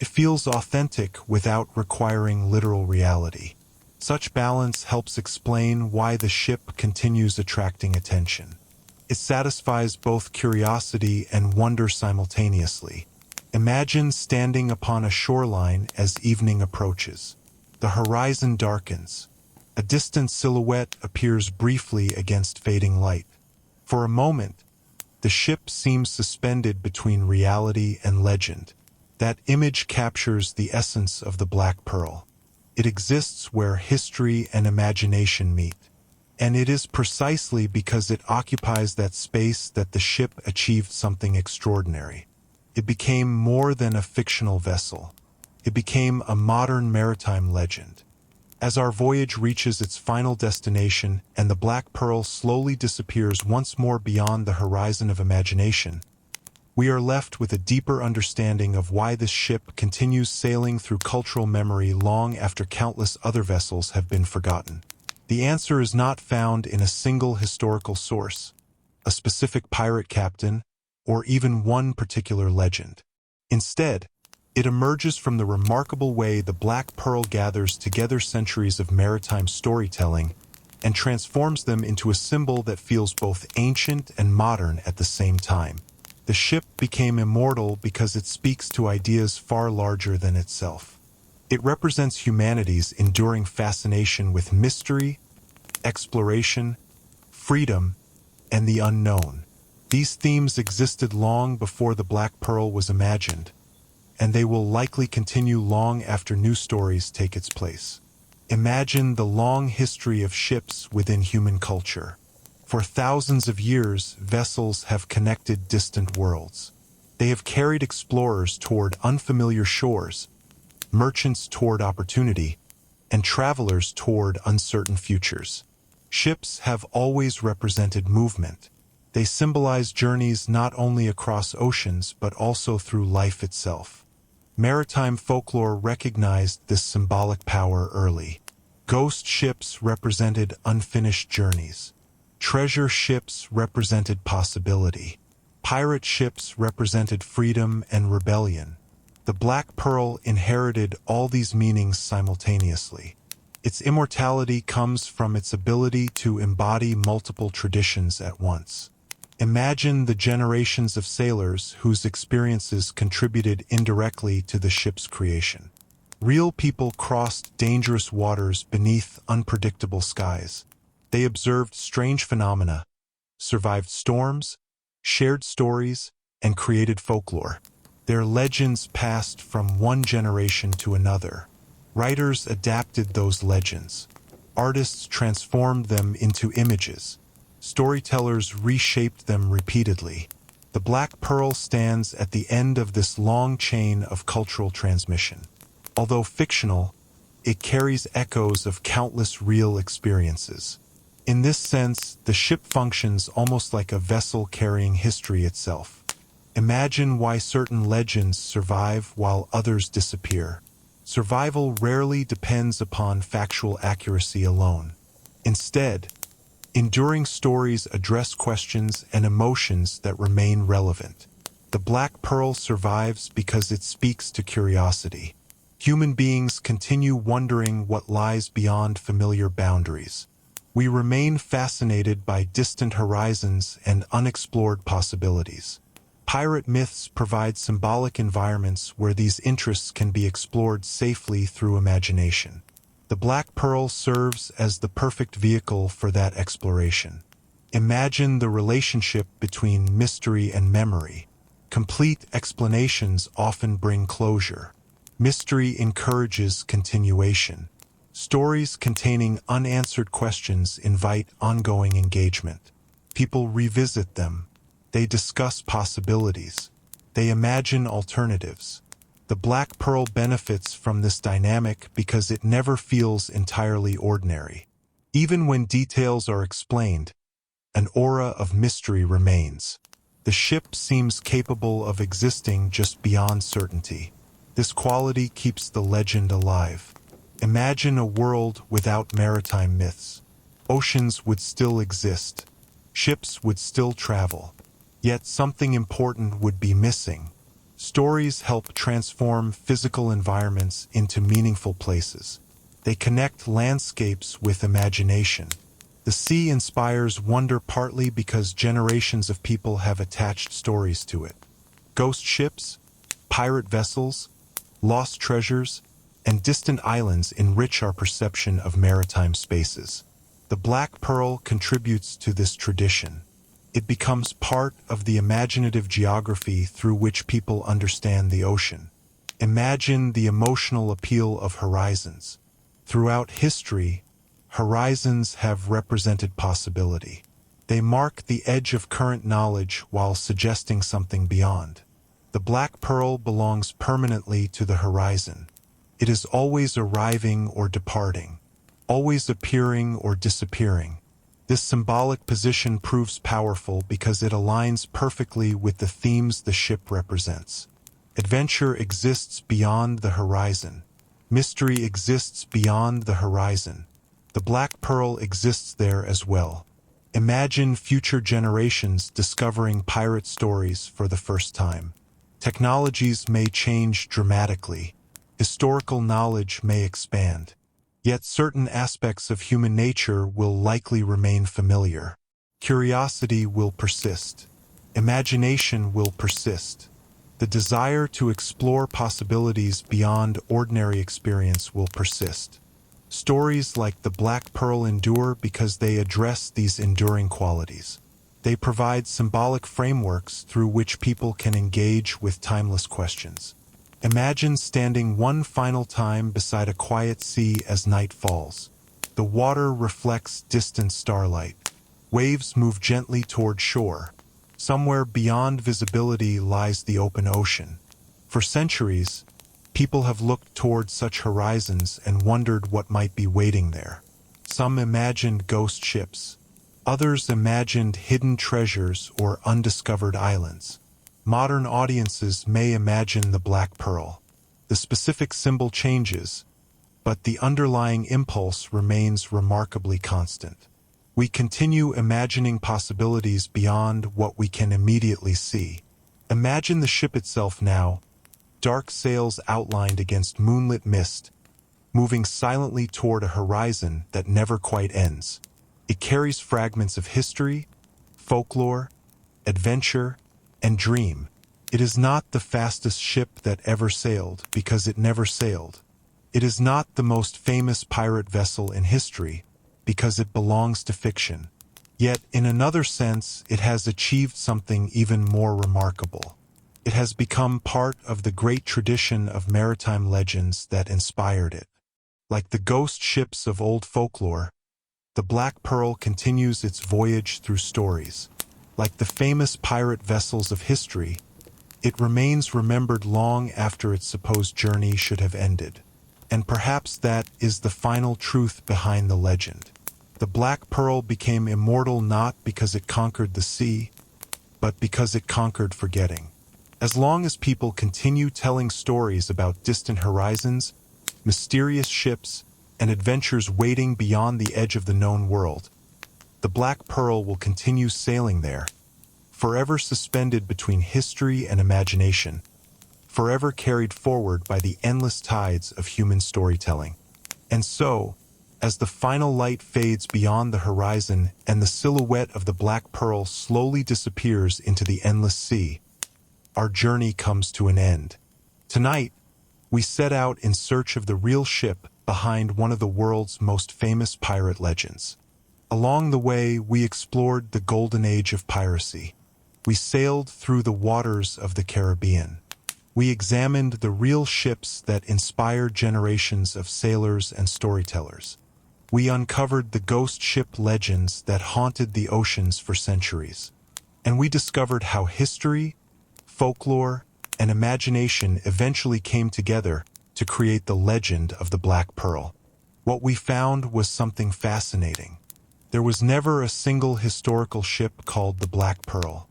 It feels authentic without requiring literal reality. Such balance helps explain why the ship continues attracting attention. It satisfies both curiosity and wonder simultaneously. Imagine standing upon a shoreline as evening approaches. The horizon darkens. A distant silhouette appears briefly against fading light. For a moment, the ship seems suspended between reality and legend. That image captures the essence of the Black Pearl. It exists where history and imagination meet. And it is precisely because it occupies that space that the ship achieved something extraordinary. It became more than a fictional vessel. It became a modern maritime legend. As our voyage reaches its final destination and the Black Pearl slowly disappears once more beyond the horizon of imagination, we are left with a deeper understanding of why this ship continues sailing through cultural memory long after countless other vessels have been forgotten. The answer is not found in a single historical source, a specific pirate captain, or even one particular legend. Instead, it emerges from the remarkable way the Black Pearl gathers together centuries of maritime storytelling and transforms them into a symbol that feels both ancient and modern at the same time. The ship became immortal because it speaks to ideas far larger than itself. It represents humanity's enduring fascination with mystery, exploration, freedom, and the unknown. These themes existed long before the Black Pearl was imagined, and they will likely continue long after new stories take its place. Imagine the long history of ships within human culture. For thousands of years, vessels have connected distant worlds. They have carried explorers toward unfamiliar shores, merchants toward opportunity, and travelers toward uncertain futures. Ships have always represented movement. They symbolize journeys not only across oceans but also through life itself. Maritime folklore recognized this symbolic power early. Ghost ships represented unfinished journeys. Treasure ships represented possibility. Pirate ships represented freedom and rebellion. The Black Pearl inherited all these meanings simultaneously. Its immortality comes from its ability to embody multiple traditions at once. Imagine the generations of sailors whose experiences contributed indirectly to the ship's creation. Real people crossed dangerous waters beneath unpredictable skies. They observed strange phenomena, survived storms, shared stories, and created folklore. Their legends passed from one generation to another. Writers adapted those legends. Artists transformed them into images. Storytellers reshaped them repeatedly. The Black Pearl stands at the end of this long chain of cultural transmission. Although fictional, it carries echoes of countless real experiences. In this sense, the ship functions almost like a vessel carrying history itself. Imagine why certain legends survive while others disappear. Survival rarely depends upon factual accuracy alone. Instead, enduring stories address questions and emotions that remain relevant. The Black Pearl survives because it speaks to curiosity. Human beings continue wondering what lies beyond familiar boundaries. We remain fascinated by distant horizons and unexplored possibilities. Pirate myths provide symbolic environments where these interests can be explored safely through imagination. The Black Pearl serves as the perfect vehicle for that exploration. Imagine the relationship between mystery and memory. Complete explanations often bring closure. Mystery encourages continuation. Stories containing unanswered questions invite ongoing engagement. People revisit them. They discuss possibilities. They imagine alternatives. The Black Pearl benefits from this dynamic because it never feels entirely ordinary. Even when details are explained, an aura of mystery remains. The ship seems capable of existing just beyond certainty. This quality keeps the legend alive. Imagine a world without maritime myths. Oceans would still exist. Ships would still travel. Yet something important would be missing. Stories help transform physical environments into meaningful places. They connect landscapes with imagination. The sea inspires wonder partly because generations of people have attached stories to it. Ghost ships, pirate vessels, lost treasures, and distant islands enrich our perception of maritime spaces. The Black Pearl contributes to this tradition. It becomes part of the imaginative geography through which people understand the ocean. Imagine the emotional appeal of horizons. Throughout history, horizons have represented possibility. They mark the edge of current knowledge while suggesting something beyond. The Black Pearl belongs permanently to the horizon. It is always arriving or departing, always appearing or disappearing. This symbolic position proves powerful because it aligns perfectly with the themes the ship represents. Adventure exists beyond the horizon. Mystery exists beyond the horizon. The Black Pearl exists there as well. Imagine future generations discovering pirate stories for the first time. Technologies may change dramatically. Historical knowledge may expand. Yet certain aspects of human nature will likely remain familiar. Curiosity will persist. Imagination will persist. The desire to explore possibilities beyond ordinary experience will persist. Stories like The Black Pearl endure because they address these enduring qualities. They provide symbolic frameworks through which people can engage with timeless questions. Imagine standing one final time beside a quiet sea as night falls. The water reflects distant starlight. Waves move gently toward shore. Somewhere beyond visibility lies the open ocean. For centuries, people have looked toward such horizons and wondered what might be waiting there. Some imagined ghost ships. Others imagined hidden treasures or undiscovered islands. Modern audiences may imagine the Black Pearl. The specific symbol changes, but the underlying impulse remains remarkably constant. We continue imagining possibilities beyond what we can immediately see. Imagine the ship itself now, dark sails outlined against moonlit mist, moving silently toward a horizon that never quite ends. It carries fragments of history, folklore, adventure, and dream. It is not the fastest ship that ever sailed because it never sailed. It is not the most famous pirate vessel in history because it belongs to fiction. Yet, in another sense, it has achieved something even more remarkable. It has become part of the great tradition of maritime legends that inspired it. Like the ghost ships of old folklore, the Black Pearl continues its voyage through stories. Like the famous pirate vessels of history, it remains remembered long after its supposed journey should have ended. And perhaps that is the final truth behind the legend. The Black Pearl became immortal not because it conquered the sea, but because it conquered forgetting. As long as people continue telling stories about distant horizons, mysterious ships, and adventures waiting beyond the edge of the known world, the Black Pearl will continue sailing there, forever suspended between history and imagination, forever carried forward by the endless tides of human storytelling. And so, as the final light fades beyond the horizon and the silhouette of the Black Pearl slowly disappears into the endless sea, our journey comes to an end. Tonight, we set out in search of the real ship behind one of the world's most famous pirate legends. Along the way, we explored the Golden Age of Piracy. We sailed through the waters of the Caribbean. We examined the real ships that inspired generations of sailors and storytellers. We uncovered the ghost ship legends that haunted the oceans for centuries. And we discovered how history, folklore, and imagination eventually came together to create the legend of the Black Pearl. What we found was something fascinating. There was never a single historical ship called the Black Pearl.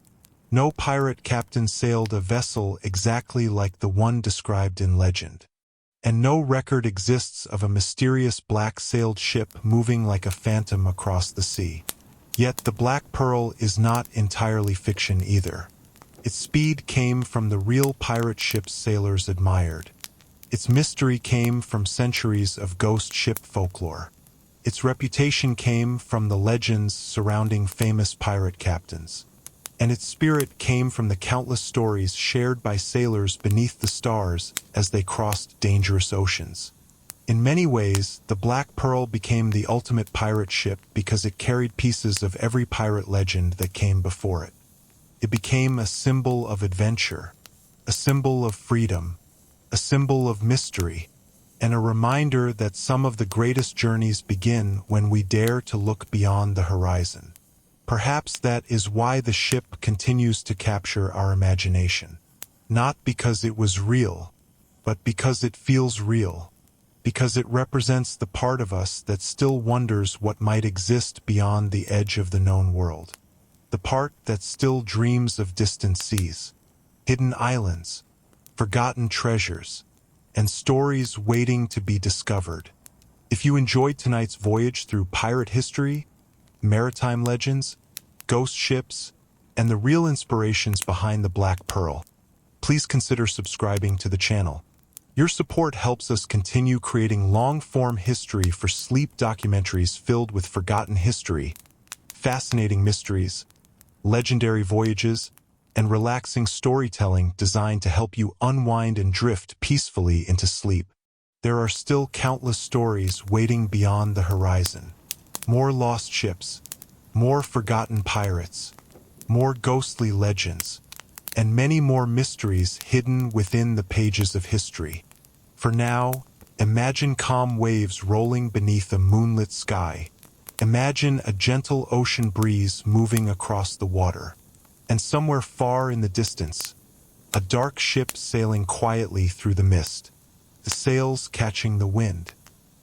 No pirate captain sailed a vessel exactly like the one described in legend. And no record exists of a mysterious black-sailed ship moving like a phantom across the sea. Yet the Black Pearl is not entirely fiction either. Its speed came from the real pirate ships sailors admired. Its mystery came from centuries of ghost ship folklore. Its reputation came from the legends surrounding famous pirate captains. And its spirit came from the countless stories shared by sailors beneath the stars as they crossed dangerous oceans. In many ways, the Black Pearl became the ultimate pirate ship because it carried pieces of every pirate legend that came before it. It became a symbol of adventure, a symbol of freedom, a symbol of mystery, and a reminder that some of the greatest journeys begin when we dare to look beyond the horizon. Perhaps that is why the ship continues to capture our imagination. Not because it was real, but because it feels real. Because it represents the part of us that still wonders what might exist beyond the edge of the known world. The part that still dreams of distant seas, hidden islands, forgotten treasures, and stories waiting to be discovered. If you enjoyed tonight's voyage through pirate history, maritime legends, ghost ships, and the real inspirations behind the Black Pearl, please consider subscribing to the channel. Your support helps us continue creating long-form history for sleep documentaries filled with forgotten history, fascinating mysteries, legendary voyages, and relaxing storytelling designed to help you unwind and drift peacefully into sleep. There are still countless stories waiting beyond the horizon. More lost ships, more forgotten pirates, more ghostly legends, and many more mysteries hidden within the pages of history. For now, imagine calm waves rolling beneath a moonlit sky. Imagine a gentle ocean breeze moving across the water. And somewhere far in the distance, a dark ship sailing quietly through the mist, the sails catching the wind,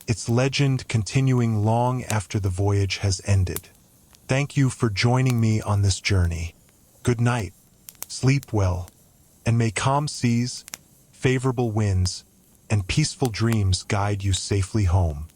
its legend continuing long after the voyage has ended. Thank you for joining me on this journey. Good night, sleep well, and may calm seas, favorable winds, and peaceful dreams guide you safely home.